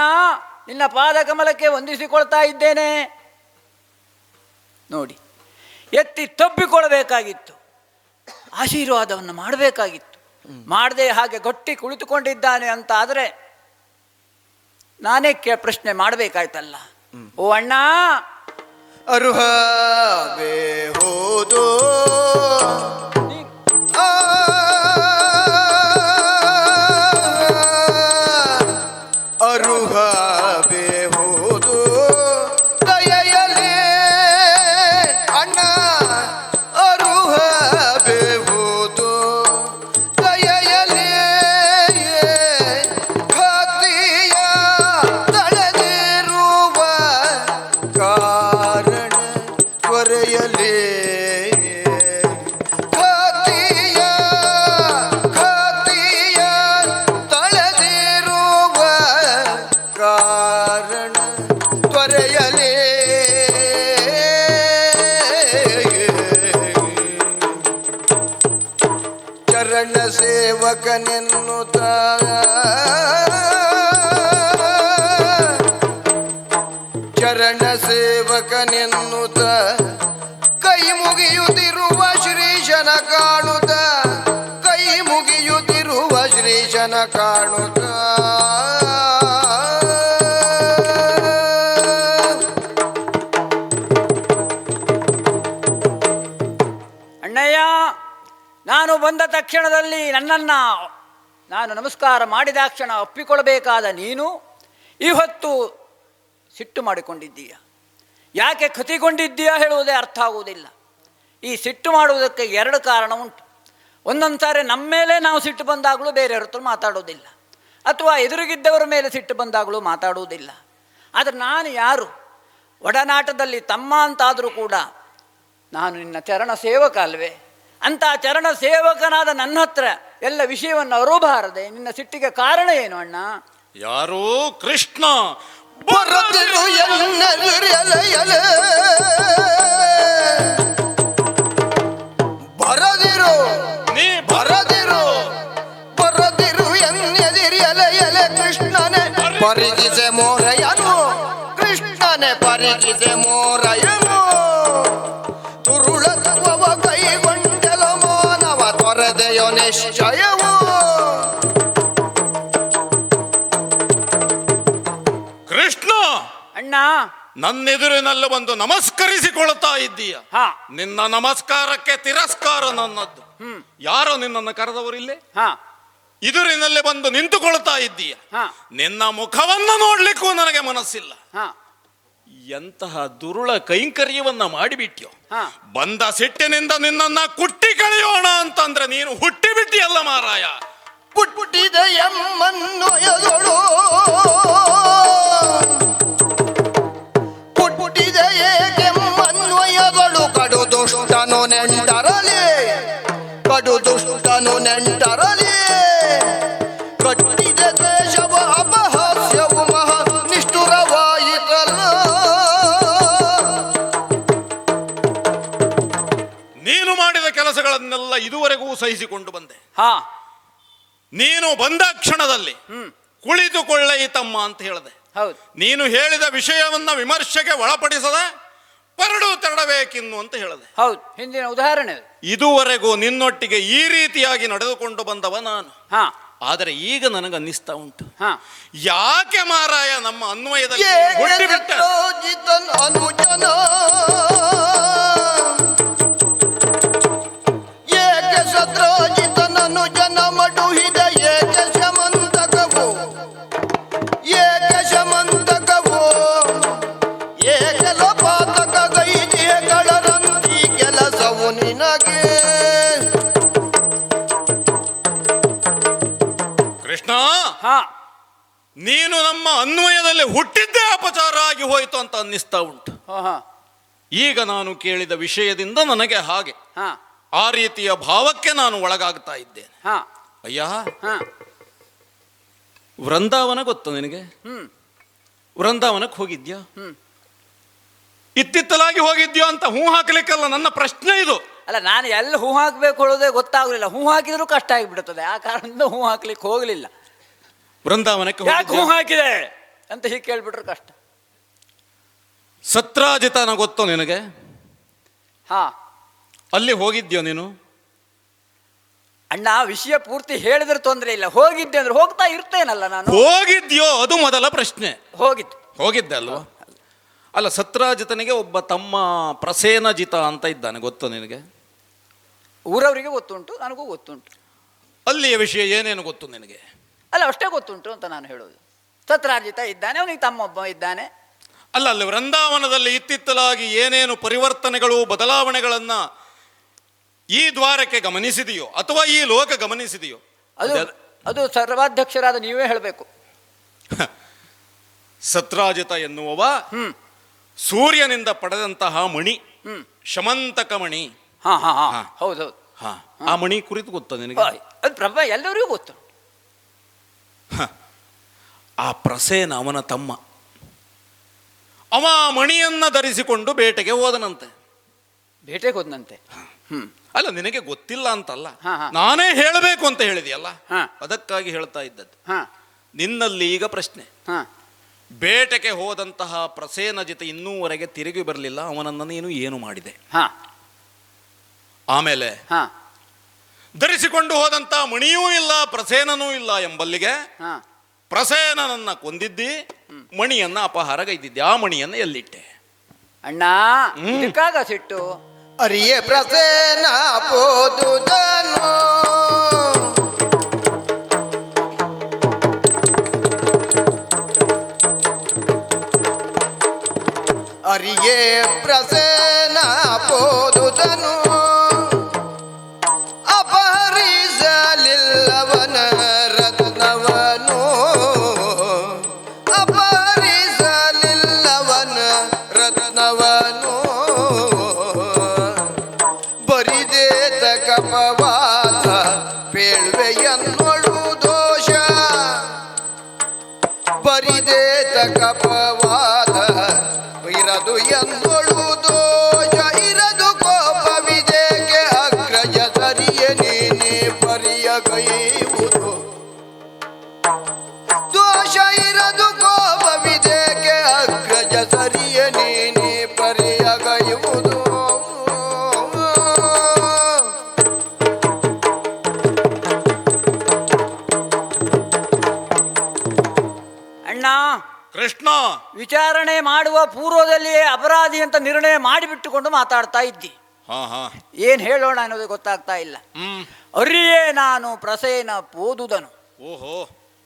S8: ನಿನ್ನ ಪಾದಕಮಲಕ್ಕೆ ವಂದಿಸಿಕೊಳ್ತಾ ಇದ್ದೇನೆ. ನೋಡಿ, ಎತ್ತಿ ತಬ್ಬಿಕೊಳ್ಬೇಕಾಗಿತ್ತು, ಆಶೀರ್ವಾದವನ್ನು ಮಾಡಬೇಕಾಗಿತ್ತು. ಮಾಡದೆ ಹಾಗೆ ಗಟ್ಟಿ ಕುಳಿತುಕೊಂಡಿದ್ದಾನೆ ಅಂತ ಆದರೆ ನಾನೇ ಪ್ರಶ್ನೆ ಮಾಡಬೇಕಾಯ್ತಲ್ಲ. ಓ ಅಣ್ಣ,
S2: ಅರುಹ ಬೇಹೋದು ಅರುಹ ಬೇಹೋದು ದಯೆಯಲೇ ಅಣ್ಣ ಅರುಹ ಬೇಹೋದು ದಯೆಯಲೇ ಖಾತಿಯ ತಳೆದಿರುವ ಕಾರಣ ಕೊರೆಯಲೇ ಖಾತಿಯ ತಳೆದಿರುವ ಕಾರಣ ತೊರೆಯಲೇ ಚರಣ ಸೇವಕನೆನ್ನುತ್ತ ಚರಣ ಸೇವಕನೆನ್ನುತ್ತ ಕೈ ಮುಗಿಯುತ್ತಿರುವ ಶ್ರೀಶನ ಕಾಣುತ್ತ ಕೈ ಮುಗಿಯುತ್ತಿರುವ ಶ್ರೀಶನ ಕಾಣುತ್ತ
S8: ಅಣ್ಣಯ್ಯ, ನಾನು ಬಂದ ತಕ್ಷಣದಲ್ಲಿ ನನ್ನನ್ನು ನಾನು ನಮಸ್ಕಾರ ಮಾಡಿದಾಕ್ಷಣ ಒಪ್ಪಿಕೊಳ್ಬೇಕಾದ ನೀನು ಇವತ್ತು ಸಿಟ್ಟು ಮಾಡಿಕೊಂಡಿದ್ದೀಯ. ಯಾಕೆ ಕತಿಗೊಂಡಿದ್ದೀಯ ಹೇಳುವುದೇ ಅರ್ಥ ಆಗುವುದಿಲ್ಲ. ಈ ಸಿಟ್ಟು ಮಾಡುವುದಕ್ಕೆ ಎರಡು ಕಾರಣ ಉಂಟು. ಒಂದೊಂದು ಸಾರಿ ನಮ್ಮ ಮೇಲೆ ನಾವು ಸಿಟ್ಟು ಬಂದಾಗಲೂ ಬೇರೆಯವ್ರ ಹತ್ರ ಮಾತಾಡೋದಿಲ್ಲ, ಅಥವಾ ಎದುರಿಗಿದ್ದವರ ಮೇಲೆ ಸಿಟ್ಟು ಬಂದಾಗಲೂ ಮಾತಾಡುವುದಿಲ್ಲ. ಆದರೆ ನಾನು ಯಾರು? ಒಡನಾಟದಲ್ಲಿ ತಮ್ಮ ಅಂತಾದರೂ ಕೂಡ ನಾನು ನಿನ್ನ ಚರಣ ಸೇವಕ ಅಲ್ವೇ? ಅಂತ ಚರಣ ಸೇವಕನಾದ ನನ್ನ ಹತ್ರ ಎಲ್ಲ ವಿಷಯವನ್ನು ಅರುಬಾರದೆ ನಿನ್ನ ಸಿಟ್ಟಿಗೆ ಕಾರಣ ಏನು ಅಣ್ಣ?
S9: ಯಾರೋ ಕೃಷ್ಣ
S2: ಬರದಿರು ಎನ್ನದಿರಲೆಯಲೆ ಬರದಿರು
S9: ನೀ
S2: ಬರದಿರು ಬರದಿರು ಎನ್ನದಿರಲೆಯಲೆ ಕೃಷ್ಣನೇ ಪರಿಗಿಸೆ ಮೋರಯನು ಕೃಷ್ಣನೇ ಪರಿಗಿಸೆ ಮೋರಯನು ತುರು ದೃಢ ನಿಶ್ಚಯವು
S9: ಕೃಷ್ಣ,
S8: ಅಣ್ಣ.
S9: ನನ್ನೆದುರಿನಲ್ಲಿ ಬಂದು ನಮಸ್ಕರಿಸಿಕೊಳ್ತಾ ಇದ್ದೀಯ.
S8: ಹಾ.
S9: ನಿನ್ನ ನಮಸ್ಕಾರಕ್ಕೆ ತಿರಸ್ಕಾರ ನನ್ನದ್ದು. ಯಾರೋ ನಿನ್ನನ್ನು ಕರೆದವರಿಲ್ಲೇ?
S8: ಹಾ.
S9: ಎದುರಿನಲ್ಲಿ ಬಂದು ನಿಂತುಕೊಳ್ತಾ ಇದ್ದೀಯ.
S8: ಹಾ.
S9: ನಿನ್ನ ಮುಖವನ್ನು ನೋಡ್ಲಿಕ್ಕೂ ನನಗೆ ಮನಸ್ಸಿಲ್ಲ.
S8: ಹಾ.
S9: ಎಂತಹ ದುರುಳ ಕೈಂಕರ್ಯವನ್ನ ಮಾಡಿಬಿಟ್ಯೋ.
S8: ಹಾ.
S9: ಬಂದ ಸಿಟ್ಟಿನಿಂದ ನಿನ್ನನ್ನ ಕುಟ್ಟಿ ಕಳೆಯೋಣ ಅಂತಂದ್ರೆ ನೀನು ಹುಟ್ಟಿ ಬಿಟ್ಟಿಯಲ್ಲ ಮಾರಾಯ.
S2: ಪುಟ್ಟಿದ ಎಮ್ಮನ್ನೊಯದೊಳು ಪುಟ್ಟಿದ ಏಕೆಮ್ಮನ್ವಯದೊಳು ಕಡು ದುಷ್ಟನು ನೆಂಟರಲಿ ಕಡು ದುಷ್ಟನು ನೆಂಟರಲಿ ಕಟ್ಟಿದ ದೇಶವ ಅಪಹಾಸ್ಯವು ಮಹಾ ನಿಷ್ಠುರವಾಯಿತಲ್ಲ.
S9: ನೀನು ಮಾಡಿದ ಕೆಲಸಗಳನ್ನೆಲ್ಲ ಇದುವರೆಗೂ ಸಹಿಸಿಕೊಂಡು ಬಂದೆ.
S8: ಹಾ.
S9: ನೀನು ಬಂದ ಕ್ಷಣದಲ್ಲಿ ಕುಳಿತುಕೊಳ್ಳೆ ಈ ತಮ್ಮ ಅಂತ ಹೇಳಿದೆ.
S8: ಹೌದು.
S9: ನೀನು ಹೇಳಿದ ವಿಷಯವನ್ನ ವಿಮರ್ಶೆಗೆ ಒಳಪಡಿಸದೆ ಪರಡು ತೆರಡಬೇಕಿನ್ನು ಅಂತ ಹೇಳಿದೆ.
S8: ಹೌದು, ಹಿಂದಿನ ಉದಾಹರಣೆ.
S9: ಇದುವರೆಗೂ ನಿನ್ನೊಟ್ಟಿಗೆ ಈ ರೀತಿಯಾಗಿ ನಡೆದುಕೊಂಡು ಬಂದವ ನಾನು.
S8: ಹಾ.
S9: ಆದರೆ ಈಗ ನನಗನ್ನಿಸ್ತಾ ಉಂಟು,
S8: ಹಾ.
S9: ಯಾಕೆ ಮಾರಾಯ ನಮ್ಮ ಅನ್ವಯದಲ್ಲಿ ಹುಟ್ಟಿಬಿಟ್ಟ?
S2: ಜಿತನ್ ಅನುಜನ ಏಕೆ ಶತ್ರುಜಿತನನು ಜನ ಮಡುಹಿದ ಏಕೆ ಶಮಂತಕವು ಏಕೆ ಶಮಂತಕವು ಏಕೆ ಲೋಪಾತಕ ಗೈದಿಯಗಳರಂತಿ ಕೆಲಸವು ನಿನಗೆ.
S9: ಕೃಷ್ಣ,
S8: ಹಾ.
S9: ನೀನು ನಮ್ಮ ಅನ್ವಯದಲ್ಲಿ ಹುಟ್ಟಿದ್ದೇ ಅಪಚಾರ ಆಗಿ ಹೋಯಿತು ಅಂತ ಅನ್ನಿಸ್ತಾ ಉಂಟು.
S8: ಹಾ.
S9: ಈಗ ನಾನು ಕೇಳಿದ ವಿಷಯದಿಂದ ನನಗೆ ಹಾಗೆ
S8: ಹಾ.
S9: ಆ ರೀತಿಯ ಭಾವಕ್ಕೆ ನಾನು ಒಳಗಾಗ್ತಾ ಇದ್ದೇನೆ.
S8: ಹಾ.
S9: ಅಯ್ಯ,
S8: ಹಾ.
S9: ವೃಂದಾವನ ಗೊತ್ತು ನಿನಗೆ? ವೃಂದಾವನಕ್ಕೆ ಹೋಗಿದ್ಯಾ? ಇತ್ತಿತ್ತಲಾಗಿ ಹೋಗಿದ್ಯೋ ಅಂತ ಹೂ ಹಾಕ್ಲಿಕ್ಕಲ್ಲ ನನ್ನ ಪ್ರಶ್ನೆ ಇದು.
S8: ಅಲ್ಲ, ನಾನು ಎಲ್ಲಿ ಹೂ ಹಾಕಬೇಕು ಹೇಳೋದೇ ಗೊತ್ತಾಗಲಿಲ್ಲ. ಹೂ ಹಾಕಿದ್ರು ಕಷ್ಟ ಆಗಿಬಿಡುತ್ತದೆ. ಆ ಕಾರಣದಿಂದ ಹೂ ಹಾಕ್ಲಿಕ್ಕೆ ಹೋಗಲಿಲ್ಲ.
S9: ವೃಂದಾವನಕ್ಕೆ
S8: ಯಾಕೆ ಹೂ ಹಾಕಿದೆ ಅಂತ ಹೀಗೆ ಕೇಳ್ಬಿಟ್ರೆ ಕಷ್ಟ.
S9: ಸತ್ರಾಜಿತನ ಗೊತ್ತು ನಿನಗೆ?
S8: ಹಾ.
S9: ಅಲ್ಲಿ ಹೋಗಿದ್ಯೋ ನೀನು?
S8: ಅಣ್ಣ, ವಿಷಯ ಪೂರ್ತಿ ಹೇಳಿದ್ರೆ ತೊಂದರೆ ಇಲ್ಲ. ಹೋಗಿದ್ದೆ ಅಂದ್ರೆ ಹೋಗ್ತಾ ಇರ್ತೇನಲ್ಲ ನಾನು.
S9: ಹೋಗಿದ್ಯೋ ಅದು ಮೊದಲ ಪ್ರಶ್ನೆ. ಹೋಗಿದ್ದೆ ಅಲ್ವಾ? ಅಲ್ಲ, ಸತ್ರಾಜಿತನಿಗೆ ಒಬ್ಬ ತಮ್ಮ ಪ್ರಸೇನಜಿತ ಅಂತ ಇದ್ದಾನೆ, ಗೊತ್ತು ನಿನಗೆ?
S8: ಊರವರಿಗೆ ಗೊತ್ತುಂಟು, ನನಗೂ ಗೊತ್ತುಂಟು.
S9: ಅಲ್ಲಿಯ ವಿಷಯ ಏನೇನು ಗೊತ್ತು ನಿನಗೆ?
S8: ಅಲ್ಲ, ಅಷ್ಟೇ ಗೊತ್ತುಂಟು ಅಂತ ನಾನು ಹೇಳೋದು. ಸತ್ರಾಜಿತ ಇದ್ದಾನೆ, ಅವನಿಗೆ ತಮ್ಮೊಬ್ಬ ಇದ್ದಾನೆ.
S9: ಅಲ್ಲ, ಅಲ್ಲಿ ವೃಂದಾವನದಲ್ಲಿ ಇತ್ತಿತ್ತಲಾಗಿ ಏನೇನು ಪರಿವರ್ತನೆಗಳು ಬದಲಾವಣೆಗಳನ್ನ ಈ ದ್ವಾರಕ್ಕೆ ಗಮನಿಸಿದೆಯೋ ಅಥವಾ ಈ ಲೋಕ ಗಮನಿಸಿದೆಯೋ?
S8: ಅದು ಸರ್ವಾಧ್ಯಕ್ಷರಾದ ನೀವೇ ಹೇಳಬೇಕು.
S9: ಸತ್ರಾಜಿತ ಎನ್ನುವವ ಸೂರ್ಯನಿಂದ ಪಡೆದಂತಹ ಮಣಿ, ಶಮಂತಕ ಮಣಿ.
S8: ಹೌದೌದು.
S9: ಆ ಮಣಿ ಕುರಿತು ಗೊತ್ತ ನಿನಗೆ?
S8: ಅದು ಎಲ್ಲರಿಗೂ ಗೊತ್ತು.
S9: ಆ ಪ್ರಸೇನ ಅವನ ತಮ್ಮ. ಅವ ಮಣಿಯನ್ನ ಧರಿಸಿಕೊಂಡು ಬೇಟೆಗೆ ಹೋದನಂತೆ.
S8: ಬೇಟೆಗೆ ಹೋದನಂತೆ?
S9: ಅಲ್ಲ, ನಿನಗೆ ಗೊತ್ತಿಲ್ಲ ಅಂತಲ್ಲ, ನಾನೇ ಹೇಳಬೇಕು ಅಂತ ಹೇಳಿದೆಯಲ್ಲ, ಅದಕ್ಕಾಗಿ ಹೇಳ್ತಾ ಇದ್ದದ್ದು. ನಿನ್ನಲ್ಲಿ ಈಗ ಪ್ರಶ್ನೆ, ಬೇಟೆಗೆ ಹೋದಂತಹ ಪ್ರಸೇನ ಜೊತೆ ಇನ್ನೂವರೆಗೆ ತಿರುಗಿ ಬರಲಿಲ್ಲ, ಅವನನ್ನು ನೀನು ಏನು ಮಾಡಿದೆ? ಆಮೇಲೆ ಧರಿಸಿಕೊಂಡು ಹೋದಂತಹ ಮಣಿಯೂ ಇಲ್ಲ, ಪ್ರಸೇನನೂ ಇಲ್ಲ ಎಂಬಲ್ಲಿಗೆ ಪ್ರಸೇನನನ್ನ ಕೊಂದಿದ್ದಿ, ಮಣಿಯನ್ನ ಅಪಹಾರಗೈದಿದ್ದೆ. ಆ ಮಣಿಯನ್ನ ಎಲ್ಲಿಟ್ಟೆ?
S8: ಅಣ್ಣ, ಇದಕ್ಕಾಗ ಸಿಟ್ಟು?
S2: ಅರಿಯೇ ಪ್ರಸೇನ ಪೋದುದನು ಅರಿಯೇ ಪ್ರಸೇನ ಪೋದುದನು ಅಪಹರಿಸಲಿಲ್ಲವನ ರತ್ನವನು ಅಪಹರಿಸಲಿಲ್ಲವನ ರತ್ನವನು ಬರಿದೇತ ಕಪವಾದ ಪೇಳ್ವೆಯನ್ನೊಳು ದೋಷ ಬರಿದೇತ ಕಪವಾದ ಇರದು ಎನ್ನೊಳು ದೋಷ ಇರದು ಕೋಪವಿದೇಕೆ ಅಗ್ರಜ ಸರಿಯ ನೀನೆ ಪರಿಯ ಕೈಯುವುದು ದೋಷ ಇರದು ಕೋಪವಿದೇಕೆ ಅಗ್ರಜ ಸರಿಯ ನೀನೆ ಪರಿಯ ಕೈಯುವುದು
S9: ಕೃಷ್ಣ,
S8: ವಿಚಾರಣೆ ಮಾಡುವ ಪೂರ್ವದಲ್ಲಿಯೇ ಅಪರಾಧಿ ಅಂತ ನಿರ್ಣಯ ಮಾಡಿಬಿಟ್ಟುಕೊಂಡು ಮಾತಾಡ್ತಾ ಇದ್ದಿ.
S9: ಹಾ ಹಾ
S8: ಏನು ಹೇಳೋಣ ಅನ್ನೋದು ಗೊತ್ತಾಗ್ತಾ ಇಲ್ಲ. ಅರಿಯೇ ನಾನು ಪ್ರಸೇನ ಓದುದನು.
S9: ಓಹೋ.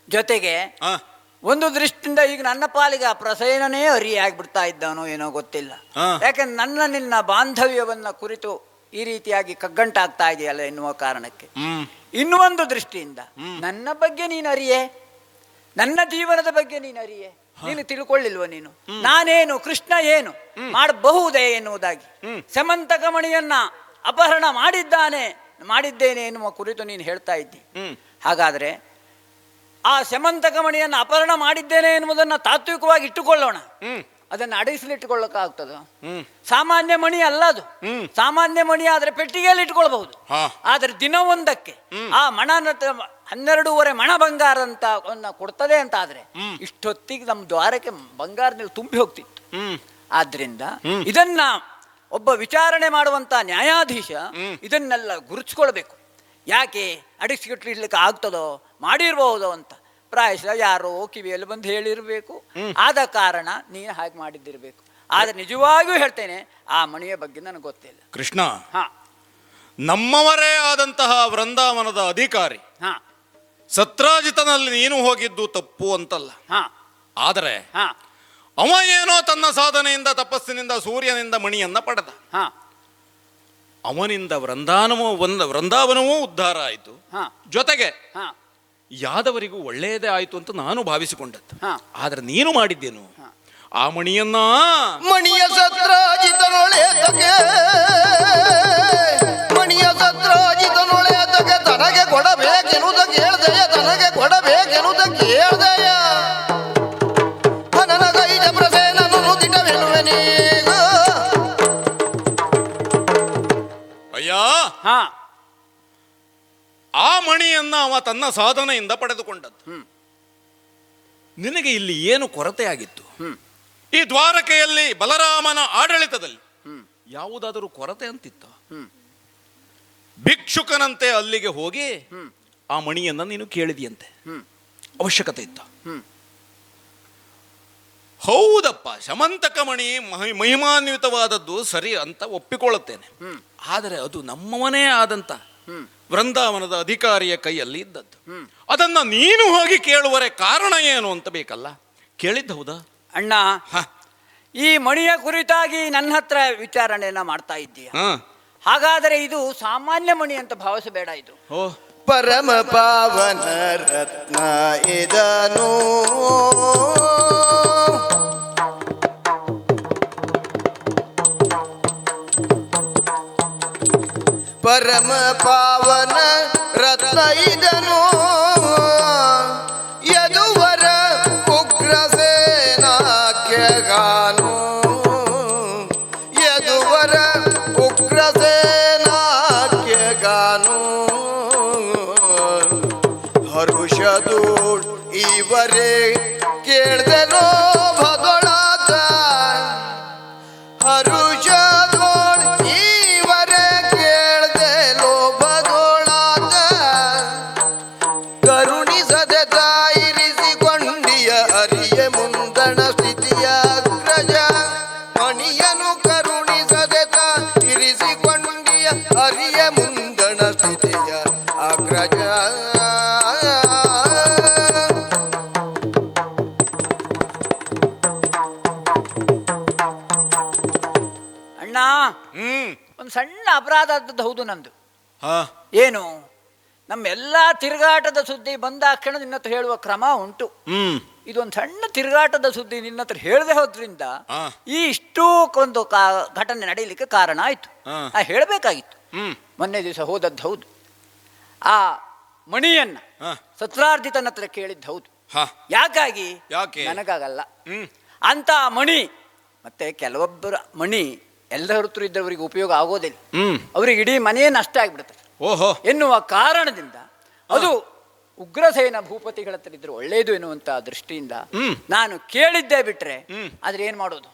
S8: ಜೊತೆಗೆ
S9: ಹಾ
S8: ಒಂದು ದೃಷ್ಟಿಯಿಂದ ಈಗ ನನ್ನ ಪಾಲಿಗೆ ಆ ಪ್ರಸೇನನೇ ಅರಿಯಾಗ್ಬಿಡ್ತಾ ಇದ್ದಾನೋ ಏನೋ ಗೊತ್ತಿಲ್ಲ. ಯಾಕೆಂದ್ರೆ ನನ್ನ ನಿನ್ನ ಬಾಂಧವ್ಯವನ್ನ ಕುರಿತು ಈ ರೀತಿಯಾಗಿ ಕಗ್ಗಂಟಾಗ್ತಾ ಇದೆಯಲ್ಲ ಎನ್ನುವ ಕಾರಣಕ್ಕೆ. ಇನ್ನೂ ಒಂದು ದೃಷ್ಟಿಯಿಂದ ನನ್ನ ಬಗ್ಗೆ ನೀನು ಅರಿಯೇ, ನನ್ನ ಜೀವನದ ಬಗ್ಗೆ ನೀನು ಅರಿಯೇ, ನೀನು ತಿಳ್ಕೊಳ್ಳಿಲ್ವ? ನೀನು ನಾನೇನು ಕೃಷ್ಣ ಏನು ಮಾಡಬಹುದೇ ಎನ್ನುವುದಾಗಿ ಸಮಂತಕಮಣಿಯನ್ನ ಅಪಹರಣ ಮಾಡಿದ್ದೇನೆ ಎನ್ನುವ ಕುರಿತು ನೀನು ಹೇಳ್ತಾ ಇದ್ದಿ. ಹಾಗಾದ್ರೆ ಆ ಸಮಂತಕಮಣಿಯನ್ನು ಅಪಹರಣ ಮಾಡಿದ್ದೇನೆ ಎನ್ನುವುದನ್ನು ತಾತ್ವಿಕವಾಗಿ ಇಟ್ಟುಕೊಳ್ಳೋಣ. ಅದನ್ನು ಅಡಗಿಸಲಿಟ್ಟುಕೊಳ್ಳಕ್ಕಾಗ್ತದ? ಸಾಮಾನ್ಯ ಮಣಿ ಅಲ್ಲ ಅದು. ಸಾಮಾನ್ಯ ಮಣಿ ಆದ್ರೆ ಪೆಟ್ಟಿಗೆಯಲ್ಲಿ ಇಟ್ಕೊಳ್ಬಹುದು. ಆದ್ರೆ ದಿನವೊಂದಕ್ಕೆ ಆ 12.5 ಮಣ ಬಂಗಾರ ಅಂತ ಕೊಡ್ತದೆ ಅಂತ ಆದ್ರೆ ಇಷ್ಟೊತ್ತಿಗೆ ನಮ್ಮ ದ್ವಾರಕ್ಕೆ ಬಂಗಾರದಲ್ಲಿ ತುಂಬಿ ಹೋಗ್ತಿತ್ತು. ಆದ್ರಿಂದ ಇದನ್ನ ಒಬ್ಬ ವಿಚಾರಣೆ ಮಾಡುವಂತ ನ್ಯಾಯಾಧೀಶ ಇದನ್ನೆಲ್ಲ ಗುರುತಿಸ್ಕೊಳ್ಬೇಕು. ಯಾಕೆ ಅಡಗಿಸಿಟ್ಲಿಕ್ಕೆ ಆಗ್ತದೋ, ಮಾಡಿರ್ಬಹುದೋ ಅಂತ ಪ್ರಾಯಶಃ ಯಾರೋ ಕಿವಿಯಲ್ಲಿ ಬಂದು ಹೇಳಿರ್ಬೇಕು. ಆದ ಕಾರಣ ನೀನು ಹಾಗೆ ಮಾಡಿದ್ದಿರ್ಬೇಕು. ಆದ್ರೆ ನಿಜವಾಗಿಯೂ ಹೇಳ್ತೇನೆ, ಆ ಮಣಿಯ ಬಗ್ಗೆ ನನಗೆ ಗೊತ್ತಿಲ್ಲ.
S9: ಕೃಷ್ಣ, ನಮ್ಮವರೇ ಆದಂತಹ ವೃಂದಾವನದ ಅಧಿಕಾರಿ ಸತ್ರಾಜಿತನಲ್ಲಿ ನೀನು ಹೋಗಿದ್ದು ತಪ್ಪು ಅಂತಲ್ಲ. ಆದರೆ ಅವ ಏನೋ ತನ್ನ ಸಾಧನೆಯಿಂದ ತಪಸ್ಸಿನಿಂದ ಸೂರ್ಯನಿಂದ ಮಣಿಯನ್ನ ಪಡೆದ. ಅವನಿಂದ ವೃಂದಾವನವೂ ಉದ್ಧಾರ ಆಯಿತು. ಜೊತೆಗೆ ಯಾದವರಿಗೂ ಒಳ್ಳೆಯದೇ ಆಯಿತು ಅಂತ ನಾನು ಭಾವಿಸಿಕೊಂಡದ್ದು. ಆದ್ರೆ ನೀನು ಮಾಡಿದ್ದೇನು? ಆ ಮಣಿಯ
S2: ಸತ್ರಾಜಿತನೊಳೆತಗೆ ತನಗೆ ಕೊಡಬೇಕೆನ್ನುವುದ ಕೇಳ್ದೆಯ, ತನಗೆ ಕೊಡಬೇಕೆನ್ನುವುದ ಕೇಳ್ದೆಯ. ನನಗೈದ ಪ್ರಸೇನನು ನುದಿಟವೆನ್ನುವೆನೀಗ.
S9: ಅಯ್ಯ, ಆ ಮಣಿಯನ್ನ ಅವ ತನ್ನ ಸಾಧನೆಯಿಂದ ಪಡೆದುಕೊಂಡದ್ದು. ನಿನಗೆ ಇಲ್ಲಿ ಏನು ಕೊರತೆ ಆಗಿತ್ತು? ಈ ದ್ವಾರಕೆಯಲ್ಲಿ ಬಲರಾಮನ ಆಡಳಿತದಲ್ಲಿ ಯಾವುದಾದರೂ ಕೊರತೆ ಅಂತಿತ್ತ? ಭಿಕ್ಷುಕನಂತೆ ಅಲ್ಲಿಗೆ ಹೋಗಿ ಆ ಮಣಿಯನ್ನ ನೀನು ಕೇಳಿದೆಯಂತೆ, ಅವಶ್ಯಕತೆ ಇತ್ತ? ಹೌದಪ್ಪ, ಶಮಂತಕ ಮಣಿ ಮಹಿಮಾನ್ವಿತವಾದದ್ದು ಸರಿ ಅಂತ ಒಪ್ಪಿಕೊಳ್ಳುತ್ತೇನೆ. ಆದರೆ ಅದು ನಮ್ಮವನೇ ಆದಂತ ವೃಂದಾವನದ ಅಧಿಕಾರಿಯ ಕೈಯಲ್ಲಿ ಇದ್ದದ್ದು. ಅದನ್ನ ನೀನು ಹೋಗಿ ಕೇಳುವರೆ ಕಾರಣ ಏನು ಅಂತ ಬೇಕಲ್ಲ? ಕೇಳಿದ್ದ ಹೌದಾ?
S8: ಅಣ್ಣ, ಈ ಮಣಿಯ ಕುರಿತಾಗಿ ನನ್ನ ಹತ್ರ ವಿಚಾರಣೆಯನ್ನ ಮಾಡ್ತಾ ಇದ್ದೀಯ. ಹಾಗಾದರೆ ಇದು ಸಾಮಾನ್ಯ ಮಣಿ ಅಂತ ಭಾವಿಸಬೇಡ. ಇದು
S2: ಪರಮ ಪಾವನ ರತ್ನ ಇದನು. ಪರಮ ಪಾವನ ರತ್ನ ಇದನು. ಯದುವರ ಉಗ್ರಸೇನಾಖ್ಯಗಾನು. ಯದುವರ ಉಗ್ರಸೇನಾಖ್ಯಗಾನು. ಹರುಷದೂಳ್ ಇವರೇ ಕೇಳ್ದೆನೋ ಭದೊಳಾದ. ಹರುಷದೋಳ್ ಇವರೇ ಕೇಳ್ದೆಲೋ ಭದೊಳಾದ. ಕರುಣಿಸದೆ ತಾಯಿರಿಸಿಕೊಂಡಿಯ ಅರಿಯ ಮುಂದಣ ಸ್ಥಿತಿಯ ಅಗ್ರಜ. ಮಣಿಯನು ಕರುಣಿಸದೆ ತಾಯಿರಿಸಿಕೊಂಡಿಯ ಅರಿಯ ಮುಂದಣ ಸ್ಥಿತಿಯ ಅಗ್ರಜ.
S8: ಅಣ್ಣ, ಒಂದು ಸಣ್ಣ ಅಪರಾಧ ಆದದ್ದು ಹೌದು ನಂದು. ಏನು? ನಮ್ಮೆಲ್ಲ ತಿರುಗಾಟದ ಸುದ್ದಿ ಬಂದಾಕ್ಷಣ ನಿನ್ನ ಹತ್ರ ಹೇಳುವ ಕ್ರಮ ಉಂಟು. ಇದೊಂದು ಸಣ್ಣ ತಿರುಗಾಟದ ಸುದ್ದಿ ನಿನ್ನ ಹತ್ರ ಹೇಳದೆ ಹೋದ್ರಿಂದ ಈ ಇಷ್ಟೂ ಒಂದು ಘಟನೆ ನಡೀಲಿಕ್ಕೆ ಕಾರಣ ಆಯ್ತು. ಹೇಳಬೇಕಾಗಿತ್ತು. ಮೊನ್ನೆ ದಿವಸ ಹೋದದ್ದು ಹೌದು. ಆ ಮಣಿಯನ್ನ ಸತ್ರಾರ್ಜಿತನ ಹತ್ರ ಕೇಳಿದ್ದು ಹೌದು. ಯಾಕಾಗಿ? ನನಗಾಗಲ್ಲ ಅಂತ ಮಣಿ. ಮತ್ತೆ ಕೆಲವೊಬ್ಬರ ಮಣಿ ಎಲ್ಲರ ಹತ್ರ ಇದ್ದವರಿಗೆ ಉಪಯೋಗ ಆಗೋದಿಲ್ಲ. ಅವ್ರಿಗೆ ಇಡೀ ಮನೆಯೇ ನಷ್ಟ ಆಗ್ಬಿಡುತ್ತೆ ಎನ್ನುವ ಕಾರಣದಿಂದ ಅದು ಉಗ್ರಸೇನ ಭೂಪತಿಗಳ ಹತ್ರ ಇದ್ರೆ ಒಳ್ಳೇದು ಎನ್ನುವಂತ ದೃಷ್ಟಿಯಿಂದ ನಾನು ಕೇಳಿದ್ದೆ ಬಿಟ್ರೆ ಆದ್ರೆ ಏನ್ ಮಾಡೋದು?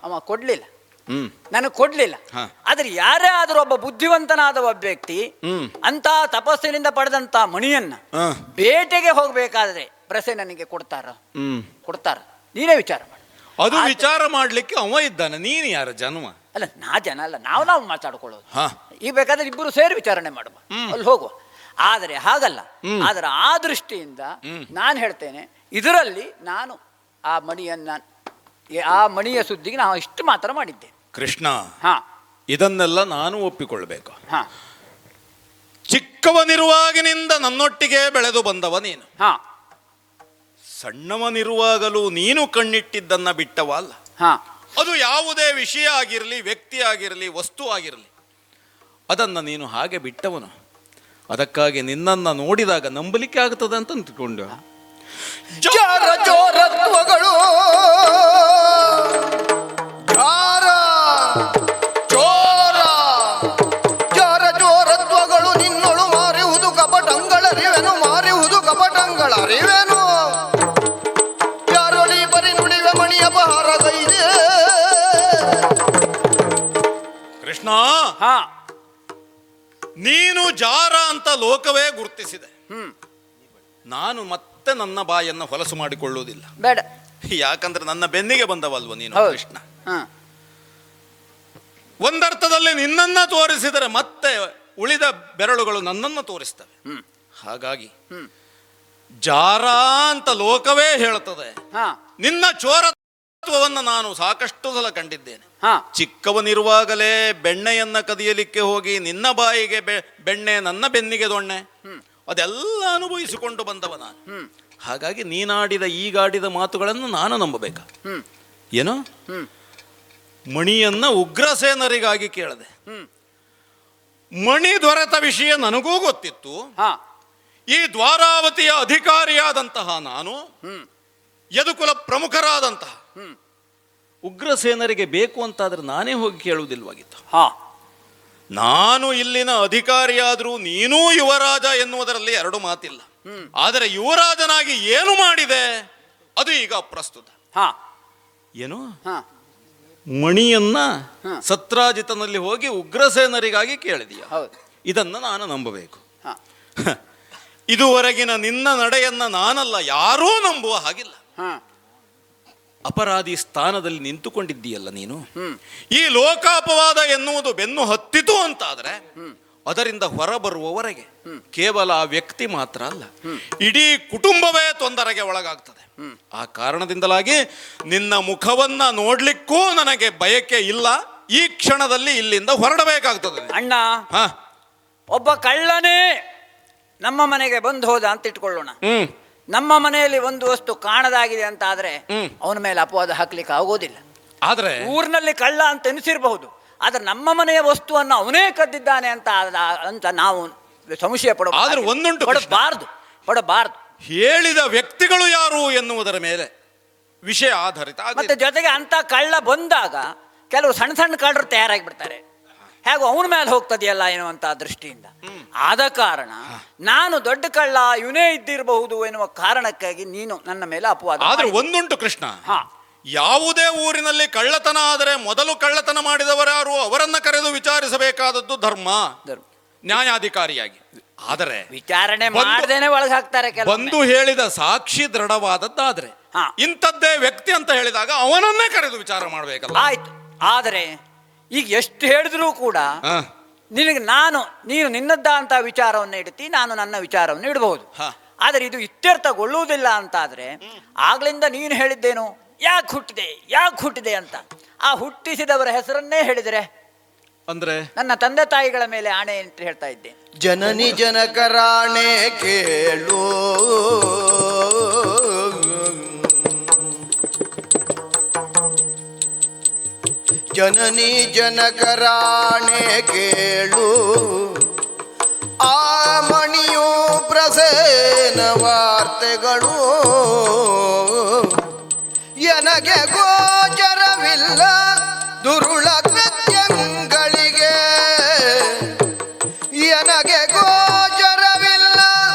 S8: ಅವ ಕೊಡ್ಲಿಲ್ಲ, ನನಗೆ ಕೊಡ್ಲಿಲ್ಲ. ಆದ್ರೆ ಯಾರೇ ಆದ್ರೂ ಒಬ್ಬ ಬುದ್ಧಿವಂತನಾದ ಒಬ್ಬ ವ್ಯಕ್ತಿ ಅಂತ ತಪಸ್ಸಿನಿಂದ ಪಡೆದಂತ ಮಣಿಯನ್ನ ಬೇಟೆಗೆ ಹೋಗ್ಬೇಕಾದ್ರೆ ಪ್ರಸೇನನಿಗೆ ಕೊಡ್ತಾರ? ನೀನೇ ವಿಚಾರ ಮಾಡ.
S9: ಅದು ವಿಚಾರ ಮಾಡ್ಲಿಕ್ಕೆ ಅವ ಇದ್ದಾನೆ, ನೀನು ಯಾರ ಜನ್ಮ?
S10: ಅಲ್ಲ, ನಾ ಜನ ಅಲ್ಲ, ನಾವು ಮಾತಾಡ್ಕೊಳ್ಳೋದು.
S9: ಹಾ.
S10: ಈಗ ಬೇಕಾದ್ರೆ ಇಬ್ಬರು ಸೇರಿ ವಿಚಾರಣೆ ಮಾಡುವ, ಅಲ್ಲಿ ಹೋಗುವ. ಆದರೆ ಹಾಗಲ್ಲ. ಆದರೆ ಆ ದೃಷ್ಟಿಯಿಂದ ನಾನು ಹೇಳ್ತೇನೆ, ಇದರಲ್ಲಿ ನಾನು ಆ ಮಣಿಯ ಸುದ್ದಿಗೆ ನಾವು ಇಷ್ಟು ಮಾತ್ರ ಮಾಡಿದ್ದೇನೆ.
S9: ಕೃಷ್ಣ,
S10: ಹಾ,
S9: ಇದನ್ನೆಲ್ಲ ನಾನು ಒಪ್ಪಿಕೊಳ್ಬೇಕು.
S10: ಹಾ,
S9: ಚಿಕ್ಕವನಿರುವಾಗಿನಿಂದ ನನ್ನೊಟ್ಟಿಗೆ ಬೆಳೆದು ಬಂದವ ನೀನು.
S10: ಹಾ,
S9: ಸಣ್ಣವನಿರುವಾಗಲೂ ನೀನು ಕಣ್ಣಿಟ್ಟಿದ್ದನ್ನ ಬಿಟ್ಟವ ಅಲ್ಲ.
S10: ಹಾ.
S9: ಅದು ಯಾವುದೇ ವಿಷಯ ಆಗಿರಲಿ, ವ್ಯಕ್ತಿ ಆಗಿರಲಿ, ವಸ್ತು ಆಗಿರಲಿ, ಅದನ್ನು ನೀನು ಹಾಗೆ ಬಿಟ್ಟವನು. ಅದಕ್ಕಾಗಿ ನಿನ್ನನ್ನು ನೋಡಿದಾಗ ನಂಬಲಿಕ್ಕೆ ಆಗ್ತದೆ ಅಂತ ಅಂದ್ಕೊಂಡು
S2: ಜಾರ ಚೋರತ್ವಗಳು ಜಾರ ಚೋರ ಜಾರ ಚೋರತ್ವಗಳು ನಿನ್ನೊಳು ಮಾರಿಹುದು ಕಪಟಂಗಳರಿವೆನು, ಮಾರಿಹುದು ಕಪಟಂಗಳರಿವೆನು. ಯಾರೊಳಿ ಬರಿ ನುಡಿವೆ ಮಣಿಯ ಬಹಾರ ಕೈದೆ.
S9: ಕೃಷ್ಣ,
S10: ಹಾ.
S9: ನೀನು ಜಾರ ಅಂತ ಲೋಕವೇ ಗುರುತಿಸಿದೆ. ನಾನು ಮತ್ತೆ ನನ್ನ ಬಾಯನ್ನು ಹೊಲಸು ಮಾಡಿಕೊಳ್ಳುವುದಿಲ್ಲ.
S10: ಬೇಡ.
S9: ಯಾಕಂದ್ರೆ ನನ್ನ ಬೆನ್ನಿಗೆ ಬಂದವಲ್ವ ನೀನು
S10: ಹೌದು.
S9: ಕೃಷ್ಣ.
S10: ಹಾ.
S9: ಒಂದರ್ಥದಲ್ಲಿ ನಿನ್ನನ್ನ ತೋರಿಸಿದರೆ ಮತ್ತೆ ಉಳಿದ ಬೆರಳುಗಳು ನನ್ನನ್ನು ತೋರಿಸ್ತವೆ. ಹಾಗಾಗಿ ಜಾರ ಅಂತ ಲೋಕವೇ ಹೇಳುತ್ತದೆ.
S10: ಹಾ.
S9: ನಿನ್ನ ಚೋರತ್ವವನ್ನು ನಾನು ಸಾಕಷ್ಟು ಸಲ ಕಂಡಿದ್ದೇನೆ.
S10: ಹಾ.
S9: ಚಿಕ್ಕವನಿರುವಾಗಲೇ ಬೆಣ್ಣೆಯನ್ನ ಕದಿಯಲಿಕ್ಕೆ ಹೋಗಿ ನಿನ್ನ ಬಾಯಿಗೆ ಬೆಣ್ಣೆ, ನನ್ನ ಬೆನ್ನಿಗೆ ದೊಣ್ಣೆ, ಅದೆಲ್ಲ ಅನುಭವಿಸಿಕೊಂಡು ಬಂದವ ನಾನು. ಹಾಗಾಗಿ ನೀನಾಡಿದ ಈಗಾಡಿದ ಮಾತುಗಳನ್ನು ನಾನು ನಂಬಬೇಕಾ? ಏನೋ ಮಣಿಯನ್ನ ಉಗ್ರಸೇನರಿಗಾಗಿ ಕೇಳದೆ. ಮಣಿ ದೊರೆತ ವಿಷಯ ನನಗೂ ಗೊತ್ತಿತ್ತು.
S10: ಹಾ.
S9: ಈ ದ್ವಾರಾವತಿಯ ಅಧಿಕಾರಿಯಾದಂತಹ ನಾನು, ಯದುಕುಲ ಪ್ರಮುಖರಾದಂತಹ ಉಗ್ರಸೇನರಿಗೆ ಬೇಕು ಅಂತಾದ್ರೆ ನಾನೇ ಹೋಗಿ ಕೇಳುವುದಿಲ್ವಾಗಿತ್ತು.
S10: ಹಾ.
S9: ನಾನು ಇಲ್ಲಿನ ಅಧಿಕಾರಿಯಾದರೂ ನೀನೂ ಯುವರಾಜ ಎನ್ನುವುದರಲ್ಲಿ ಎರಡು ಮಾತಿಲ್ಲ. ಆದರೆ ಯುವರಾಜನಾಗಿ ಏನು ಮಾಡಿದೆ ಅದು ಈಗ ಅಪ್ರಸ್ತುತ.
S10: ಹಾ.
S9: ಏನು
S10: ಹಾ.
S9: ಮಣಿಯನ್ನ ಸತ್ರಾಜಿತನಲ್ಲಿ ಹೋಗಿ ಉಗ್ರಸೇನರಿಗಾಗಿ ಕೇಳಿದೀಯ.
S10: ಹೌದು.
S9: ಇದನ್ನು ನಾನು ನಂಬಬೇಕು.
S10: ಹಾ.
S9: ಇದುವರೆಗಿನ ನಿನ್ನ ನಡೆಯನ್ನ ನಾನಲ್ಲ, ಯಾರೂ ನಂಬುವ ಹಾಗಿಲ್ಲ.
S10: ಹಾ.
S9: ಅಪರಾಧಿ ಸ್ಥಾನದಲ್ಲಿ ನಿಂತುಕೊಂಡಿದ್ದೀಯಲ್ಲ ನೀನು. ಈ ಲೋಕಾಪವಾದ ಎನ್ನುವುದು ಬೆನ್ನು ಹತ್ತಿತು ಅಂತಾದ್ರೆ ಅದರಿಂದ ಹೊರಬರುವವರೆಗೆ ಕೇವಲ ಆ ವ್ಯಕ್ತಿ ಮಾತ್ರ ಅಲ್ಲ, ಇಡೀ ಕುಟುಂಬವೇ ತೊಂದರೆಗೆ ಒಳಗಾಗ್ತದೆ. ಆ ಕಾರಣದಿಂದಲಾಗಿ ನಿನ್ನ ಮುಖವನ್ನ ನೋಡ್ಲಿಕ್ಕೂ ನನಗೆ ಬಯಕೆ ಇಲ್ಲ. ಈ ಕ್ಷಣದಲ್ಲಿ ಇಲ್ಲಿಂದ ಹೊರಡಬೇಕಾಗ್ತದೆ.
S10: ಅಣ್ಣ,
S9: ಹಾ,
S10: ಒಬ್ಬ ಕಳ್ಳನೇ ನಮ್ಮ ಮನೆಗೆ ಬಂದು ಹೋದ ಅಂತ ಇಟ್ಕೊಳ್ಳೋಣ. ನಮ್ಮ ಮನೆಯಲ್ಲಿ ಒಂದು ವಸ್ತು ಕಾಣದಾಗಿದೆ ಅಂತ ಆದ್ರೆ ಅವನ ಮೇಲೆ ಅಪವಾದ ಹಾಕ್ಲಿಕ್ಕೆ ಆಗೋದಿಲ್ಲ.
S9: ಆದ್ರೆ
S10: ಊರಿನಲ್ಲಿ ಕಳ್ಳ ಅಂತ ಎನಿಸಿರಬಹುದು, ಆದ್ರೆ ನಮ್ಮ ಮನೆಯ ವಸ್ತುವನ್ನು ಅವನೇ ಕದ್ದಿದ್ದಾನೆ ಅಂತ ನಾವು ಸಂಶಯ
S9: ಆದ್ರೆ ಒಂದುಂಟು,
S10: ಪಡಬಾರ್ದು.
S9: ಹೇಳಿದ ವ್ಯಕ್ತಿಗಳು ಯಾರು ಎನ್ನುವುದರ ಮೇಲೆ ವಿಷಯ ಆಧಾರಿತ.
S10: ಮತ್ತೆ ಜೊತೆಗೆ ಅಂತ ಕಳ್ಳ ಬಂದಾಗ ಕೆಲವು ಸಣ್ಣ ಸಣ್ಣ ಕಳ್ಳರು ತಯಾರಾಗಿ ಬಿಡ್ತಾರೆ, ಹೇಗೂ ಅವನ ಮೇಲೆ ಹೋಗ್ತದೆಯಲ್ಲ ಎನ್ನುವಂತ ದೃಷ್ಟಿಯಿಂದ. ಆದ ಕಾರಣ ನಾನು ದೊಡ್ಡ ಕಳ್ಳ ಇವನೇ ಇದ್ದಿರಬಹುದು ಎನ್ನುವ ಕಾರಣಕ್ಕಾಗಿ ನೀನು ನನ್ನ ಮೇಲೆ ಅಪವಾದ.
S9: ಆದ್ರೆ ಒಂದುಂಟು ಕೃಷ್ಣ, ಯಾವುದೇ ಊರಿನಲ್ಲಿ ಕಳ್ಳತನ ಆದರೆ ಮೊದಲು ಕಳ್ಳತನ ಮಾಡಿದವರಾರು ಅವರನ್ನ ಕರೆದು ವಿಚಾರಿಸಬೇಕಾದದ್ದು ಧರ್ಮ, ನ್ಯಾಯಾಧಿಕಾರಿಯಾಗಿ. ಆದರೆ
S10: ವಿಚಾರಣೆ ಮಾಡದೇನೆ ಒಳಗೆ ಹಾಕ್ತಾರೆ.
S9: ಬಂದು ಹೇಳಿದ ಸಾಕ್ಷಿ ದೃಢವಾದದ್ದಾದ್ರೆ ಇಂಥದ್ದೇ ವ್ಯಕ್ತಿ ಅಂತ ಹೇಳಿದಾಗ ಅವನನ್ನೇ ಕರೆದು ವಿಚಾರ ಮಾಡಬೇಕಲ್ಲ.
S10: ಆಯ್ತು. ಆದರೆ ಈಗ ಎಷ್ಟು ಹೇಳಿದ್ರೂ ಕೂಡ ನಿನಗೆ ನೀನು ನಿನ್ನದ್ದ ಅಂತ ವಿಚಾರವನ್ನು ಇಡ್ತಿ, ನಾನು ನನ್ನ ವಿಚಾರವನ್ನು ಇಡಬಹುದು. ಆದರೆ ಇದು ಇತ್ಯರ್ಥಗೊಳ್ಳುವುದಿಲ್ಲ ಅಂತಾದ್ರೆ ಆಗ್ಲಿಂದ ನೀನು ಹೇಳಿದ್ದೇನು, ಯಾಕೆ ಹುಟ್ಟಿದೆ ಅಂತ ಆ ಹುಟ್ಟಿಸಿದವರ ಹೆಸರನ್ನೇ ಹೇಳಿದರೆ
S9: ಅಂದ್ರೆ
S10: ನನ್ನ ತಂದೆ ತಾಯಿಗಳ ಮೇಲೆ ಆಣೆ ಅಂತ ಹೇಳ್ತಾ ಇದ್ದೆ.
S2: ಜನನಿ ಜನಕರಾಣೆ ಕೇಳು, ಜನನಿ ಜನಕರಾಣೆ ಕೇಳು, ಆ ಮಣಿಯು ಪ್ರಸೇನ ವಾರ್ತೆಗಳು ಎನಗೆ ಗೋಚರವಿಲ್ಲ ದುರುಳ ಕೃತ್ಯಗಳಿಗೆ, ಎನಗೆ ಗೋಚರವಿಲ್ಲ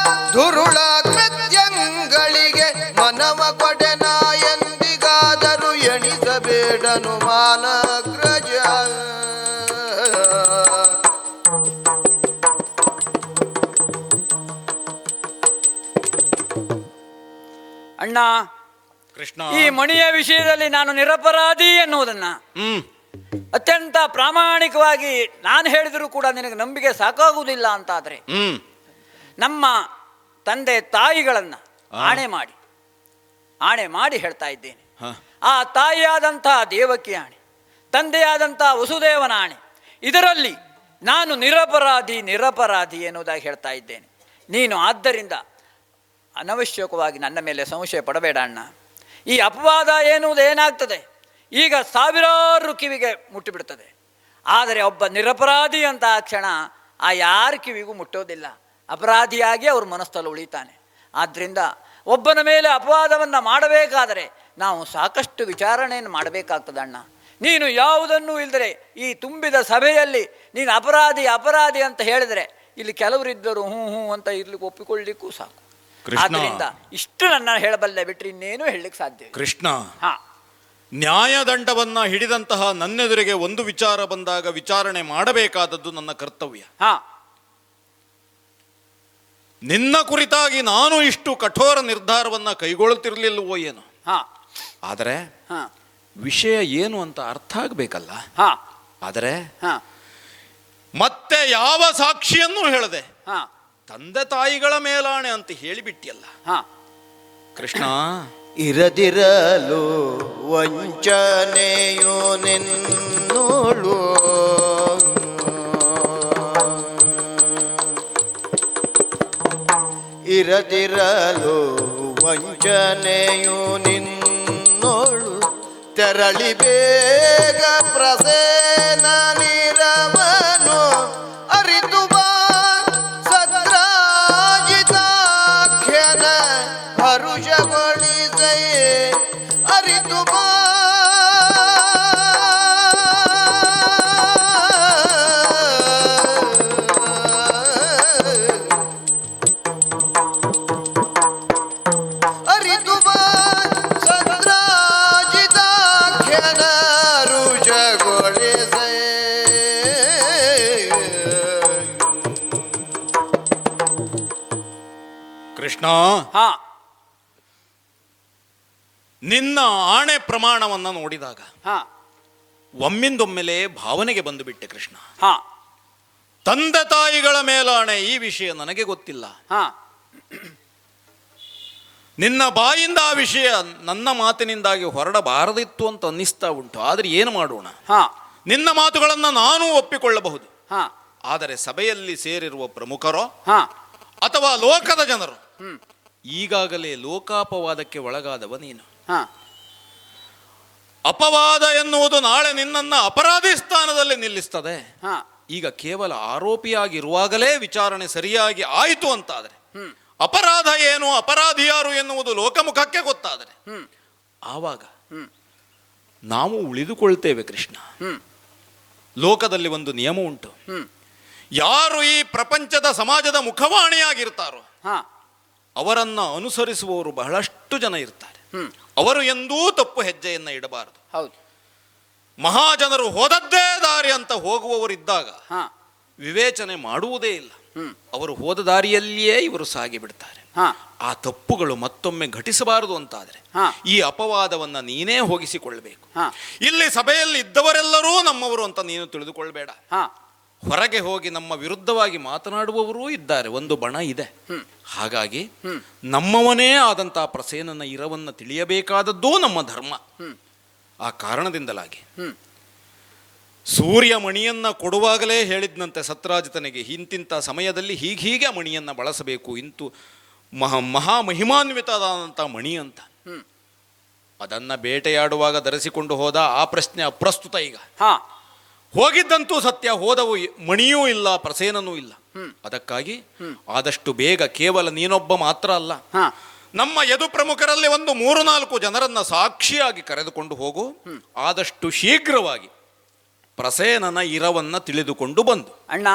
S2: ದುರುಳ ಕೃತ್ಯಗಳಿಗೆ. ಮನವ ಕೊಡೆನ ಎಂದಿಗಾದರೂ ಎಣಿಸಬೇಡನು ಮಾನಗ್ರಜ.
S10: ಅಣ್ಣ,
S9: ಕೃಷ್ಣ,
S10: ಈ ಮಣಿಯ ವಿಷಯದಲ್ಲಿ ನಾನು ನಿರಪರಾಧಿ ಎನ್ನುವುದನ್ನ ಅತ್ಯಂತ ಪ್ರಾಮಾಣಿಕವಾಗಿ ನಾನು ಹೇಳಿದರೂ ಕೂಡ ನಿನಗೆ ನಂಬಿಕೆ ಸಾಕಾಗುವುದಿಲ್ಲ ಅಂತಾದರೆ ನಮ್ಮ ತಂದೆ ತಾಯಿಗಳನ್ನ ಆಣೆ ಮಾಡಿ ಹೇಳ್ತಾ ಇದ್ದೇನೆ. ಆ ತಾಯಿಯಾದಂತಹ ದೇವಕಿ ಆಣೆ, ತಂದೆಯಾದಂತಹ ವಸುದೇವನ ಆಣೆ, ಇದರಲ್ಲಿ ನಾನು ನಿರಪರಾಧಿ ಎನ್ನುವುದಾಗಿ ಹೇಳ್ತಾ ಇದ್ದೇನೆ. ನೀನು ಆದ್ದರಿಂದ ಅನವಶ್ಯಕವಾಗಿ ನನ್ನ ಮೇಲೆ ಸಂಶಯ ಪಡಬೇಡ ಅಣ್ಣ. ಈ ಅಪವಾದ ಎನ್ನುವುದು ಏನಾಗ್ತದೆ, ಈಗ ಸಾವಿರಾರು ಕಿವಿಗೆ ಮುಟ್ಟಿಬಿಡ್ತದೆ. ಆದರೆ ಒಬ್ಬ ನಿರಪರಾಧಿ ಅಂತ ಆ ಕ್ಷಣ ಆ ಯಾರ ಕಿವಿಗೂ ಮುಟ್ಟೋದಿಲ್ಲ. ಅಪರಾಧಿಯಾಗಿ ಅವ್ರ ಮನಸ್ಸಲ್ಲಿ ಉಳಿತಾನೆ. ಆದ್ದರಿಂದ ಒಬ್ಬನ ಮೇಲೆ ಅಪವಾದವನ್ನು ಮಾಡಬೇಕಾದರೆ ನಾವು ಸಾಕಷ್ಟು ವಿಚಾರಣೆಯನ್ನು ಮಾಡಬೇಕಾಗ್ತದೆ ಅಣ್ಣ. ನೀನು ಯಾವುದನ್ನೂ ಇಲ್ಲದರೆ ಈ ತುಂಬಿದ ಸಭೆಯಲ್ಲಿ ನೀನು ಅಪರಾಧಿ ಅಂತ ಹೇಳಿದರೆ ಇಲ್ಲಿ ಕೆಲವರಿದ್ದರು ಹ್ಞೂ ಅಂತ ಇರ್ಲಿಕ್ಕೆ ಒಪ್ಪಿಕೊಳ್ಳಿಕ್ಕೂ ಸಾಕು. ಆದ್ದರಿಂದ ಇಷ್ಟು ನನ್ನ ಹೇಳಬಲ್ಲೆ, ಬಿಟ್ಟರೆ ಇನ್ನೇನು ಹೇಳಲಿಕ್ಕೆ ಸಾಧ್ಯ.
S9: ಕೃಷ್ಣ, ನ್ಯಾಯದಂಡವನ್ನ ಹಿಡಿದಂತಹ ನನ್ನೆದುರಿಗೆ ಒಂದು ವಿಚಾರ ಬಂದಾಗ ವಿಚಾರಣೆ ಮಾಡಬೇಕಾದದ್ದು ನನ್ನ ಕರ್ತವ್ಯ. ನಿನ್ನ ಕುರಿತಾಗಿ ನಾನು ಇಷ್ಟು ಕಠೋರ ನಿರ್ಧಾರವನ್ನ ಕೈಗೊಳ್ಳುತ್ತಿರಲಿಲ್ಲವೋ ಏನು. ಆದರೆ ವಿಷಯ ಏನು ಅಂತ ಅರ್ಥ ಆಗಬೇಕಲ್ಲ. ಆದರೆ ಮತ್ತೆ ಯಾವ ಸಾಕ್ಷಿಯನ್ನು ಹೇಳದೆ ತಂದೆ ತಾಯಿಗಳ ಮೇಲಾಣೆ ಅಂತ ಹೇಳಿಬಿಟ್ಟಿಯಲ್ಲ ಕೃಷ್ಣ.
S2: ಇರದಿರಲು ವಂಚನೆಯು ನಿನ್ನೋಳು, ಇರದಿರಲು ವಂಚನೆಯು ನಿನ್ನೋಳು, ತೆರಳಿ ಬೇಗ ಪ್ರಸೇನ ನಿರವನು ಅರಿತು ಬಾ ಸತ್ರಾಜಿತಾಖ್ಯನ ಹರುಷಗೊಳಿಸೇ ಅರಿತು ಬಾ.
S9: ಕೃಷ್ಣ, ನಿನ್ನ ಆಣೆ ಪ್ರಮಾಣವನ್ನ ನೋಡಿದಾಗ ಒಮ್ಮಿಂದೊಮ್ಮೆಲೆ ಭಾವನೆಗೆ ಬಂದು ಬಿಟ್ಟೆ ಕೃಷ್ಣ. ತಂದೆ ತಾಯಿಗಳ ಮೇಲಾಣೆ ಈ ವಿಷಯ ನನಗೆ ಗೊತ್ತಿಲ್ಲ. ನಿನ್ನ ಬಾಯಿಂದ ಆ ವಿಷಯ ನನ್ನ ಮಾತಿನಿಂದಾಗಿ ಹೊರಡಬಾರದಿತ್ತು ಅಂತ ಅನ್ನಿಸ್ತಾ ಉಂಟು. ಆದರೆ ಏನು ಮಾಡೋಣ, ನಿನ್ನ ಮಾತುಗಳನ್ನು ನಾನೂ ಒಪ್ಪಿಕೊಳ್ಳಬಹುದು. ಆದರೆ ಸಭೆಯಲ್ಲಿ ಸೇರಿರುವ ಪ್ರಮುಖರೋ ಅಥವಾ ಲೋಕದ ಜನರು, ಈಗಾಗಲೇ ಲೋಕಾಪವಾದಕ್ಕೆ ಒಳಗಾದವ ನೀನು. ಅಪವಾದ ಎನ್ನುವುದು ನಾಳೆ ನಿನ್ನನ್ನು ಅಪರಾಧಿ ಸ್ಥಾನದಲ್ಲಿ ನಿಲ್ಲಿಸ್ತದೆ. ಈಗ ಕೇವಲ ಆರೋಪಿಯಾಗಿರುವಾಗಲೇ ವಿಚಾರಣೆ ಸರಿಯಾಗಿ ಆಯಿತು ಅಂತಾದರೆ, ಅಪರಾಧ ಏನು ಅಪರಾಧಿ ಯಾರು ಎನ್ನುವುದು ಲೋಕಮುಖಕ್ಕೆ ಗೊತ್ತಾದರೆ ಆವಾಗ ನಾವು ಉಳಿದುಕೊಳ್ತೇವೆ ಕೃಷ್ಣ. ಲೋಕದಲ್ಲಿ ಒಂದು ನಿಯಮ ಉಂಟು, ಯಾರು ಈ ಪ್ರಪಂಚದ ಸಮಾಜದ ಮುಖವಾಣಿಯಾಗಿರ್ತಾರೋ ಅವರನ್ನ ಅನುಸರಿಸುವವರು ಬಹಳಷ್ಟು ಜನ ಇರ್ತಾರೆ. ಅವರು ಎಂದೂ ತಪ್ಪು ಹೆಜ್ಜೆಯನ್ನ ಇಡಬಾರದು. ಮಹಾಜನರು ಹೋದದ್ದೇ ದಾರಿ ಅಂತ ಹೋಗುವವರಿದ್ದಾಗ ವಿವೇಚನೆ ಮಾಡುವುದೇ ಇಲ್ಲ. ಅವರು ಹೋದ ದಾರಿಯಲ್ಲಿಯೇ ಇವರು ಸಾಗಿ ಬಿಡ್ತಾರೆ. ಆ ತಪ್ಪುಗಳು ಮತ್ತೊಮ್ಮೆ ಘಟಿಸಬಾರದು ಅಂತಾದರೆ ಈ ಅಪವಾದವನ್ನ ನೀನೇ ಹೋಗಿಸಿಕೊಳ್ಳಬೇಕು. ಇಲ್ಲಿ ಸಭೆಯಲ್ಲಿ ಇದ್ದವರೆಲ್ಲರೂ ನಮ್ಮವರು ಅಂತ ನೀನು ತಿಳಿದುಕೊಳ್ಬೇಡ. ಹೊರಗೆ ಹೋಗಿ ನಮ್ಮ ವಿರುದ್ಧವಾಗಿ ಮಾತನಾಡುವವರೂ ಇದ್ದಾರೆ, ಒಂದು ಬಣ ಇದೆ. ಹಾಗಾಗಿ ನಮ್ಮವನೇ ಆದಂತಹ ಪ್ರಸೇನನ ಇರವನ್ನ ತಿಳಿಯಬೇಕಾದದ್ದೂ ನಮ್ಮ ಧರ್ಮ. ಆ ಕಾರಣದಿಂದಲಾಗಿ ಸೂರ್ಯ ಮಣಿಯನ್ನ ಕೊಡುವಾಗಲೇ ಹೇಳಿದ್ನಂತೆ ಸತ್ರಾಜಿತನಿಗೆ, ಇಂತಿಂಥ ಸಮಯದಲ್ಲಿ ಹೀಗೆ ಮಣಿಯನ್ನ ಬಳಸಬೇಕು, ಇಂತು ಮಹಾಮಹಿಮಾನ್ವಿತವಾದಂಥ ಮಣಿ ಅಂತ. ಅದನ್ನ ಬೇಟೆಯಾಡುವಾಗ ಧರಿಸಿಕೊಂಡು ಹೋದ, ಆ ಪ್ರಶ್ನೆ ಅಪ್ರಸ್ತುತ. ಈಗ ಹೋಗಿದ್ದಂತೂ ಸತ್ಯ, ಹೋದವು ಮಣಿಯೂ ಇಲ್ಲ, ಪ್ರಸೇನನೂ ಇಲ್ಲ. ಅದಕ್ಕಾಗಿ ಆದಷ್ಟು ಬೇಗ ಕೇವಲ ನೀನೊಬ್ಬ ಮಾತ್ರ ಅಲ್ಲ, ನಮ್ಮ ಯದು ಪ್ರಮುಖರಲ್ಲಿ ಒಂದು 3-4 ಜನರನ್ನ ಸಾಕ್ಷಿಯಾಗಿ ಕರೆದುಕೊಂಡು ಹೋಗು. ಆದಷ್ಟು ಶೀಘ್ರವಾಗಿ ಪ್ರಸೇನನ ಇರವನ್ನ ತಿಳಿದುಕೊಂಡು ಬಂದು,
S10: ಅಣ್ಣ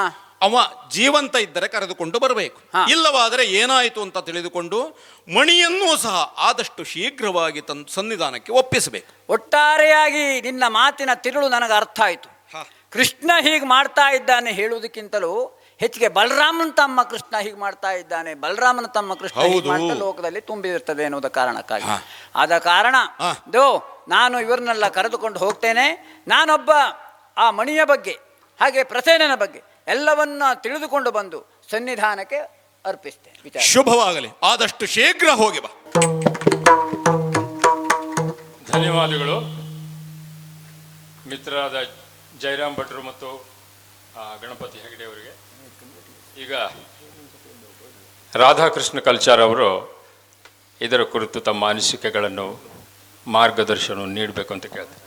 S9: ಅವ ಜೀವಂತ ಇದ್ದರೆ ಕರೆದುಕೊಂಡು ಬರಬೇಕು, ಇಲ್ಲವಾದರೆ ಏನಾಯಿತು ಅಂತ ತಿಳಿದುಕೊಂಡು ಮಣಿಯನ್ನೂ ಸಹ ಆದಷ್ಟು ಶೀಘ್ರವಾಗಿ ಸನ್ನಿಧಾನಕ್ಕೆ ಒಪ್ಪಿಸಬೇಕು.
S10: ಒಟ್ಟಾರೆಯಾಗಿ ನಿನ್ನ ಮಾತಿನ ತಿರುಳು ನನಗೆ ಅರ್ಥ ಆಯಿತು. ಕೃಷ್ಣ ಹೀಗೆ ಮಾಡ್ತಾ ಇದ್ದಾನೆ ಹೇಳುವುದಕ್ಕಿಂತಲೂ ಹೆಚ್ಚಿಗೆ ಬಲರಾಮನ ತಮ್ಮ ಕೃಷ್ಣ ಹೀಗೆ ಮಾಡ್ತಾ ಇದ್ದಾನೆ, ಬಲರಾಮನ ತಮ್ಮ ಕೃಷ್ಣ ಹೀಗೆ ಮಾಡ್ತಾ ಲೋಕದಲ್ಲಿ ತುಂಬಿರ್ತದೆ ಎನ್ನುವುದ ಕಾರಣಕ್ಕಾಗಿ. ಆದ ಕಾರಣ ನಾನು ಇವರನ್ನೆಲ್ಲ ಕರೆದುಕೊಂಡು ಹೋಗ್ತೇನೆ. ನಾನೊಬ್ಬ ಆ ಮಣಿಯ ಬಗ್ಗೆ ಹಾಗೆ ಪ್ರಸೇನನ ಬಗ್ಗೆ ಎಲ್ಲವನ್ನ ತಿಳಿದುಕೊಂಡು ಬಂದು ಸನ್ನಿಧಾನಕ್ಕೆ ಅರ್ಪಿಸ್ತೇನೆ.
S9: ಶುಭವಾಗಲಿ, ಆದಷ್ಟು ಶೀಘ್ರ ಹೋಗಿ ಬಾ.
S1: ಧನ್ಯವಾದಗಳು ಮಿತ್ರರಾದ ಜಯರಾಮ್ ಭಟ್ರು ಮತ್ತು ಗಣಪತಿ ಹೆಗಡೆ ಅವರಿಗೆ. ಈಗ ರಾಧಾಕೃಷ್ಣ ಕಲ್ಚಾರ್ ಅವರು ಇದರ ಕುರಿತು ತಮ್ಮ ಅನಿಸಿಕೆಗಳನ್ನು ಮಾರ್ಗದರ್ಶನ ನೀಡಬೇಕು ಅಂತ ಕೇಳ್ತಾರೆ.